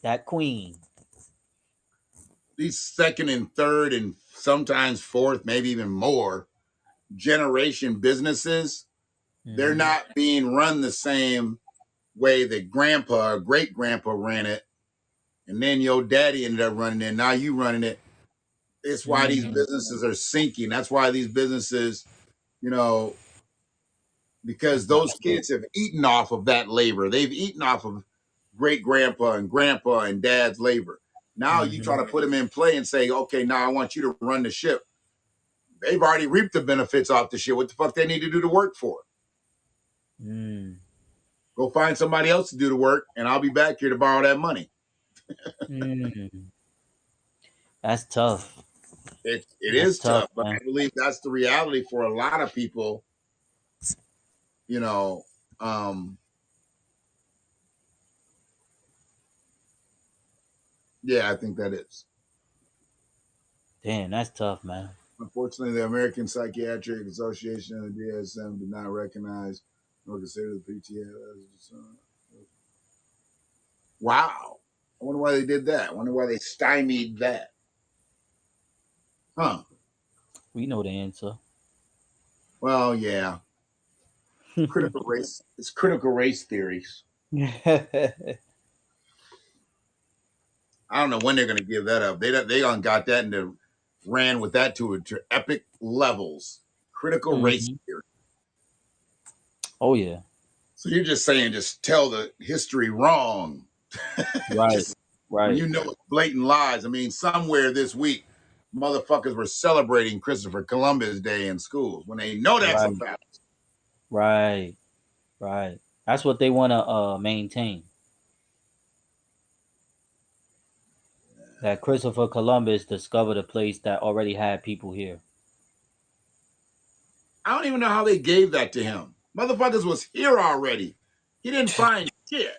B: that queen.
A: These second and third and sometimes fourth, maybe even more generation businesses, they're
B: Mm-hmm.
A: not being run the same way that grandpa or great grandpa ran it. And then your daddy ended up running it. Now you running it. It's why these
B: Mm-hmm.
A: businesses are sinking. That's why these businesses, you know, because
B: Nah,
A: those kids have eaten off of that labor. They've eaten off of great grandpa and dad's labor. Now you try
B: mm-hmm.
A: to put them in play and say, okay, now I want you to run the ship. They've already reaped the benefits off the shit. What the fuck they need to do the work for?
B: Mm.
A: Go find somebody else to do the work, and I'll be back here to borrow that money.
B: Mm. That's tough.
A: It
B: That's
A: is
B: tough,
A: tough, but
B: man.
A: I believe that's the reality for a lot of people. You know, um, yeah, I think that is.
B: Damn, that's tough, man.
A: Unfortunately, the American Psychiatric Association and the DSM did not recognize nor consider the PTA as wow. I wonder why they did that. I wonder why they stymied that. Huh.
B: We know the answer.
A: Well, yeah. Critical race. It's critical race theories. I don't know when they're going to give that up. They done got that and ran with that to epic levels. Critical race
B: Mhm.
A: theory.
B: Oh yeah.
A: So you're just saying, just tell the history wrong.
B: Right.
A: Just when
B: Right.
A: you know it's blatant lies. I mean, somewhere this week, motherfuckers were celebrating Christopher Columbus Day in schools when they know that's a
B: Right.
A: fact.
B: Right. Right. That's what they want to maintain. That Christopher Columbus discovered a place that already had people here.
A: I don't even know how they gave that to him. Motherfuckers was here already. He didn't find shit.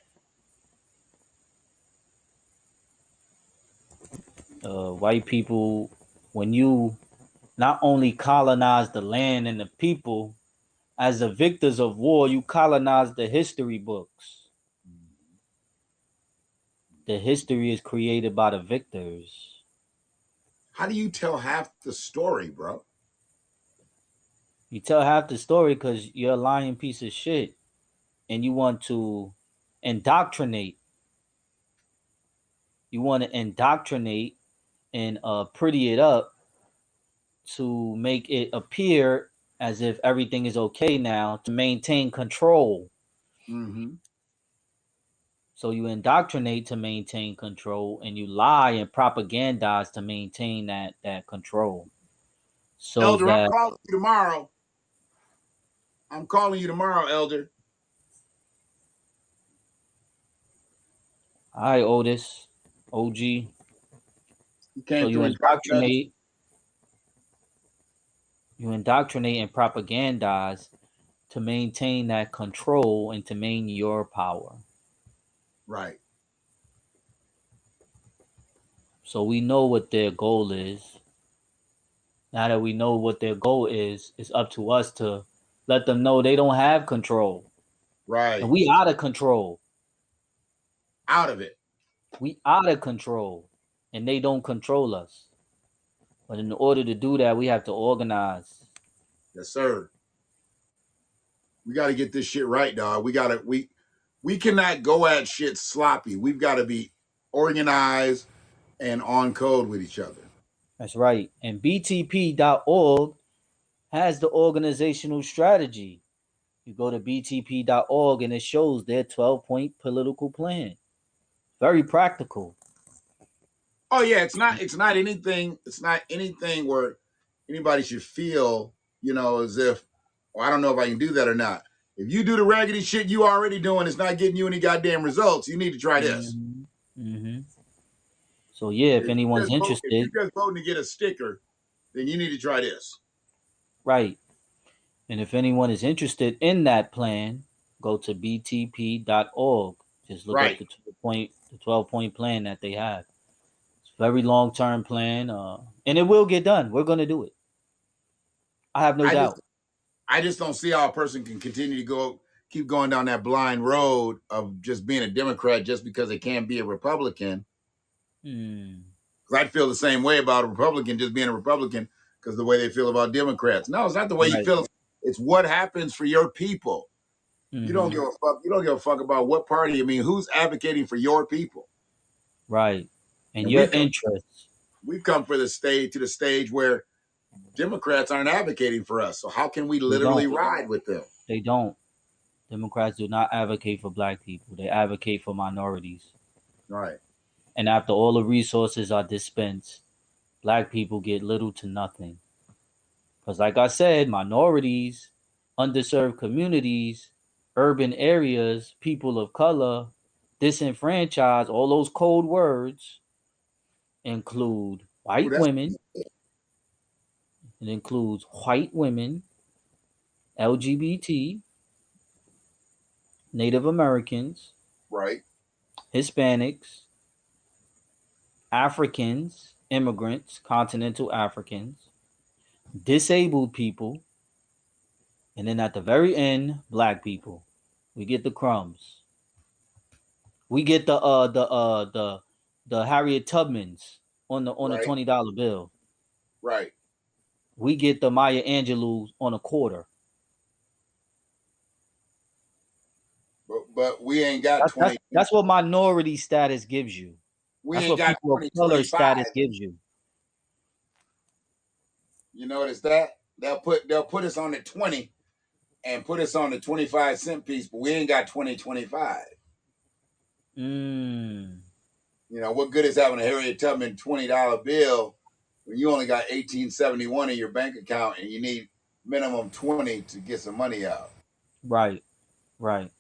B: White people, when you not only colonize the land and the people, as the victors of war, you colonize the history books. The history is created by the victors.
A: How do you tell half the story, bro?
B: You tell half the story because you're a lying piece of shit and you want to indoctrinate. You want to indoctrinate and pretty it up to make it appear as if everything is okay now to maintain control.
A: Mm-hmm.
B: So you indoctrinate to maintain control and you lie and propagandize to maintain that control. So
A: Elder, I'm
B: that
A: calling you tomorrow. I'm calling you tomorrow, Elder.
B: I Otis, OG.
A: You
B: So
A: came through and dropped nothing.
B: you indoctrinate and propagandize to maintain that control and to maintain your power.
A: Right.
B: So we know what their goal is. Now that we know what their goal is, it's up to us to let them know they don't have control. And
A: Right.
B: we out of control.
A: Out of it.
B: We out of control. And they don't control us. But in order to do that, we have to organize.
A: Yes, sir. We got to get this shit right, dog. We cannot go at shit sloppy. We've got to be organized and on code with each other.
B: That's right. And btp.org has the organizational strategy. You go to btp.org and it shows their 12-point political plan. Very practical.
A: Oh yeah, it's not anything where anybody should feel, as if, well, I don't know if I can do that or not. If you do the raggedy shit you already doing, it's not getting you any goddamn results. You need to try this.
B: Mm-hmm. Mm-hmm. So yeah, if anyone's
A: If you
B: interested,
A: just voting to get a sticker, then you need to try this.
B: right. And if anyone is interested in that plan, go to btp.org. Just look up
A: Right.
B: the 12 point plan that they have. It's a very long term plan, and it will get done. We're gonna do it. I have no
A: I just
B: doubt.
A: I just don't see how a person can continue to keep going down that blind road of just being a Democrat just because they can't be a Republican.
B: Hmm.
A: Because I'd feel the same way about a Republican just being a Republican because the way they feel about Democrats. No, it's not the way you
B: Right.
A: feel. It's what happens for your people. You don't
B: Mm-hmm.
A: give a fuck. You don't give a fuck about what party. I mean, who's advocating for your people?
B: Right. And
A: And
B: your interests.
A: we've come for the stage to the stage where Democrats aren't advocating for us. So how can we
B: They
A: literally
B: don't.
A: ride with them?
B: They don't. Democrats do not advocate for black people. They advocate for minorities.
A: Right.
B: And after all the resources are dispensed, black people get little to nothing. Because, like I said, minorities, underserved communities, urban areas, people of color, disenfranchised, all those code words include
A: Ooh,
B: white
A: that's
B: women. It includes white women, LGBT, Native Americans,
A: right.
B: Hispanics, Africans, immigrants, continental Africans, disabled people, and then at the very end, black people. We get the crumbs. We get the Harriet Tubmans on the
A: Right,
B: $20 bill.
A: right.
B: We get the Maya Angelou on a quarter.
A: But we ain't got
B: That's
A: 20.
B: that's what minority status gives you.
A: We
B: That's
A: ain't
B: what
A: got
B: people of color
A: 2025.
B: status gives you.
A: You notice that they'll put us on the 20 and put us on the 25-cent piece, but we ain't got 2025.
B: Mm,
A: You know what good is having a Harriet Tubman $20 bill when you only got 1871 in your bank account and you need minimum 20 to get some money out?
B: right, right.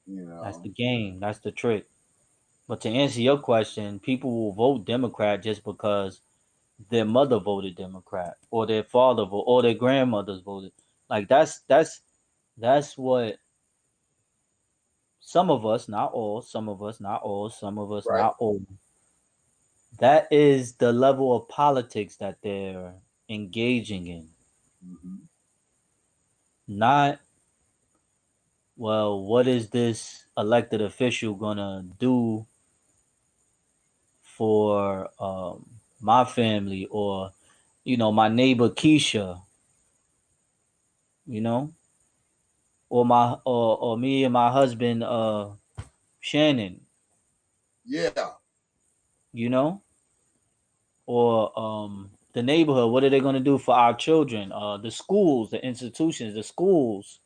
A: You
B: That's
A: know,
B: the game. That's the trick. But to answer your question, people will vote Democrat just because their mother voted Democrat or their father voted or their grandmothers voted. Like that's what some of us, not all, some of us, not all, some of us,
A: right?
B: not all. That is the level of politics that they're engaging in.
A: Mm-hmm.
B: Not, well, what is this elected official gonna do for my family or my neighbor Keisha, you know, or me and my husband Shannon,
A: Yeah,
B: you know, or the neighborhood. What are they gonna do for our children? The schools, the institutions, the schools.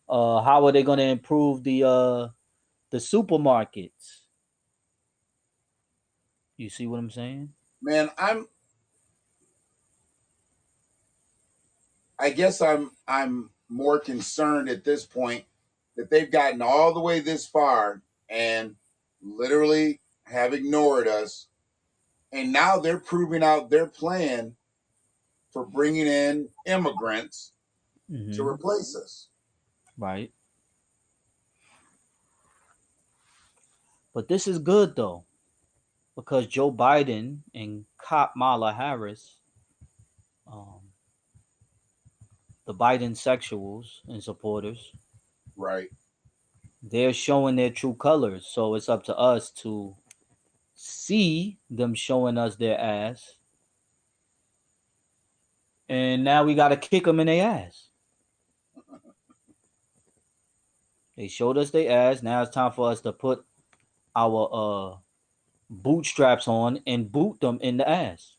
B: How are they gonna improve the supermarkets? You see what I'm saying?
A: man. I guess I'm more concerned at this point that they've gotten all the way this far and literally have ignored us, and now they're proving out their plan for bringing in immigrants to
B: Mm-hmm.
A: replace us.
B: Right. But this is good though, because Joe Biden and Kamala Harris, um, the Biden sexuals and supporters,
A: Right.
B: they're showing their true colors. So it's up to us to see them showing us their ass, and now we got to kick them in their ass. They showed us their ass. Now it's time for us to put our bootstraps on and boot them in the ass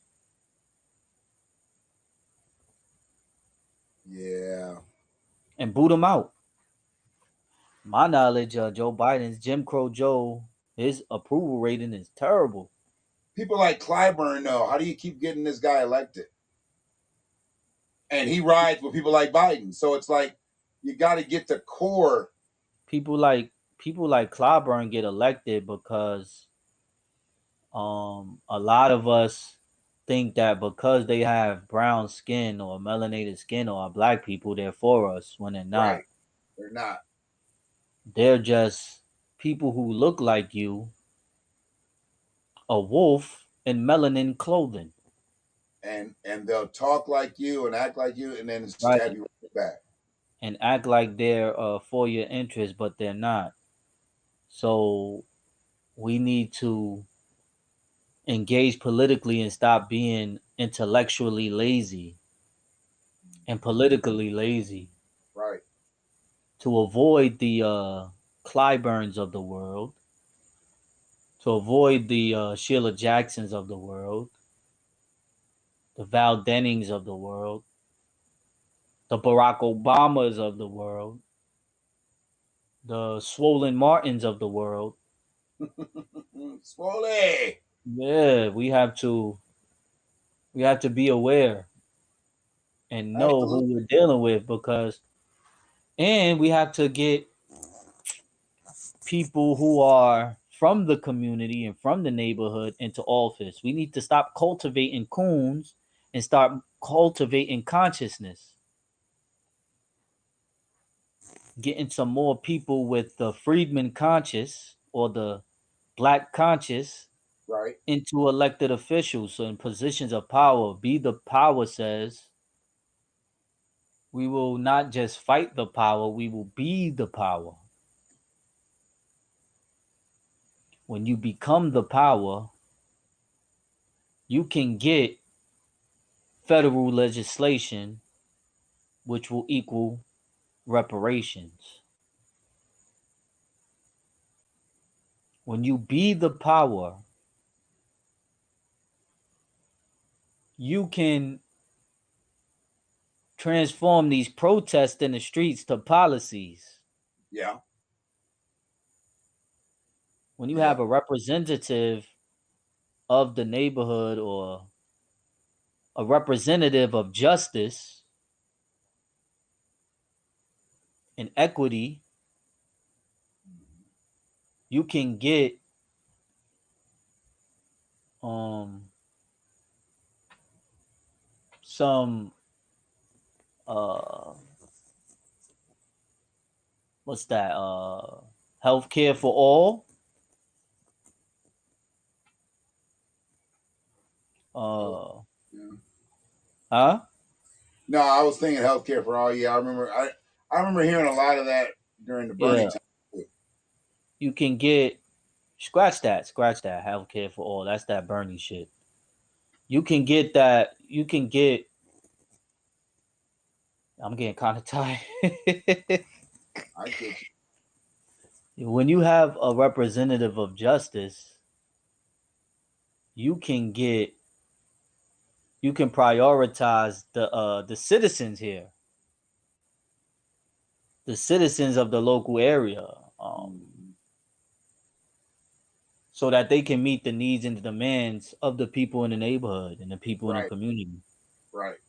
A: Yeah.
B: and boot them out. My knowledge, Joe Biden's Jim Crow Joe, his approval rating is terrible.
A: People like Clyburn, though, how do you keep getting this guy elected? And he rides with people like Biden. So it's like you got to get the core.
B: People like people like Clyburn get elected because a lot of us think that because they have brown skin or melanated skin or are black people, they're for us when they're not.
A: Right. They're not.
B: They're just people who look like you, a wolf in melanin clothing,
A: And they'll talk like you and act like you and then
B: right?
A: stab you right back.
B: And act like they're for your interest, but they're not. So we need to engage politically and stop being intellectually lazy and politically lazy
A: Right.
B: to avoid the Clyburns of the world, to avoid the Sheila Jacksons of the world, the Val Dennings of the world, the Barack Obamas of the world, the Swollen Martins of the world.
A: Swole.
B: Yeah, we have to be aware and know who
A: Absolutely.
B: we're dealing with because and we have to get people who are from the community and from the neighborhood into office. We need to stop cultivating coons and start cultivating consciousness. Getting some more people with the Freedman conscious or the black conscious
A: Right.
B: into elected officials, so in positions of power. Be the power says we will not just fight the power, we will be the power. When you become the power, you can get federal legislation which will equal reparations. When you be the power, you can transform these protests in the streets to policies.
A: Yeah.
B: When you
A: Yeah.
B: have a representative of the neighborhood or a representative of justice and equity, you can get um some uh what's that healthcare for all.
A: Oh,
B: uh
A: yeah.
B: huh
A: No, I was thinking healthcare for all. Yeah, I remember hearing a lot of that during the Bernie
B: yeah,
A: time.
B: you can get scratch that healthcare for all. That's that Bernie shit. You can get that. You can get. I'm getting kind of tired.
A: I get you.
B: When you have a representative of justice, you can get. You can prioritize the citizens here, the citizens of the local area,
A: Mhm.
B: so that they can meet the needs and the demands of the people in the neighborhood and the people in the
A: Right.
B: community.
A: Right.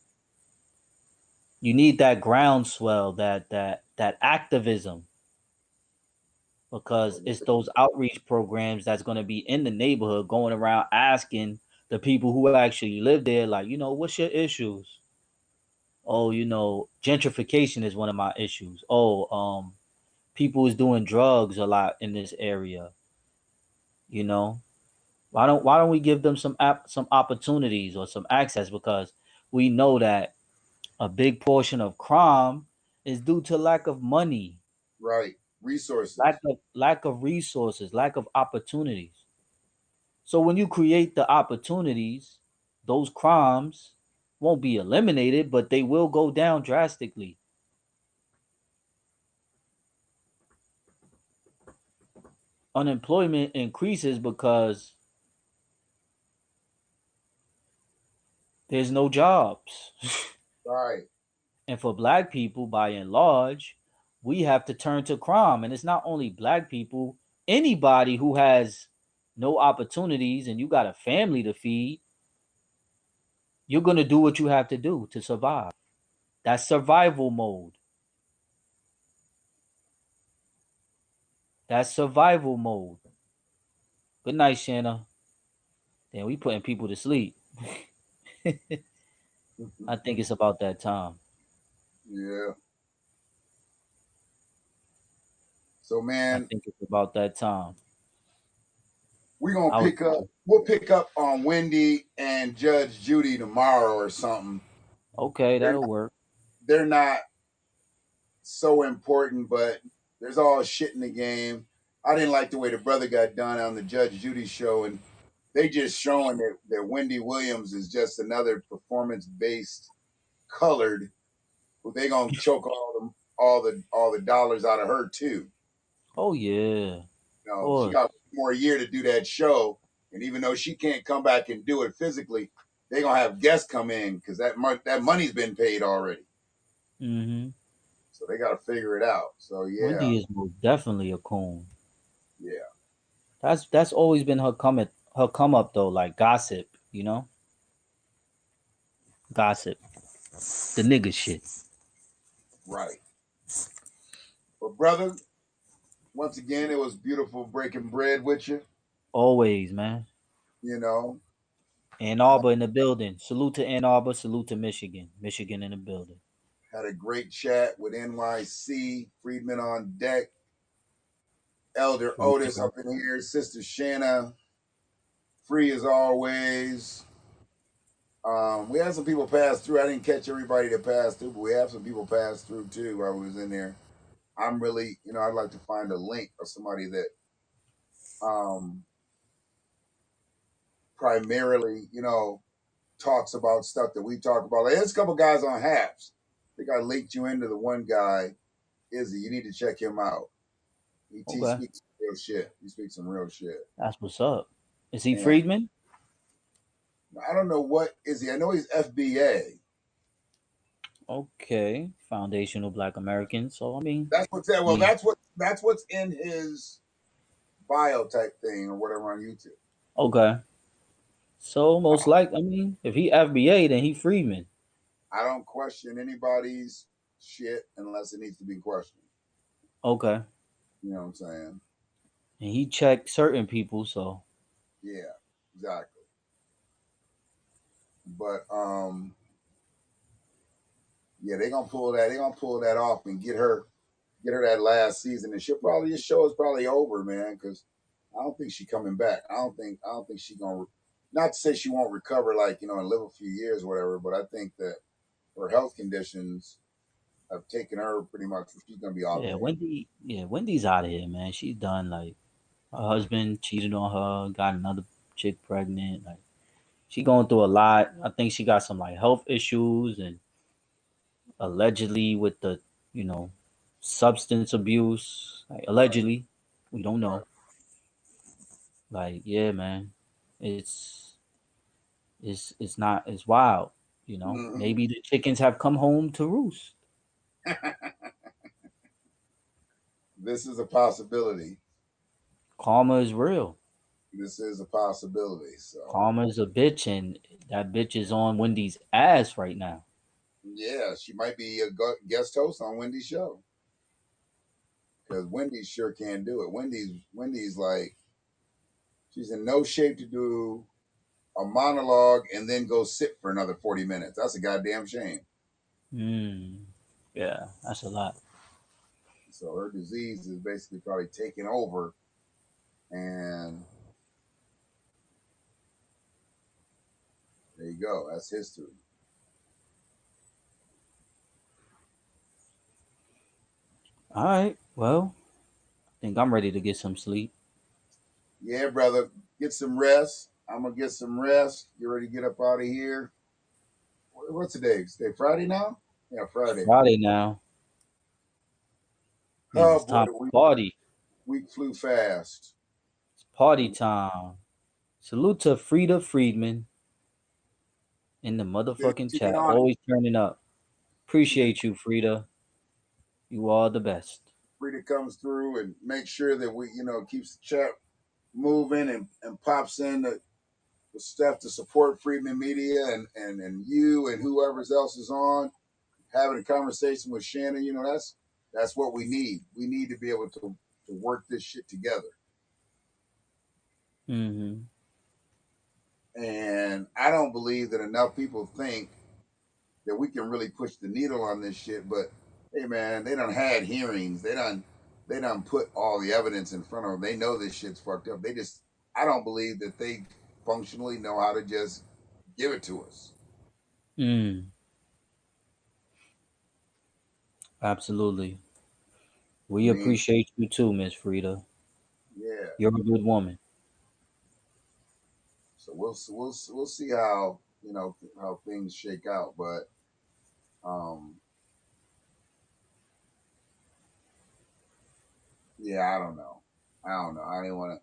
B: You need that groundswell, that activism,
A: Oh,
B: because it's
A: yeah.
B: those outreach programs that's going to be in the neighborhood going around asking the people who actually live there, like, what's your issues? Oh, gentrification is one of my issues. Oh, people is doing drugs a lot in this area. You know, why don't we give them some opportunities or some access, because we know that a big portion of crime is due to lack of money,
A: Right. Resources.
B: lack of resources, lack of opportunities. So when you create the opportunities, those crimes won't be eliminated, but they will go down drastically. Unemployment increases because there's no jobs.
A: Right.
B: And for black people, by and large, we have to turn to crime. And it's not only black people, anybody who has no opportunities and you got a family to feed, you're going to do what you have to do to survive. That's survival mode. That's survival mode. Good night, Shanna. Damn, we putting people to sleep. I think it's about that time.
A: Yeah. So
B: I
A: man,
B: think it's about that time.
A: we're gonna
B: I was
A: pick up we'll pick up on Wendy and Judge Judy tomorrow or something.
B: okay.
A: They're
B: That'll work.
A: they're not so important, but there's all shit in the game. I didn't like the way the brother got done on the Judge Judy show, and they just showing that Wendy Williams is just another performance based colored. Who they gonna choke all the dollars out of her too.
B: Oh yeah, of
A: She
B: course.
A: got more a year to do that show, and even though she can't come back and do it physically, they gonna have guests come in because that money's been paid already.
B: Mm-hmm.
A: So they got to figure it out. So yeah,
B: Wendy is most definitely a coon.
A: yeah,
B: That's always been her come up though, like gossip. Gossip, the nigga shit.
A: right. But brother, once again, it was beautiful breaking bread with you.
B: Always, man.
A: You know,
B: Ann
A: uh,
B: Arbor in the building. Salute to Ann Arbor. Salute to Michigan. Michigan in the building.
A: had a great chat with NYC Freedmen on deck. Elder
B: For
A: Otis
B: real.
A: up in here, Sister Shanna, free as always. We had some people pass through. I didn't catch everybody that passed through, but we have some people pass through too while we was in there. I'm really, I'd like to find a link of somebody that um, primarily, talks about stuff that we talk about. Like, there's a couple guys on Haps. I think I linked you into the one guy, Izzy. You need to check him out. He
B: Okay,
A: speaks real shit. He speaks some real shit.
B: that's what's up. Is he
A: And
B: Freedman?
A: I don't know what is he. I know he's FBA.
B: Okay, Foundational Black Americans. So I mean,
A: That's what's that. Well,
B: he
A: that's what's in his bio type thing or whatever on YouTube.
B: okay. So most like, I mean, if he FBA, then he Freedman.
A: I don't question anybody's shit unless it needs to be questioned.
B: Okay,
A: You know what I'm saying?
B: and he checked certain people. So
A: Yeah, exactly. But yeah, they gonna pull that. They gonna pull that off and get her that last season, and she'll probably this show is probably over, man. Because I don't think she coming back. I don't think she gonna. Not to say she won't recover, like and live a few years or whatever. But I think that her health conditions have taken her pretty much. She's gonna be off
B: yeah,
A: the air.
B: Wendy's out of here, man. She's done. Like her husband cheated on her, got another chick pregnant. Like she going through a lot. I think she got some like health issues and allegedly with the you know substance abuse. Like
A: Right,
B: allegedly, we don't know.
A: right.
B: Like yeah, man, it's it's not it's wild.
A: Hmm.
B: Maybe the chickens have come home to roost.
A: This is a possibility.
B: Karma is real.
A: This is a possibility. So
B: Karma is a bitch, and that bitch is on Wendy's ass right now.
A: yeah, she might be a guest host on Wendy's show because Wendy sure can do it. Wendy's like she's in no shape to do a monologue and then go sit for another 40 minutes. That's a goddamn shame.
B: Mm, yeah, that's a lot.
A: So her disease is basically probably taking over, and there you go. That's history.
B: All right, well, I think I'm ready to get some sleep.
A: Yeah, brother, get some rest. I'm gonna get some rest. Get ready to get up out of here. What's today? Today Friday now? Yeah,
B: It's
A: Friday.
B: Friday now. Means
A: Oh
B: it's
A: boy,
B: time
A: the
B: to
A: week
B: party.
A: week flew fast.
B: It's party time. Salute to Frida Friedman in the motherfucking
A: She been
B: chat.
A: on it.
B: Always turning up.
A: She been
B: Appreciate you, Frida. You are the best.
A: Free to comes through and make sure that we, keeps the chat moving and pops in the stuff to support Freedman Media and you and whoever else is on having a conversation with Shannon. That's what we need. We need to be able to work this shit together.
B: Mm-hmm.
A: And I don't believe that enough people think that we can really push the needle on this shit. But hey, man, they done had hearings. They done put all the evidence in front of them. They know this shit's fucked up. I don't believe that they functionally know how to just give it to us.
B: Mm, absolutely.
A: I
B: We
A: mean,
B: appreciate you too, Miss Frida.
A: yeah.
B: You're a good woman.
A: So we'll see how things shake out. But um, yeah, I don't know. I don't know. I didn't want to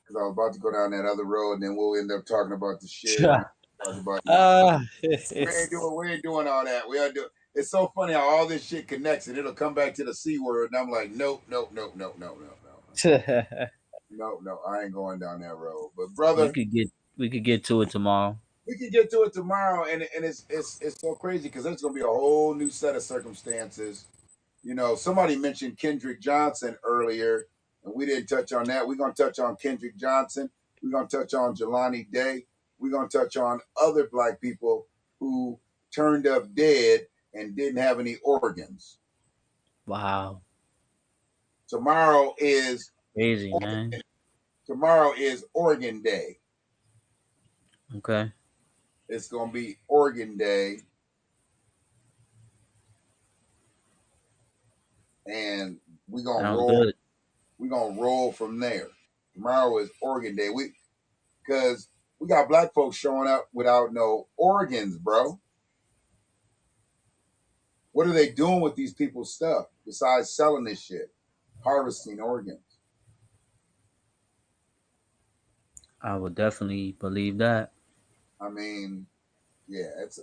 A: because I was about to go down that other road, and then we'll end up talking about the shit, and we talk about
B: Ah,
A: we ain't doing all that. We are doing. It's so funny how all this shit connects, and it'll come back to the c word, and I'm like, nope, nope, nope, nope, nope, nope, nope, nope, nope. I ain't going down that road. But
B: we
A: brother,
B: could get we could get to it tomorrow.
A: we can get to it tomorrow, and it's so crazy because there's gonna be a whole new set of circumstances. Somebody mentioned Kendrick Johnson earlier, and we didn't touch on that. We're gonna touch on Kendrick Johnson. We're gonna touch on Jelani Day. We're gonna touch on other black people who turned up dead and didn't have any organs.
B: Wow,
A: Tomorrow is
B: crazy man.
A: tomorrow is Organ Day.
B: Okay.
A: It's gonna be Organ Day, and we gonna
B: Sounds
A: roll.
B: good.
A: We gonna roll from there. Tomorrow is Organ Day. Because we got black folks showing up without no organs, bro. What are they doing with these people's stuff besides selling this shit, harvesting organs?
B: I would definitely believe that.
A: I mean, yeah, it's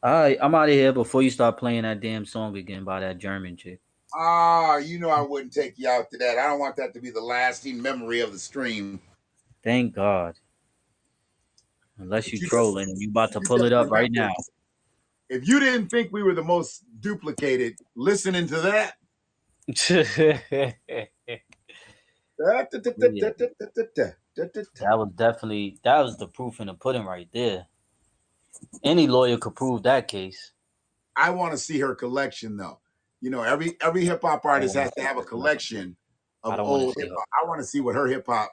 B: All right, I'm out of here before you start playing that damn song again by that German chick.
A: you know I wouldn't take you out to that. I don't want that to be the lasting memory of the stream.
B: Thank God. Unless
A: But
B: you trolling and you about to
A: you
B: pull
A: got
B: it
A: to
B: up right
A: remember,
B: now.
A: if you didn't think we were the most duplicated, listening to that,
B: Yeah, that was the proof in the pudding right there. Any lawyer could prove that case.
A: I want to see her collection though. You know, every hip hop
B: I don't
A: artist
B: want
A: has
B: to
A: to
B: see
A: have a
B: her collection.
A: collection
B: I
A: of
B: don't want to
A: old
B: see
A: hip
B: her.
A: hop. I want to see what her hip hop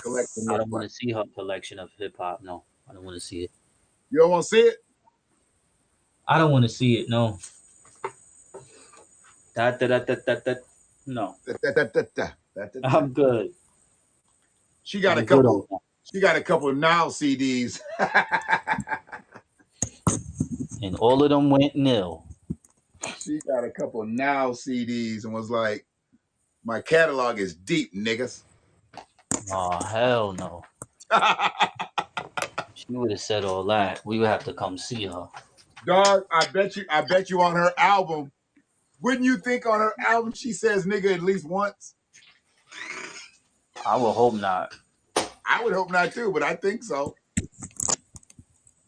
A: collection
B: I
A: looks
B: don't want
A: like.
B: to see her collection of hip hop. No, I don't want to see it.
A: You don't want to see it?
B: I don't want to see it. No. That. No,
A: Da, da, da, da, da, da, da, da.
B: I'm good.
A: She got a
B: I'm good on
A: couple.
B: that.
A: She got a couple of now CDs.
B: And all of them went nil.
A: She got a couple of now CDs and was like, "My catalog is deep, niggas."
B: Oh hell no. She would have said all that. We would have to come see her.
A: Dog, I bet you on her album. Wouldn't you think on her album she says nigga at least once?
B: I would hope not.
A: I would hope not too, but I think so.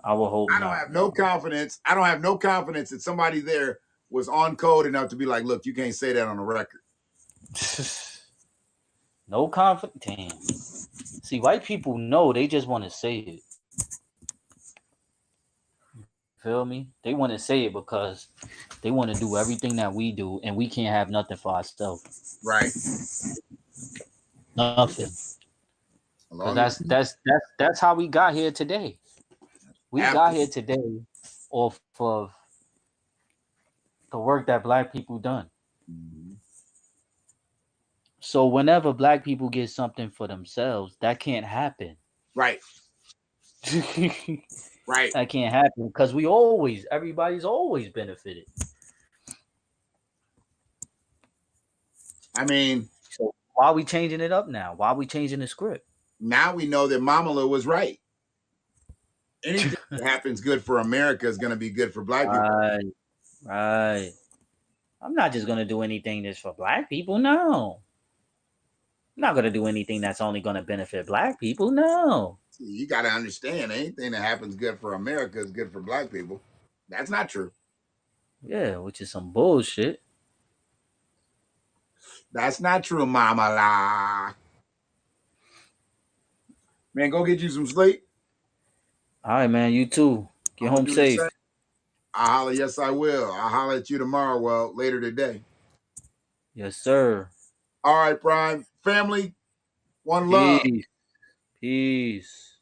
B: I would hope
A: I don't
B: not.
A: have no confidence. I don't have no confidence that somebody there was on code enough to be like, look, you can't say that on the record.
B: No confidence. Damn. See, white people know they just want to say it. Feel me? They want to say it because they want to do everything that we do, and we can't have nothing for ourselves.
A: Right.
B: Nothing.
A: As
B: Because
A: long as
B: that's how we got here today. We got
A: after
B: here today off of the work that black people done.
A: Mhm.
B: So whenever black people get something for themselves, that can't happen.
A: Right. Right.
B: That can't happen because everybody's always benefited.
A: I mean,
B: So why are we changing it up now? Why are we changing the script?
A: now we know that Mamala was right. Anything that happens good for America is going to be good for black people.
B: Right, right. I'm not just gonna do anything that's for black people. No, I'm not gonna do anything that's only gonna benefit black people. No.
A: See, you got to understand anything that happens good for America is good for black people. That's not true.
B: Yeah, which is some bullshit.
A: That's not true, Mamala. Man, go get you some sleep.
B: All right, man. You too. Get
A: I'm going
B: home
A: to do the same.
B: safe.
A: I'll holler. Yes, I will. I'll holler at you tomorrow. Well, later today.
B: Yes, sir.
A: All right, Prime. Family, one love.
B: Peace. Peace.